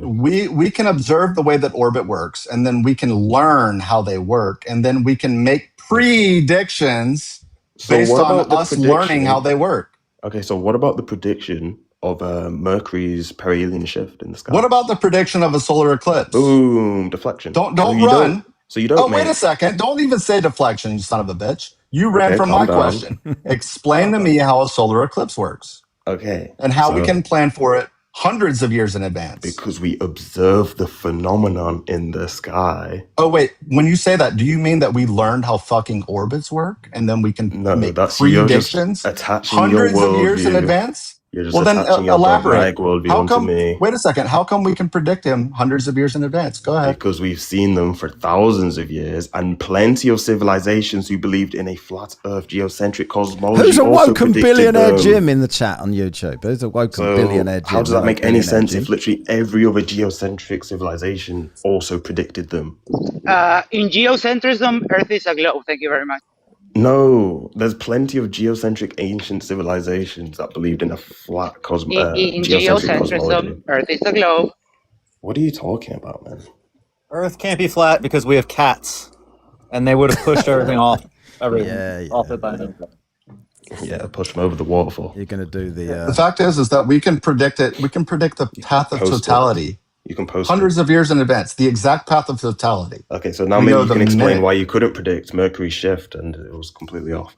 We can observe the way that orbit works, and then we can learn how they work, and then we can make predictions based on us learning how they work. Okay, so what about the prediction of Mercury's perihelion shift in the sky. What about the prediction of a solar eclipse? Boom, deflection. Don't So you run. So you don't. Oh, wait a second. Don't even say deflection, you son of a bitch. You ran from calm my down. question. Explain to me how a solar eclipse works. Okay. And how we can plan for it hundreds of years in advance. Because we observe the phenomenon in the sky. Oh, wait. When you say that, do you mean that we learned how fucking orbits work and then we can make predictions hundreds of years in advance? You're just well, then elaborate. Worldview How come? me. Wait a second. How come we can predict him hundreds of years in advance? Go ahead. Because we've seen them for thousands of years, and plenty of civilizations who believed in a flat Earth geocentric cosmology. Who's a woken billionaire Jim in the chat on YouTube? Who's a woken billionaire Jim? How does that make any sense if literally every other geocentric civilization also predicted them? In geocentrism, Earth is a globe. Thank you very much. No, there's plenty of geocentric ancient civilizations that believed in a flat in geocentric cosmology. Earth is a globe. What are you talking about, man? Earth can't be flat because we have cats, and they would have pushed everything off. Off it by now. Yeah, push them over the waterfall. You're going to do the. The fact is that we can predict it. We can predict the path of totality. You can post hundreds of years in advance, the exact path of totality. Okay, so now maybe you can explain why you couldn't predict Mercury's shift and it was completely off.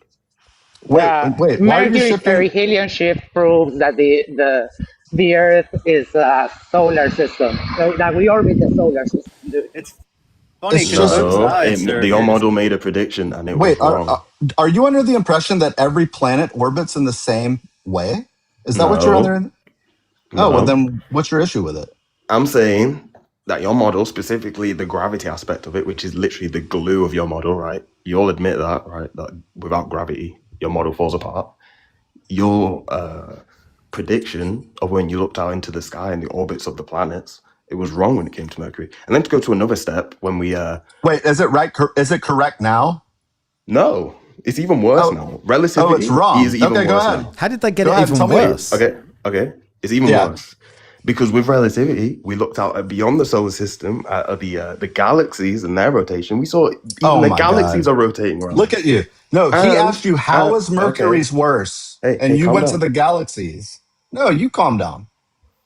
Wait. Mercury's perihelion shift proves that the Earth is a solar system. So that we orbit the solar system. It's funny because your model made a prediction and it was wrong. Are you under the impression that every planet orbits in the same way? Is that what you're under? No. Oh, well then what's your issue with it? I'm saying that your model, specifically the gravity aspect of it, which is literally the glue of your model, right? You all admit that, right? That without gravity, your model falls apart. Your prediction of when you looked out into the sky and the orbits of the planets, it was wrong when it came to Mercury. And then to go to another step, when we... Wait, is it right? Is it correct now? No, it's even worse now. Relativity it's wrong. is even worse now. How did they get it even worse? Okay. It's even worse. Because with relativity, we looked out beyond the solar system at the galaxies and their rotation. We saw even the galaxies are rotating around. Look at you. No, he asked you, how is Mercury's worse? And you went to the galaxies. No, you calm down.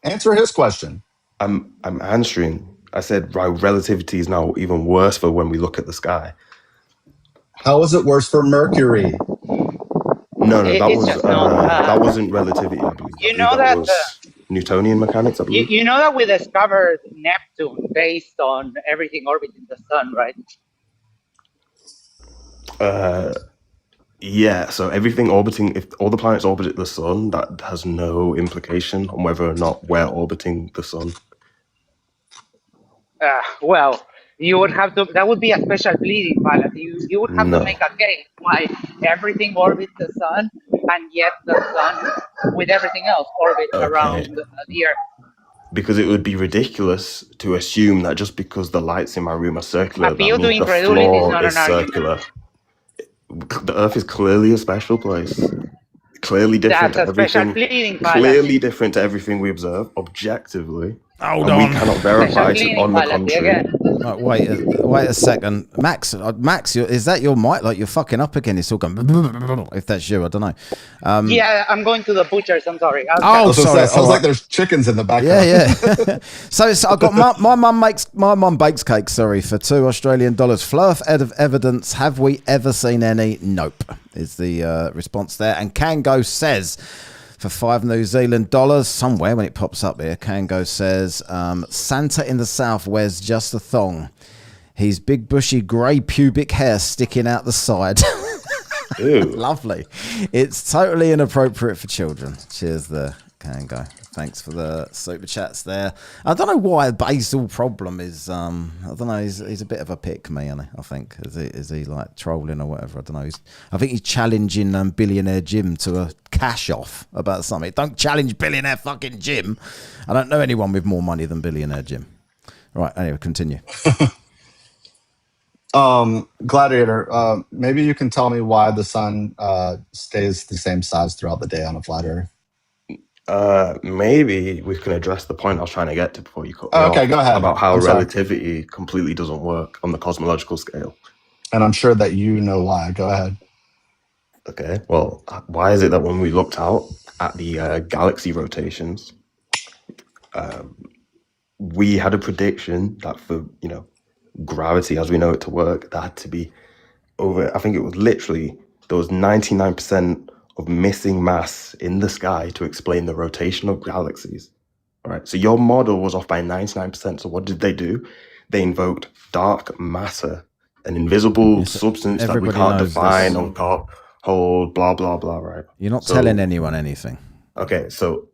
Answer his question. I'm answering. I said relativity is now even worse for when we look at the sky. How is it worse for Mercury? No, that wasn't relativity, I believe. You know that was Newtonian mechanics, I believe. You know that we discovered Neptune based on everything orbiting the sun, right? Yeah, so everything orbiting, if all the planets orbit the sun, that has no implication on whether or not we're orbiting the sun. Well, you would have to, that would be a special pleading fallacy. You would have to make a case why everything orbits the sun and yet the sun with everything else orbits around the Earth. Because it would be ridiculous to assume that just because the lights in my room are circular, Appeal that to means the incredulity is floor not is an circular. The Earth is clearly a special place. Clearly different That's to a special everything. pleading fallacy. Clearly different to everything we observe objectively. Hold and on. we cannot verify it on the contrary. Right, wait a second, Max. Is that your mic? Like you're fucking up again? It's all going. If that's you, I don't know. Yeah, I'm going to the butcher's. I'm sorry. Sorry. Sounds like there's chickens in the background. Yeah. So I got my mum bakes cakes. Sorry, for $2 Australian. Fluff of evidence. Have we ever seen any? Nope. Is the response there? And Kango says, for $5 New Zealand, somewhere when it pops up here, Kango says, Santa in the south wears just a thong. His big bushy grey pubic hair sticking out the side. Ew. Lovely. It's totally inappropriate for children. Cheers there, Kango. Thanks for the super chats there. I don't know why Basil Problem is, I don't know, he's a bit of a pick, me, isn't he? I think. Is he like trolling or whatever? I don't know. I think he's challenging Billionaire Jim to a cash off about something. Don't challenge Billionaire fucking Jim. I don't know anyone with more money than Billionaire Jim. Right, anyway, continue. Gladiator, maybe you can tell me why the sun stays the same size throughout the day on a flat Earth. Maybe we can address the point I was trying to get to before you cut me okay, off, go ahead. about how I'm sorry. relativity completely doesn't work on the cosmological scale. And I'm sure that you know why. Go ahead. Okay, well, why is it that when we looked out at the galaxy rotations, we had a prediction that for, gravity as we know it to work, that had to be over, I think it was literally, there was 99% of missing mass in the sky to explain the rotation of galaxies. All right, so your model was off by 99%. So what did they do? They invoked dark matter, an invisible substance that we can't define or can't hold, blah, blah, blah, right? You're not telling anyone anything. Okay, so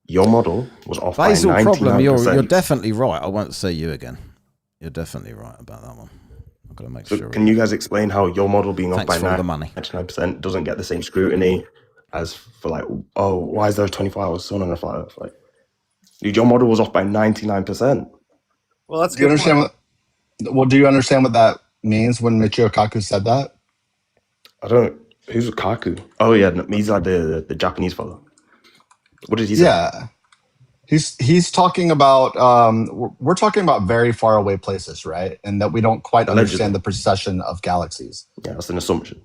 your model was off Basil by 99%. problem, you're definitely right. I won't see you again. You're definitely right about that one. I've got to make sure. Can you guys explain how your model being off by for all the money. 99% doesn't get the same scrutiny as for like, oh, why is there a 24-hour sun on a flat Earth? Like, dude, your model was off by 99%. Well, that's do you understand do you understand what that means when Michio Kaku said that? I don't. Who's Kaku? Oh yeah, he's like the Japanese fellow. What did he say? Yeah, he's talking about. We're talking about very far away places, right? And that we don't quite understand the precession of galaxies. Yeah, that's an assumption.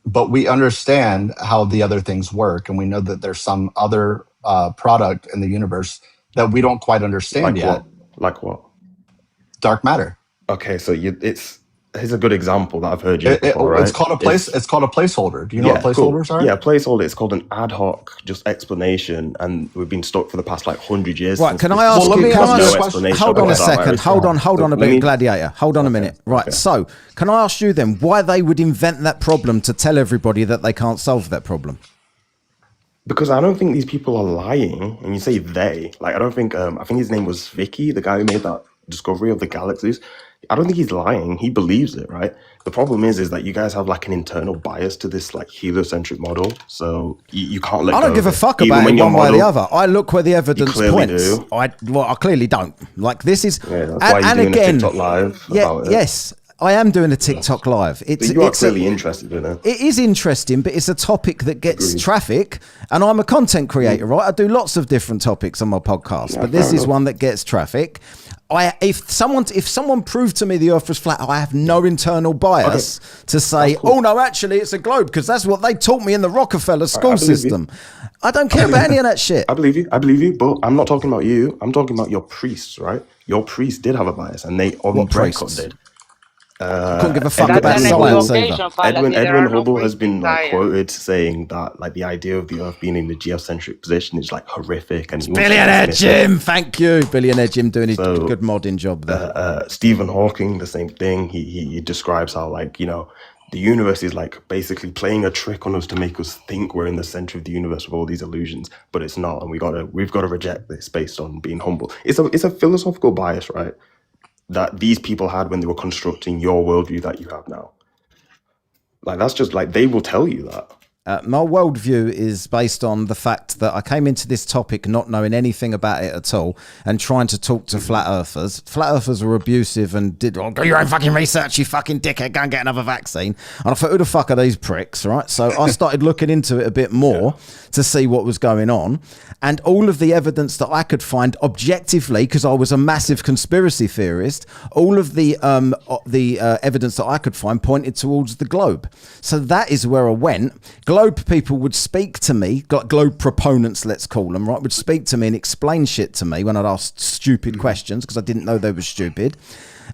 But we understand how the other things work, and we know that there's some other product in the universe that we don't quite understand yet. Like what? Dark matter. Okay, so here's a good example that I've heard you before, right? It's called a placeholder. Do you know what placeholders are? Yeah, placeholder. It's called an ad hoc just explanation, and we've been stuck for the past 100 years. Right, can I ask you? Hold on a second. Hold on a bit, Gladiator. Hold on a minute. Right, so can I ask you then why they would invent that problem to tell everybody that they can't solve that problem? Because I don't think these people are lying. And you say they, I don't think. I think his name was Vicky, the guy who made that discovery of the galaxies. I don't think he's lying. He believes it, right? The problem is that you guys have an internal bias to this heliocentric model, so you can't let. I don't give a fuck about it one way or the other. I look where the evidence points. I clearly don't. This is, that's why you're doing a TikTok live about it. Yes. I am doing a TikTok live. But you are clearly interested in it. It is interesting, but it's a topic that gets traffic, and I'm a content creator, right? I do lots of different topics on my podcast, but this is one that gets traffic. If someone proved to me the Earth was flat, I have no internal bias to say, oh no, actually it's a globe, because that's what they taught me in the Rockefeller school system. I don't care about any of that shit. I believe you, but I'm not talking about you. I'm talking about your priests, right? Your priests did have a bias, and they on record did. Couldn't give a fuck about science either. Edwin Hubble has been quoted saying that the idea of the Earth being in the geocentric position is horrific. And Billionaire Jim, thank you, Billionaire Jim, doing his good modding job there. Stephen Hawking, the same thing. He describes how the universe is basically playing a trick on us to make us think we're in the center of the universe with all these illusions, but it's not, and we've got to reject this based on being humble. It's a philosophical bias, right? That these people had when they were constructing your worldview that you have now. That's just they will tell you that. My worldview is based on the fact that I came into this topic not knowing anything about it at all and trying to talk to flat earthers. Flat earthers were abusive and did, do your own fucking research, you fucking dickhead, go and get another vaccine. And I thought, who the fuck are these pricks, right? So I started looking into it a bit more to see what was going on. And all of the evidence that I could find objectively, because I was a massive conspiracy theorist, all of the evidence that I could find pointed towards the globe. So that is where I went. Globe people would speak to me, globe proponents, let's call them, right, would speak to me and explain shit to me when I'd ask stupid questions because I didn't know they were stupid.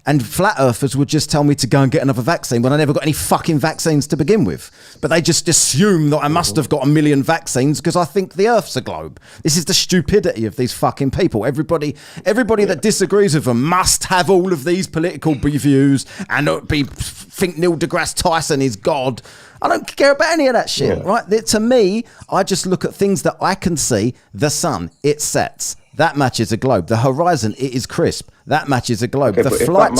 And flat earthers would just tell me to go and get another vaccine when I never got any fucking vaccines to begin with. But they just assume that I must have got 1 million vaccines because I think the Earth's a globe. This is the stupidity of these fucking people. Everybody that disagrees with them must have all of these political views and think Neil deGrasse Tyson is God. I don't care about any of that shit, right? To me, I just look at things that I can see. The sun, it sets. That matches a globe. The horizon, it is crisp. That matches a globe. Okay, the flight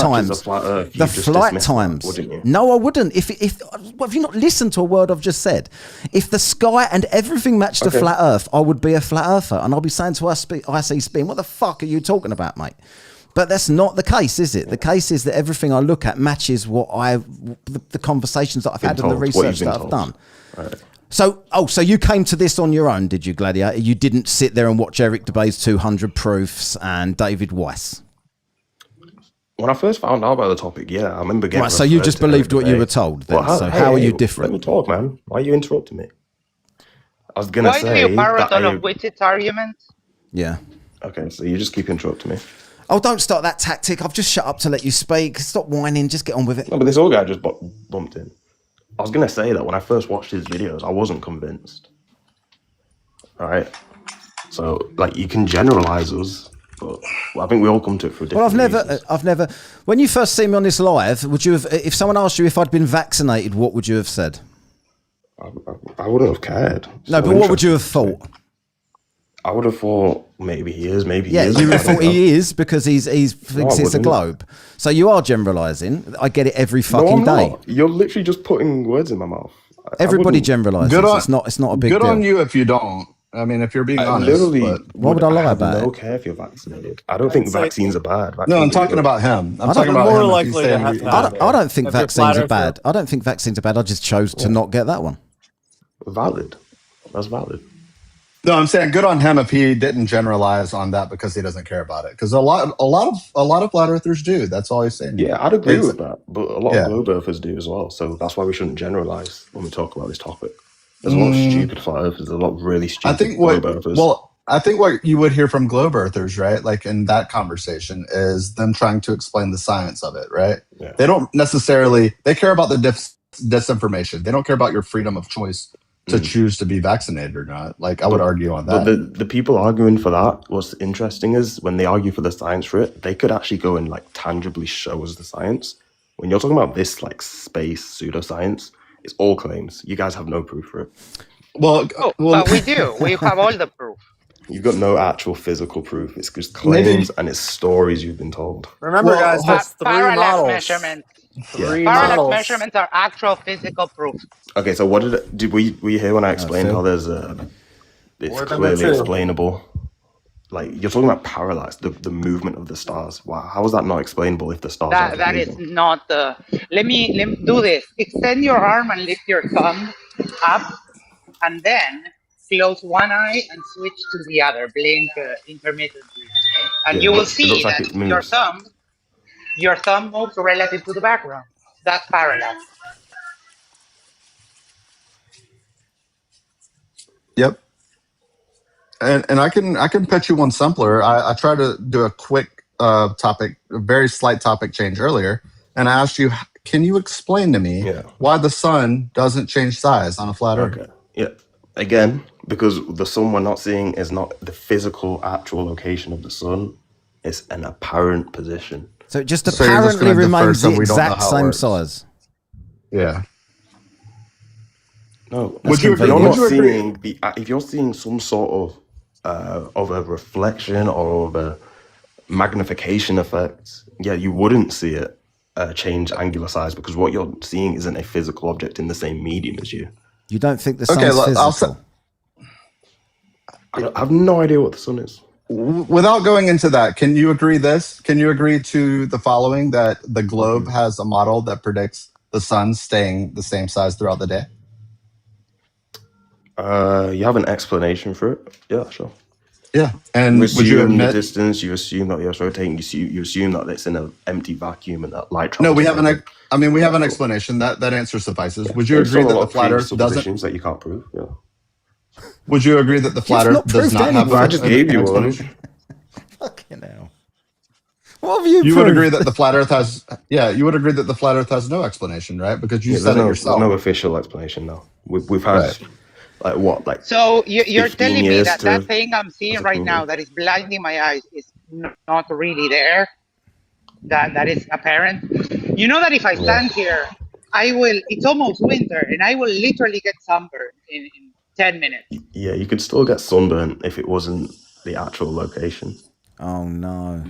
times. No, I wouldn't. If have you not listened to a word I've just said? If the sky and everything matched a flat Earth, I would be a flat earther, and I'll be saying to IC Spin, "What the fuck are you talking about, mate?" But that's not the case, is it? The case is that everything I look at matches what the conversations that I've had and the research that I've done. Right. So you came to this on your own, did you, Gladiator? You didn't sit there and watch Eric Dubay's 200 Proofs and David Weiss? when I first found out about the topic, yeah, I remember getting. Right, so you referred just to every believed what you debate. were told then. Well, So how are you Let different? me talk, man. Why are you interrupting me? I was gonna Why do you say parrot that all of Wittit's arguments? Yeah. Okay, so you just keep interrupting me. Oh, don't start that tactic. I've just shut up to let you speak. Stop whining. Just get on with it. No, but this other guy just bumped in. I was gonna say that when I first watched his videos, I wasn't convinced. All right, so like you can generalize us, but I think we all come to it for different reasons. I've never. When you first see me on this live, would you have? If someone asked you if I'd been vaccinated, what would you have said? I wouldn't have cared. No, but what would you have thought? I would have thought maybe he is, maybe he Yeah, isn't. you would have thought he is because he thinks No, I it's a wouldn't. globe. So you are generalising. I get it every fucking no, I'm day. not. You're literally just putting words in my mouth. Everybody wouldn't- generalises. It's not a big Good deal. on you if you don't. I mean, if you're being honest. Literally, but- Why would I lie have about no it? care if you're vaccinated. I don't think vaccines are bad. No, I'm Vaccines are talking good. about him. I'm I talking don't- about more him. likely If he's to saying have we- to have I don't think If you're vaccines flat are bad. I don't think vaccines are bad. I just chose to not get that one. Valid. That's valid. No, I'm saying good on him if he didn't generalize on that because he doesn't care about it. Because a lot of flat earthers do. That's all he's saying. Yeah, I'd agree It's- with that. But a lot Yeah. of globe earthers do as well. So that's why we shouldn't generalize when we talk about this topic. There's a lot of stupid flat earthers. There's a lot of really stupid I think globe earthers. I think what you would hear from globe earthers, right? Like in that conversation, is them trying to explain the science of it, right? Yeah. They don't necessarily. They care about the disinformation. They don't care about your freedom of choice to choose to be vaccinated or not. Like I would argue on that. But the people arguing for that, what's interesting is when they argue for the science for it, they could actually go and like tangibly show us the science. When you're talking about this like space pseudoscience, it's all claims. You guys have no proof for it. Well, But we do. We have all the proof. You've got no actual physical proof. It's just claims and it's stories you've been told. Remember, guys, that's three Parallax models. measurements. Three Parallax models. measurements are actual physical proof. Okay, so what did we hear when I explained Phil? how there's it's More than clearly the two. explainable? Like you're talking about parallax, the movement of the stars. Wow, how is that not explainable if the stars are That is moving? not the. Let me do this. Extend your arm and lift your thumb up, and then close one eye and switch to the other. Blink intermittently, and Yeah, you it will looks see like that it moves. your thumb moves relative to the background. That's parallax. Yep. And I can pitch you one simpler. I tried to do a quick topic, a very slight topic change earlier, and I asked you, can you explain to me why the sun doesn't change size on a flat Earth? Okay. Yeah. Again, because the sun we're not seeing is not the physical actual location of the sun. It's an apparent position. So it just So you're just apparently gonna defer remains so the we don't know exact how it same works. size. Yeah. No, Would you agree? you're Would not you agree? seeing the if you're seeing some sort of a reflection or of a magnification effect, yeah, you wouldn't see it change angular size because what you're seeing isn't a physical object in the same medium as you. You don't think the sun's Okay, I'll physical? I have no idea what the sun is. Without going into that, can you agree to the following, that the globe has a model that predicts the sun staying the same size throughout the day? You have an explanation for it? Yeah, sure. Yeah. And You would you assume the admit? distance, you assume that the Earth's rotating, you assume that it's in an empty vacuum and that light No, travels. we have around it. we have an explanation. That answer suffices. Would you There's agree still a that lot the of flat Earth doesn't? presuppositions that you can't prove. Yeah. Would you agree that the flat You've Earth not does proved not have anything. I just gave you one. explanation? Fucking hell. What have you You proved? would agree that the flat Earth has, you would agree that the flat Earth has no explanation, right? Because you Yeah, said it there's yourself. no official explanation, no. We've had So you're 15 telling me years that to- that thing I'm seeing to right prove now it. that is blinding my eyes is not really there. That is apparent. You know that if I stand here, it's almost winter, and I will literally get sunburned in 10 minutes. Yeah, you could still get sunburn if it wasn't the actual location. Oh no.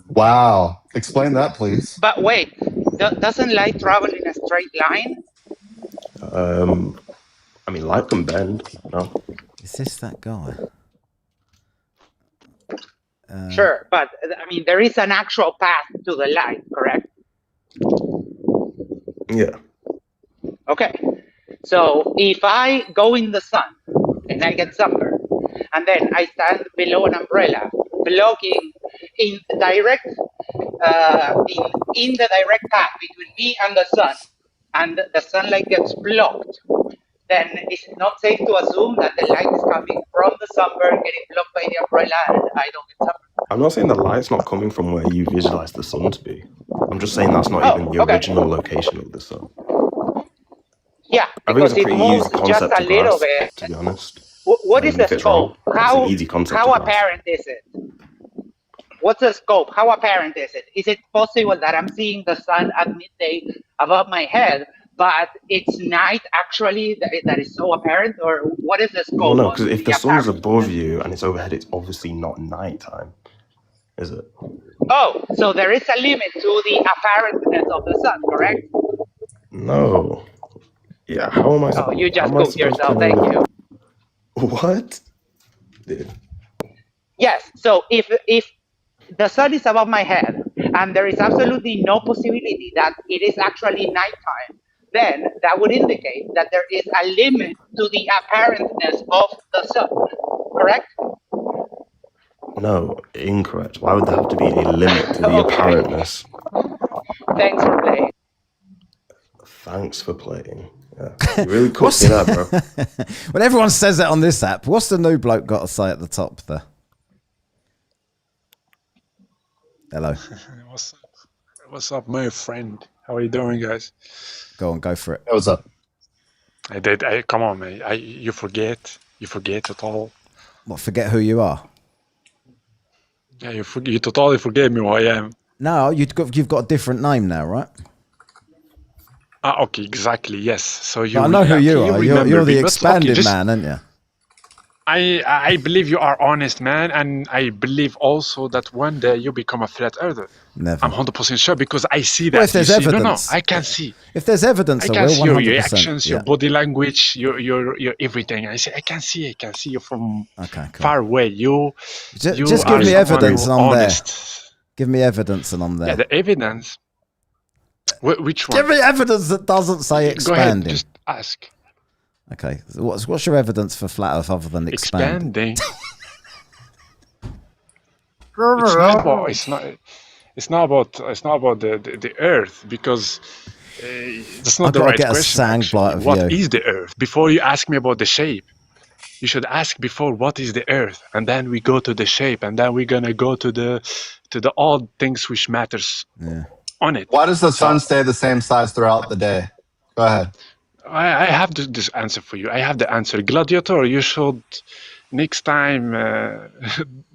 Wow. Explain that, please. But wait, doesn't light travel in a straight line? I mean, light can bend, no? Is this that guy? Sure, but I mean, there is an actual path to the light, correct? Yeah. Okay. So if I go in the sun and I get sunburned, and then I stand below an umbrella, blocking in direct in the direct path between me and the sun, and the sunlight gets blocked, then is it not safe to assume that the light is coming from the sunburn, getting blocked by the umbrella, and I don't get sunburned? I'm not saying the light's not coming from where you visualize the sun to be. I'm just saying that's not even the original location of the sun. Yeah, I think it's because a it pretty moves easy concept just a to little grasp, bit. to be honest. What is the if it's wrong, scope? it's an easy concept How to grasp. apparent is it? What's the scope? How apparent is it? Is it possible that I'm seeing the sun at midday above my head, but it's night actually that is so apparent? Or what is the scope? Well, no, because if the sun's above you and it's overhead, it's obviously not nighttime, is it? Oh, so there is a limit to the apparentness of the sun, correct? No. Yeah, how am I? Oh, you just how am I cooked supposed yourself. to Thank know? you. What? Dude. Yes. So if the sun is above my head and there is absolutely no possibility that it is actually nighttime, then that would indicate that there is a limit to the apparentness of the sun, correct? No, incorrect. Why would there have to be a limit to the apparentness? Thanks for playing. Thanks for playing. Yeah. You really cooked me there, bro. When everyone says that on this app, what's the new bloke got to say at the top there? Hello. What's up, my friend? How are you doing, guys? Go on, go for it. What's up? Come on, man. You forget at all. What? Forget who you are? Yeah, you totally forget me who I am. No, you've got a different name now, right? Okay, exactly. Yes. So you. I know who you are. You're the expanded okay, man, aren't you? I believe you are honest, man, and I believe also that one day you become a flat earther. Never. I'm 100% sure because I see that. Well, if there's evidence, I can see. If there's evidence, I can see your 100%, actions, your body language, your everything. I can see you from far away. Just give me evidence and I'm there. Give me evidence and I'm there. Yeah, the evidence. Which one? Give me evidence that doesn't say expanding. Go ahead, just ask. Okay, so what's your evidence for flat Earth other than expanding? It's not about the Earth because that's not the right question. What is the Earth? Before you ask me about the shape, you should ask before what is the Earth, and then we go to the shape, and then we're gonna go to the odd things which matters on it. Why does the sun stay the same size throughout the day? Go ahead. I have this answer for you. I have the answer. Gladiator, you should next time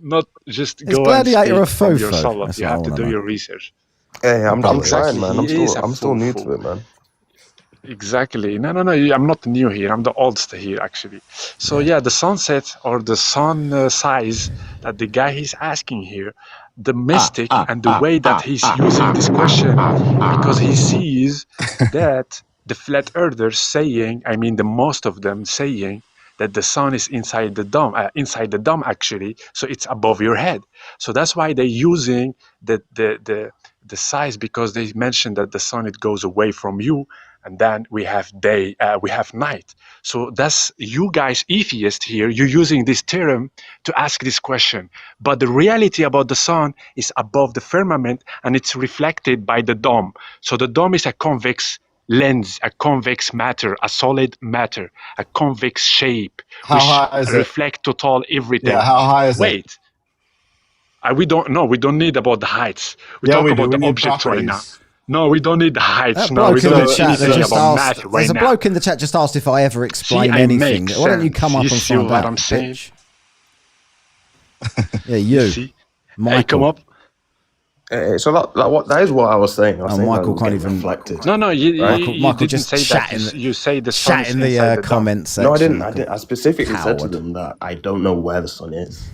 not just go and speak from your solo. You have to do your research. Hey, I'm trying, man. I'm still new to it, man. Exactly. No. I'm not new here. I'm the oldest here, actually. So yeah, the sunset or the sun size that the guy is asking here, the mystic and the way that he's using this question, because he sees that the flat earthers saying, I mean, the most of them saying that the sun is inside the dome actually, so it's above your head. So that's why they're using the size, because they mentioned that the sun, it goes away from you, and then we have day, we have night. So that's you guys, atheists here, you're using this theorem to ask this question. But the reality about the sun is above the firmament, and it's reflected by the dome. So the dome is a convex lens, a convex matter, a solid matter, a convex shape, which reflect total everything. Yeah, how high is it? Wait. We don't know. We don't need about the heights. We talk about the object right now. No, we don't need the heights. No, we don't need anything about math right now. There's a bloke in the chat just asked if I ever explain anything. Why don't you come up and find out, I'm saying? Yeah, you. See? Michael. Hey, come up. So that is what I was saying. Michael can't even reflected. No, you Michael didn't just say that. You say the sun in the comments section. No, I didn't. I specifically said to them that I don't know where the sun is.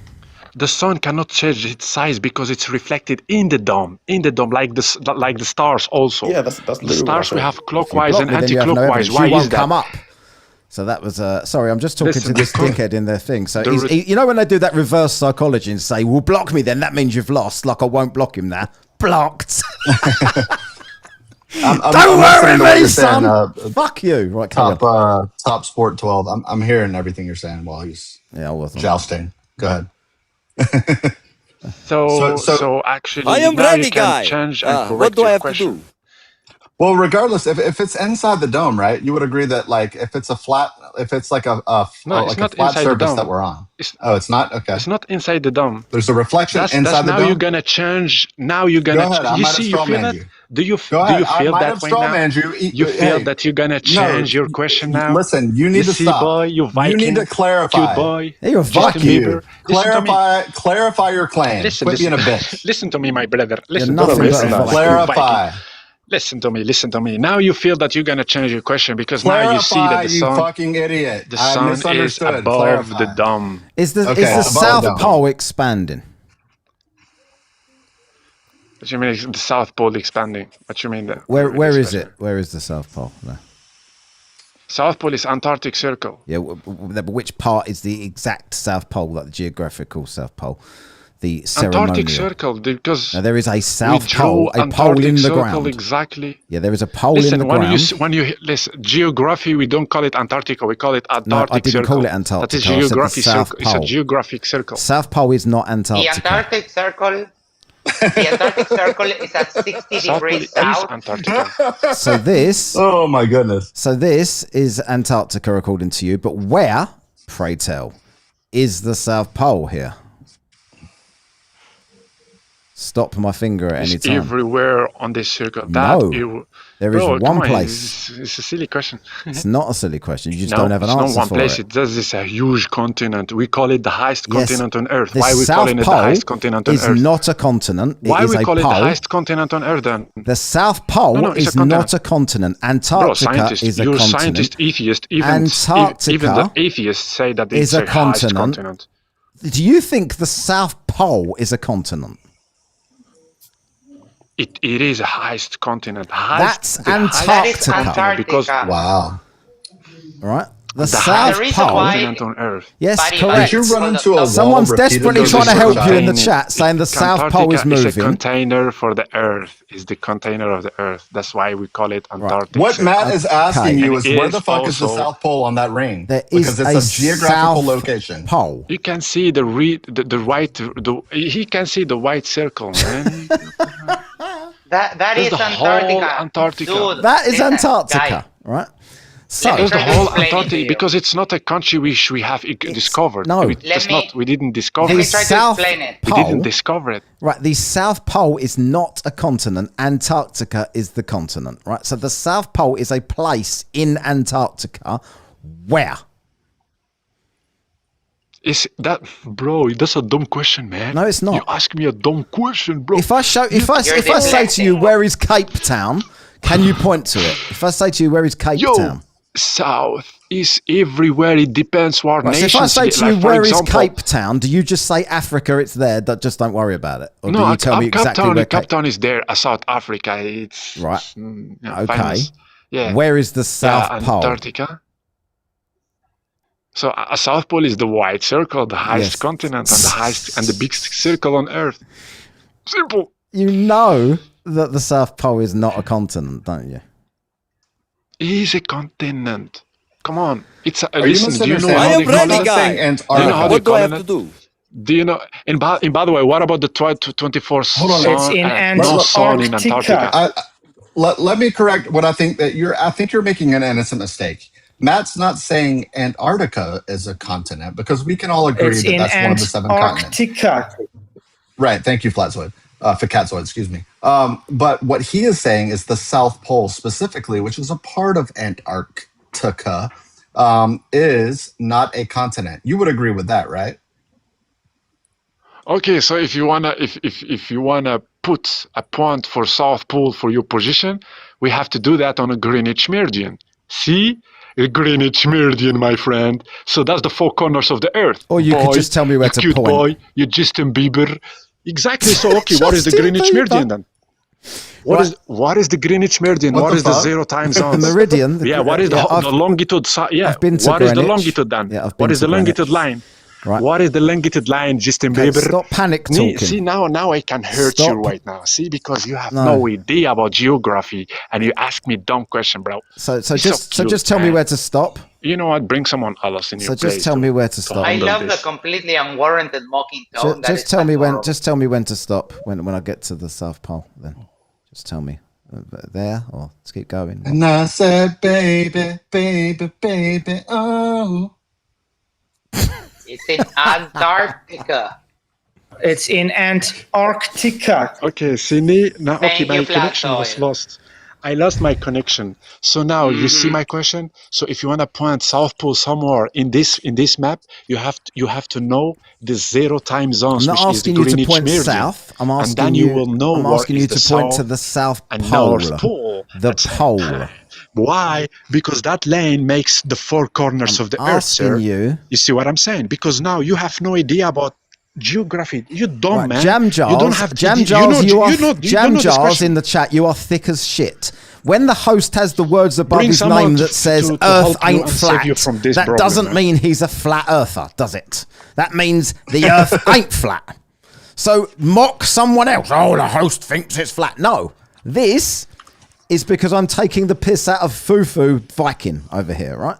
The sun cannot change its size because it's reflected in the dome, like the stars also. Yeah, that's the stars we have clockwise and anti-clockwise. Why is that? Come up. So that was sorry, I'm just talking to this dickhead in their thing. So you know when they do that reverse psychology and say, "Well, block me, then that means you've lost." Like I won't block him now. Blocked. Don't worry, me, son. Fuck you. Right, top sport 12. I'm hearing everything you're saying while he's jousting. Go ahead. So actually, I am now ready, you can guy. change and correct What do I your have question. to do? Well, regardless, if it's inside the dome, right? You would agree that like if it's a flat, if it's like No, it's like a not flat inside the surface that dome. we're on. It's It's not okay. It's not inside the dome. There's a reflection That's inside the now dome. you're gonna change. Now you're Go gonna. ahead. I You might have see, you feel strawmanned it? you. Do you Go ahead. feel I might that have way now? strawmanned you. You feel Hey, that you're gonna change your question now? Listen, you need to see, stop. boy, you Viking, You need to clarify. cute boy. Hey, you're a Fuck Viking. you. Clarify your claim. Listen, Quit listen, being a bitch. listen to me, my brother. Listen You're to me, nothing but a my brother. Clarify. Listen to me. Listen to me. Now you feel that you're gonna change your question because now you see Clarify, that the you sun, fucking idiot. the I sun is misunderstood. above Clarify. the dome. Is the Okay, above the South dome. Pole expanding? What you mean? Is the South Pole expanding? What you mean? Where is it? Where is the South Pole? No. South Pole is Antarctic Circle. Yeah, but which part is the exact South Pole, like the geographical South Pole? The ceremonial. Antarctic Circle, because now, there is a South we drew Pole, a Antarctic pole in the Circle ground. Exactly. Yeah, there is a pole Listen, in the ground. when you listen, geography, we don't call it Antarctica, we call it Antarctic No, I didn't Circle. call it Antarctica. That is I said the geographic South circle. It's a Pole. geographic circle. South Pole is not The Antarctica. Antarctic Circle. The Antarctic Circle is at 60 South Pole degrees is south. Antarctica. So this. Oh my goodness. So this is Antarctica, according to you. But where, pray tell, is the South Pole here? Stop my finger at any It's time. everywhere on this circle. No, there is Bro, one come on, place. It's a silly question. It's not a silly question. You just No, don't have an it's answer not one for place. it. This is a huge continent. We call it the highest Yes, continent on Earth. the Why are we South calling it the Pole highest continent on is Earth? not a continent. Why it is we a call it the pole. highest continent on Earth then? The South Pole No, it's is a not a continent. Bro, Antarctica scientist, is a you're a continent. scientist, atheist. Even Antarctica the atheists say that is it's a a highest continent. continent. Do you think the South Pole is a continent? It is a highest continent. That's Highest Antarctica. continent because Wow. All right. The the South highest Pole. continent on Earth. Yes, Buddy, correct. Did you run into a wall Someone's desperately repeatedly trying to this help you in the time? chat, saying the South Pole is Antarctica is a moving. container for the Earth. It's the container of the Earth. That's why we call it Antarctic. What Matt is asking you And is it where the fuck is the also- South Pole on that ring? There is Because it's a geographical South location. Pole. You can see the white. He can see the white circle, man. That There's is the whole Antarctica. Antarctica. Dude, That is listen, Antarctica, guy. right? Let So me There's the try to whole explain it to Antarctica you. because it's not a country which we have discovered. no. We didn't discover Let me it. try to South explain it. We Pole, didn't discover it. right? The South Pole is not a continent. Antarctica is the continent, right? So the South Pole is a place in Antarctica. Where? Is that, bro? That's a dumb question, man. No, it's not. You ask me a dumb question, bro. If I say to you where is Cape Town, can you point to it? If I say to you where is Cape Town? South is everywhere. It depends what Right, so if nation. I say to you like, for where is example, Cape Town, do you just say Africa? It's there. Just don't worry about it. Or do No, you tell me exactly where Cape Town is there. South Africa. It's Right. yeah, Okay. famous. Yeah. Where is the South Pole? Antarctica. So a South Pole is the white circle, the highest Yes. continent, and the highest and the biggest circle on Earth. Simple. You know that the South Pole is not a continent, don't you? It is a continent. Come on, it's a, Are you listen. Do you know misunderstanding? how I they am call ready, it? guy. Do you know how they What do call I have it? to do? Do you know? And by the way, what about the 24 Hold on. sun? It's in no sun in Antarctica. Antarctica. Let me correct what I think that I think you're making an innocent mistake. Matt's not saying Antarctica is a continent because we can all agree It's that in that's one of the 7 continents. Antarctica. Right. Thank you, Flatzoid. Ficatzoid, excuse me. But what he is saying is the South Pole specifically, which is a part of Antarctica, is not a continent. You would agree with that, right? Okay, so if you wanna put a point for South Pole for your position, we have to do that on a Greenwich meridian. See, a Greenwich meridian, my friend. So that's the 4 corners of the Earth. Or you could just tell me where you to cute point. boy, you Justin Bieber. Exactly. So okay, what is the Justin Greenwich Bieber. meridian then? What is the Greenwich meridian? What What the is the fuck? 0 time The zones? meridian. Yeah, what is the longitude? Yeah, I've been to what is the Greenwich. longitude then? Yeah, I've What been is to the longitude Greenwich. line? Right. What is the longitude line, Justin Okay, Bieber? stop panic talking. See, now I can hurt you Stop. right now. See, because you have No. no idea about geography and you ask me dumb question, bro. So You're just cute, just tell me man. where to stop. You know what? Bring someone else in your place. So just tell me where to stop. I love the completely unwarranted mocking tone. Just tell me when. Just tell me when to stop. When I get to the South Pole, then just tell me there, or let's keep going. And I said, baby, baby, baby, oh. It's in Antarctica. It's in Antarctica. Okay, Sydney. Now, okay, Thank my you, connection was Flactoid. lost. I lost my connection. So now you see my question. So if you want to point South Pole somewhere in this map, you have to know the 0 time zones, I'm not which is the asking you to Greenwich point Meridian. south. I'm asking and then you will know I'm where asking is you the to point to South the South and Pole. North Pole. The pole. Why? Because that lane makes the 4 corners of the Earth, sir. You see what I'm saying? Because now you have no idea about geography. You don't, man. Jam Jars, You don't have Jam you Jars, know, you don't Jam know this Jars question. in the chat. You are thick as shit. When the host has the words above Bring his someone name to- that says to Earth help you ain't and save you flat, from this that problem, doesn't man. mean he's a flat earther, does it? That means the Earth ain't flat. So mock someone else. Oh, the host thinks it's flat. No, this is because I'm taking the piss out of Fufu Viking over here, right?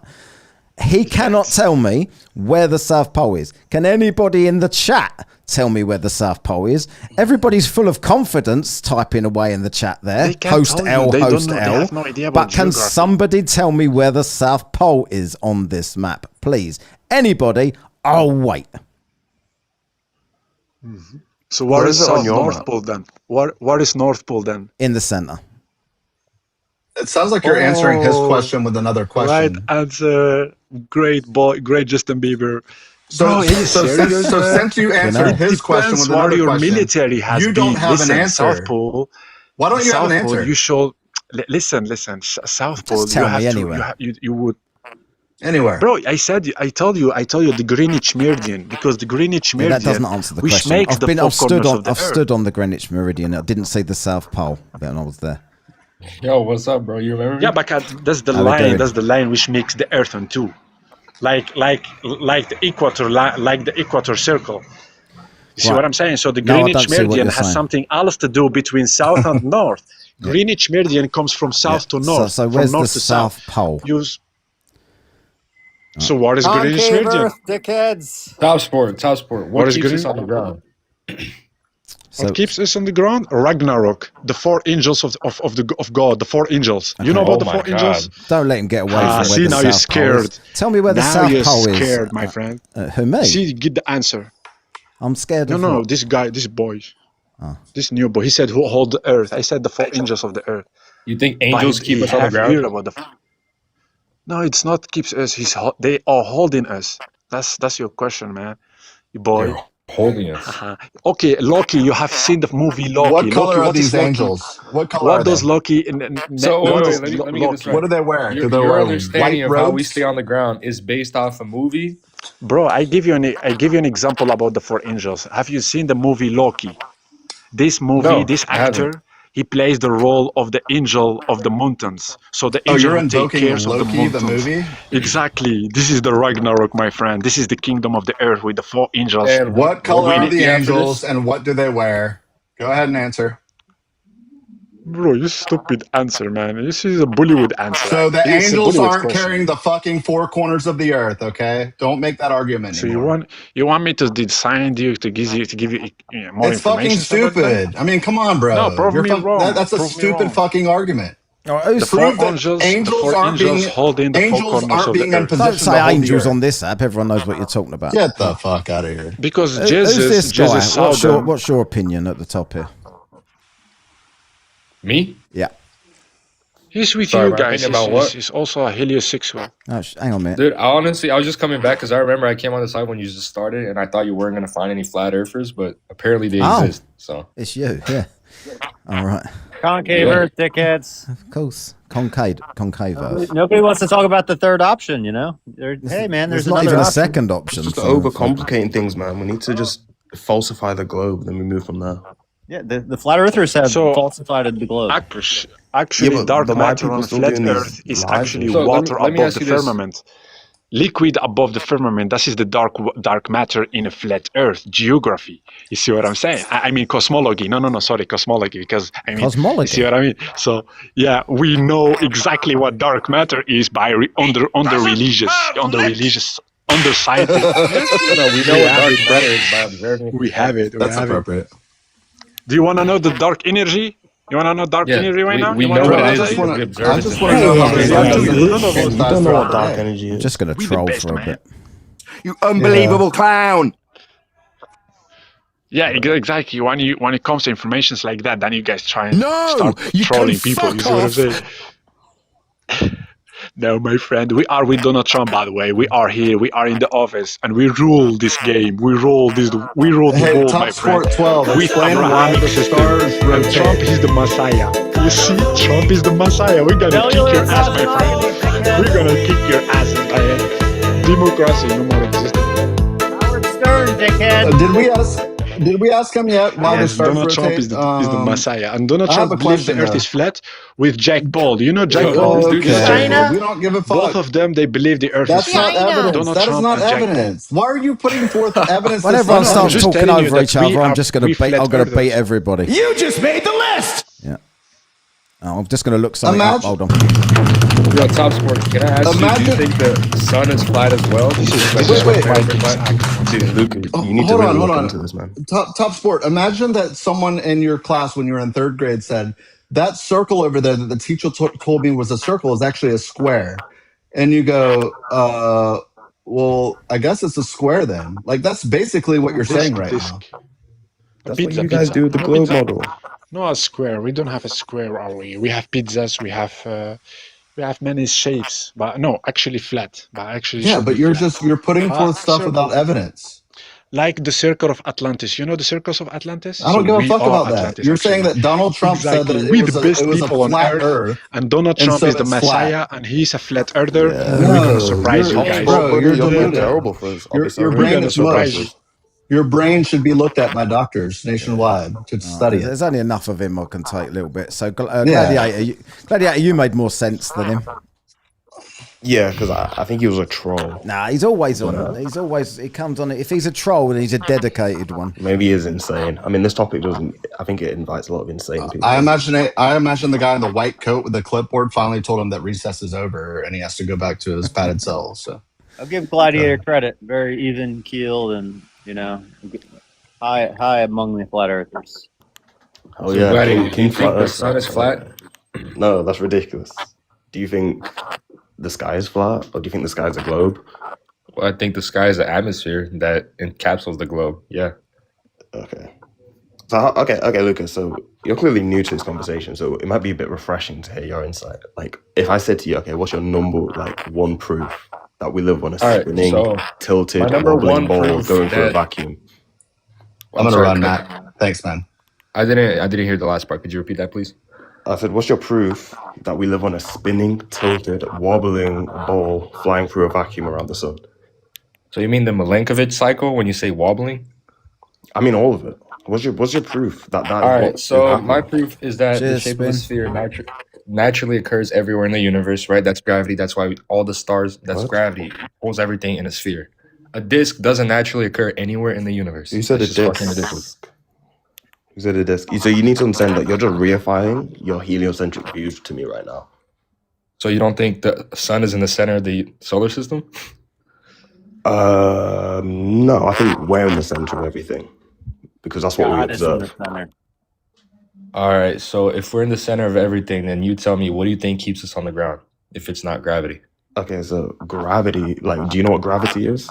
He cannot tell me where the South Pole is. Can anybody in the chat tell me where the South Pole is? Everybody's full of confidence typing away in the chat there. They can't Host tell you. L, They don't host know. They L. have no idea about But can geography. somebody tell me where the South Pole is on this map, please? Anybody? I'll wait. So where is is it on South your North map? Pole then? Where is North Pole then? In the center. It sounds like you're answering his question with another question. Right answer. Great boy. Great Justin Bieber. So, Bro, are you serious, man? since you answered his question Depends with where another your question, military has you don't been. have Listen, an answer. South Pole. Why don't you have an South Pole, answer? you should listen. South Pole. tell you have me to. anywhere. You would. Anywhere. Bro, I told you the Greenwich Meridian, because the Greenwich Yeah, Meridian, that doesn't answer the which question. makes I've the been, 4 I've stood corners on, of the I've Earth. stood on the Greenwich Meridian. I didn't see the South Pole when I was there. Yo, what's up, bro? You remember me? Yeah, but that's the How we line. doing? That's the line which makes the Earth on two, like the equator, like the equator circle. You see Right. what I'm saying? So the No, I Greenwich don't see what Meridian you're has saying. something else to do between south and north. Yeah. Greenwich Meridian comes from south to north. So from where's the north to South Pole? So what is Greenwich Concave Meridian? Earth, dickheads. Top sport. What What is keeps green? us on the ground? What keeps us on the ground? Ragnarok, the 4 angels of God, the 4 angels. You know about the 4 angels? Don't let him get away from where See, the now South you're Pole scared. is. Tell me where the Now South you're Pole is. scared, my friend. Who, me? See, get the answer. I'm scared No, of no, what? this guy, this boy, this new boy. He said, "Who hold the earth?" I said, "The 4 angels of the earth." You think But angels keep he us on the have ground? heard about the. No, it's not keeps us. They are holding us. That's your question, man, you boy. They're holding us. Okay, Loki. You have seen the movie Loki. What color Loki, are what is these Loki? angels? What color What are does they? Loki? So what wait, does let me get this Loki? right. What do they wear? Do they Your wear understanding white of how we robes? stay on the ground is based off a movie. Bro, I give you an example about the 4 angels. Have you seen the movie Loki? This movie, No, this I haven't. actor, he plays the role of the angel of the mountains. So the Oh, angel you're who take invoking care of the Loki, the mountains. movie? Exactly. This is the Ragnarok, my friend. This is the kingdom of the earth with the 4 angels. And What color are beat the me after angels this? and what do they wear? Go ahead and answer. Bro, you stupid answer, man. This is a Bollywood answer. So the It's a angels Bollywood aren't question. carrying the fucking 4 corners of the earth, okay? Don't make that argument So anymore. you want me to design you to give you more It's fucking information about that? stupid. I mean, come on, bro. No, prove me wrong. That's a Prove me stupid wrong. fucking argument. The 4 Prove that angels, angels aren't being holding the 4 angels corners aren't of the being in earth. position Don't to say hold the angels earth. on this app. Everyone knows what you're talking about. Get the fuck out of here. Because Who's Jesus, this guy? saw them. What's your opinion at the top here? Me? Yeah. He's with Sorry, you my guys. opinion about what? He's also a heliosexual. No, hang on a minute. Dude, honestly, I was just coming back because I remember I came on the side when you just started, and I thought you weren't gonna find any flat earthers, but apparently they exist. So It's you, yeah. All right. Concave Earth, dickheads. Of course. Concave Earth. Nobody wants to talk about the third option, you know? Hey, man, there's not another even a option. second option. Just for- overcomplicating things, man. We need to just falsify the globe, then we move from there. Yeah, the flat earthers have falsified the globe. Actually, Yeah, but dark then why matter people on still flat doing these Earth is lives actually and So water let me above ask the you this. firmament. liquid above the firmament. That is the dark matter in a flat Earth. Geography. You see what I'm saying? I mean cosmology. No, sorry, cosmology. Because I mean, Cosmology. You see what I mean? So yeah, we know exactly what dark matter is by under religious under scientific. No, we know what dark matter is by observing. We have it. That's appropriate. Do you want to know the dark energy? You want to know dark energy right now? We You know wanna what know it what is. I We say? observe I it. just want to know how the sun doesn't You don't know what dark energy I'm is. just going to troll for a bit. You unbelievable clown. Yeah, exactly. When it comes to informations like that, then you guys try and start you trolling can people. You fuck see what I'm off. saying? No, my friend, we are with Donald Trump. By the way, we are here. We are in the office, and we rule this game. We rule the Hey, world, Top my friend. Sport 12, With explain why Abrahamic the system. stars And rotate. Trump is the Messiah. You see, Trump is the Messiah. We're gonna kick your ass, my friend. We're gonna kick your asses, man. Democracy no more existing. Howard Stern, dickhead. Did we ask him yet why the Yes, stars Donald Trump rotate? is the Messiah, and Donald I have Trump a believes the question, Earth though. is flat. With Jack Paul, you know Jack Yo, Paul. this dude is Okay, we don't give a fuck. Both of them, they believe the Earth is That's flat. not evidence. Donald That is Trump not and Jack Paul. evidence. Why are you putting forth evidence? When that's everyone not starts evidence? just talking telling you over that each other, we I'm are- just going we to beat. flat I'm going to beat earthers. everybody. You just made the list. Yeah. Oh, I'm just going to look something up. Imagine- Hold on. Yo, Top Sport, can I ask you, do Imagine- you think the sun is flat as well? This is Wait. Dude, Luke, you need to Hold really on, hold look on. into this, man. Top Sport. Imagine that someone in your class when you were in third grade said, that circle over there that the teacher told me was a circle is actually a square. And you go, well, I guess it's a square then. Like, that's basically what you're saying right now. That's what you guys do with the globe model. No, a square. We don't have a square, are we? We have pizzas. We have many shapes, but no, actually flat. But actually, Yeah, should but be you're flat. putting forth stuff circle. without evidence. Like the Circle of Atlantis. You know the Circles of Atlantis? I don't give a we fuck are about that. Atlantis, You're actually. saying that Donald Trump said Exactly. that We it was the a, best it was a people on flat Earth, Earth, and Donald and Trump so is the it's Messiah, flat. and he's a flat earther, Yeah. and we're gonna No, surprise you you're- guys. bro, you're You're being deluded. terrible for us. Your We're brain gonna is surprise mush. you. Your brain should be looked at by doctors nationwide to study it. There's only enough of him I can take a little bit. So, Gladiator, you made more sense than him. Yeah, because I think he was a troll. Nah, he's always on it. He comes on it. If he's a troll, then he's a dedicated one. Maybe he is insane. I mean, this topic doesn't. I think it invites a lot of insane people. I imagine the guy in the white coat with the clipboard finally told him that recess is over and he has to go back to his padded cell. So I'll give Gladiator credit. Very even keeled and, high among the flat earthers. Oh yeah, Gladiator, do King you think the Flat sun Earth. is flat? No, that's ridiculous. Do you think the sky is flat, or do you think the sky is a globe? Well, I think the sky is an atmosphere that encapsulates the globe. Yeah. Okay. So okay, Lucas. So you're clearly new to this conversation, so it might be a bit refreshing to hear your insight. Like, if I said to you, okay, what's your number one proof that we live on a Alright, spinning, so tilted, my number wobbling one ball proof going through a that- vacuum? I'm gonna run, Matt. Thanks, man. I didn't hear the last part. Could you repeat that, please? I said, what's your proof that we live on a spinning, tilted, wobbling ball flying through a vacuum around the sun? So you mean the Milankovitch cycle when you say wobbling? I mean all of it. What's your proof that All right, is so happening? my proof is that the Cheers, shape of the Spin. sphere naturally occurs everywhere in the universe, right? That's gravity. That's why all the stars, that's What? gravity, pulls everything in a sphere. A disc doesn't naturally occur anywhere in the universe. You said That's a just fucking ridiculous. disc. You said a disc. So you need to understand that you're just reifying your heliocentric views to me right now. So you don't think the sun is in the center of the solar system? No, I think we're in the center of everything because that's what we God is in the observe. center. All right, so if we're in the center of everything, then you tell me, what do you think keeps us on the ground if it's not gravity? Okay, so gravity, like, do you know what gravity is?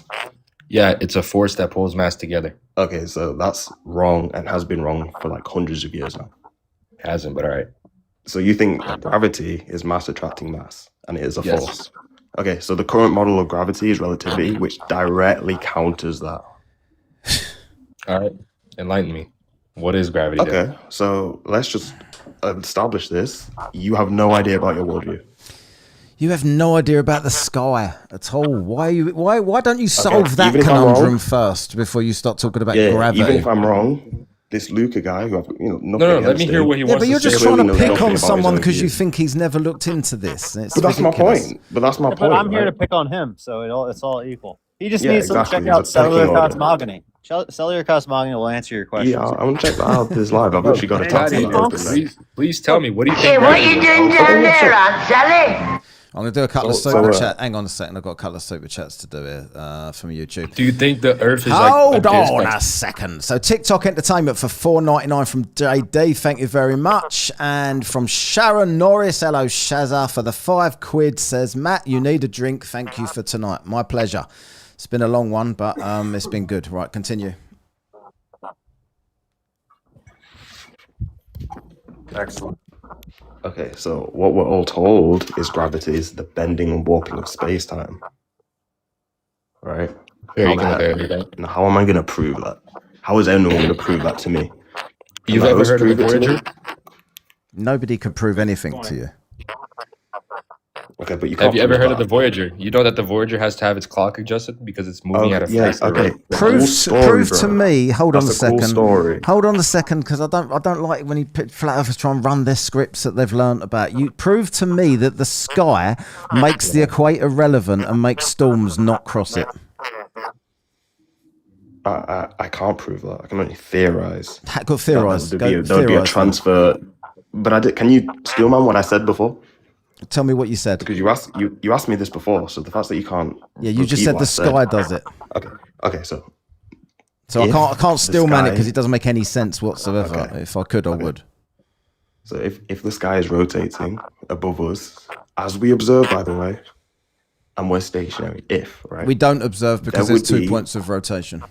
Yeah, it's a force that pulls mass together. Okay, so that's wrong and has been wrong for like hundreds of years now. Hasn't, but all right. So you think gravity is mass attracting mass and it is a Yes. force? Okay, so the current model of gravity is relativity, which directly counters that. All right, enlighten me. What is gravity? then? Okay, so let's just establish this. You have no idea about your worldview. You have no idea about the sky at all. Why don't you solve that even if I'm conundrum wrong- first before you start talking about Yeah, gravity? even if I'm wrong, this Luca guy who I've nothing No, let against me hear him. what he Yeah, wants but you're to say. just trying to pick on about his someone own because you views. think he's never looked into this. It's But that's my ridiculous. point. But that's my point. But I'm here to right? pick on him, so it's all equal. He just Yeah, needs to exactly. check out It's a pecking Cellular order. Cosmogony. Cellular Cosmogony will answer your questions. Yeah, I'm gonna check that out this live. I've literally got a tab Daddy, open there. please tell me, what do you think? What you I'm going to do a couple of super chats. Hang on a second. I've got a couple of super chats to do here from YouTube. Do you think the Earth is Hold like on a second. So TikTok Entertainment for $4.99 from JD. Thank you very much. And from Sharon Norris. Hello, Shazza. For the £5 says, Matt, you need a drink. Thank you for tonight. My pleasure. It's been a long one, but it's been good. Right, continue. Excellent. Okay, so what we're all told is gravity is the bending and warping of space-time. Right? There you go. Now, how am I going to prove that? How is anyone going to prove that to me? You've ever heard of the Voyager? Nobody could prove anything to you. Okay, but you Have you ever heard of the Voyager? You know that the Voyager has to have its clock adjusted because it's moving at a faster rate. Prove to me. Hold on a That's a cool second. story. Hold on a second, because I don't like when flat earthers try and run their scripts that they've learnt about. You prove to me that the sky makes the equator relevant and makes storms not cross it. I can't prove that. I can only theorize. Go theorize. There would be a transfer. But can you steal man what I said before? Tell me what you said. Because you asked me this before, so the fact that you can't. Yeah, you just said the sky does it. Okay, so. So I can't still man it because it doesn't make any sense whatsoever. Okay. If I could, I would. So if the sky is rotating above us, as we observe, by the way, and we're stationary, right? We don't observe because there there's would 2 be- points of rotation.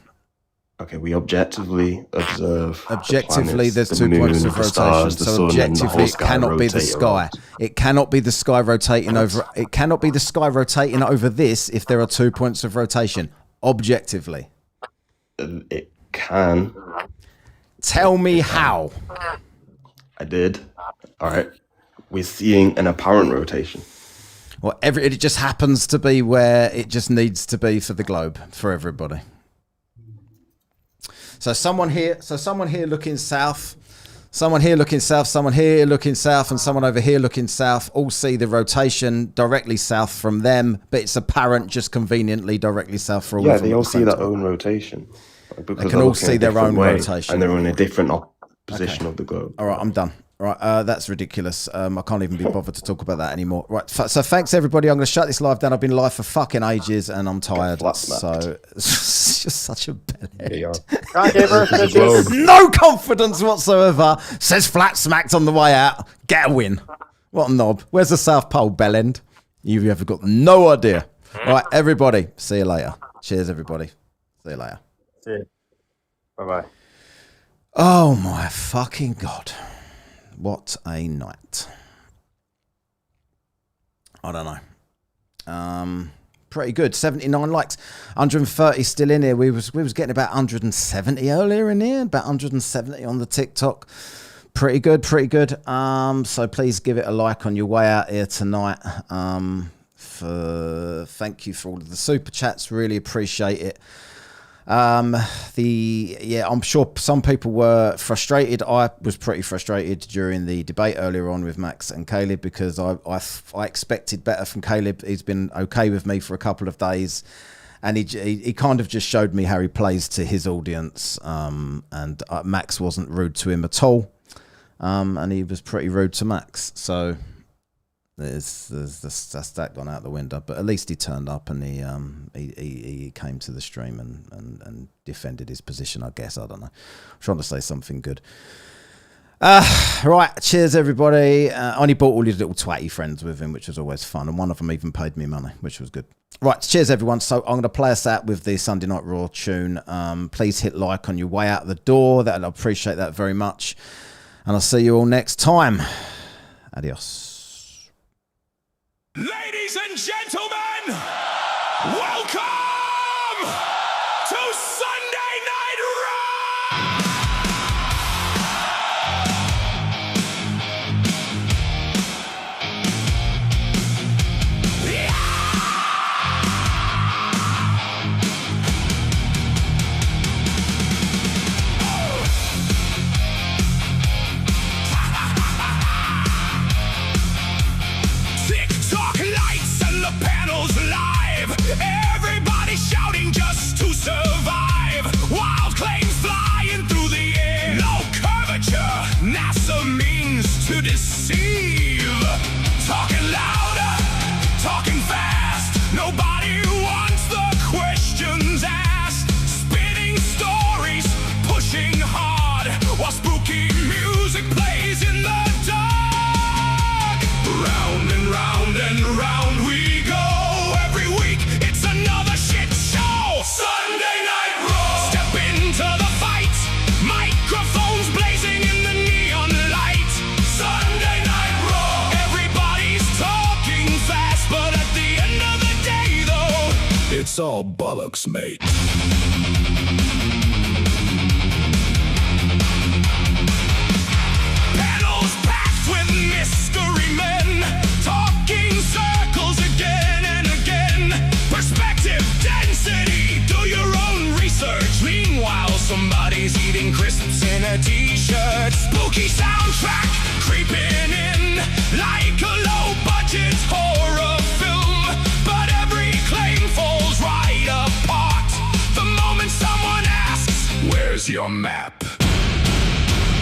Okay, we objectively observe. Objectively, the there's planets, 2 the points moon, of the rotation. stars, the So sun, and the objectively, whole it sky cannot be the rotate sky. around. It cannot be the sky rotating over. It cannot be the sky rotating over this if there are 2 points of rotation. Objectively. It can. Tell me how. I did. All right. We're seeing an apparent rotation. Well, it just happens to be where it just needs to be for the globe, for everybody. So someone here looking south, someone here looking south, someone here looking south, and someone over here looking south all see the rotation directly south from them, but it's apparent just conveniently directly south for all of them. Yeah, they at all the see same their time. own rotation. Because They can all see their own rotation. And they're in a different position of the globe. All right, I'm done. Right, that's ridiculous. I can't even be bothered to talk about that anymore. Right, so thanks everybody. I'm going to shut this live down. I've been live for fucking ages and I'm tired. So it's just such a bellend. No confidence whatsoever. Says flat smacked on the way out. Get a win. What a knob. Where's the South Pole, bellend? You've ever got no idea. All right, everybody. See you later. Cheers, everybody. See you later. See you. Bye-bye. Oh my fucking God. What a night. I don't know. Pretty good. 79 likes. 130 still in here. We was getting about 170 earlier in here. About 170 on the TikTok. Pretty good, pretty good. So please give it a like on your way out here tonight. Thank you for all of the super chats. Really appreciate it. I'm sure some people were frustrated. I was pretty frustrated during the debate earlier on with Max and Kaleb because I expected better from Kaleb. He's been okay with me for a couple of days, and he kind of just showed me how he plays to his audience. And Max wasn't rude to him at all, and he was pretty rude to Max. So that's that gone out the window, but at least he turned up and he came to the stream and defended his position, I guess. I don't know. I'm trying to say something good. Right, cheers everybody. I only brought all his little twatty friends with him, which was always fun, and one of them even paid me money, which was good. Right, cheers everyone. So I'm going to play us out with the Sunday Night Raw tune. Please hit like on your way out the door. I'll appreciate that very much, and I'll see you all next time. Adios. Ladies and gentlemen, welcome to Sunday Night Raw! It's all bollocks, mate. Panels packed with mystery men, talking circles again and again. Perspective density, do your own research. Meanwhile, somebody's eating crisps in a t-shirt. Spooky soundtrack creeping in like a low-budget horror film. But every claim falls right apart the moment someone asks, where's your map?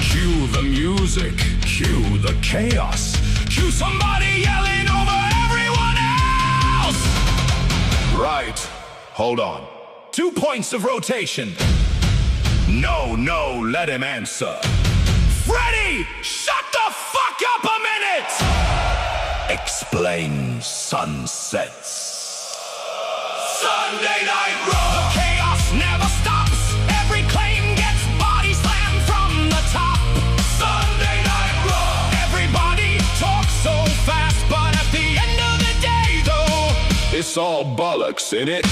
Cue the music, cue the chaos, cue somebody yelling over everyone else! Right, hold on. 2 points of rotation. No, let him answer. Freddy, shut the fuck up a minute! Explain sunsets. Sunday Night Raw! The chaos never stops. Every claim gets body slammed from the top. Sunday Night Raw! Everybody talks so fast, but at the end of the day, though, it's all bollocks, innit?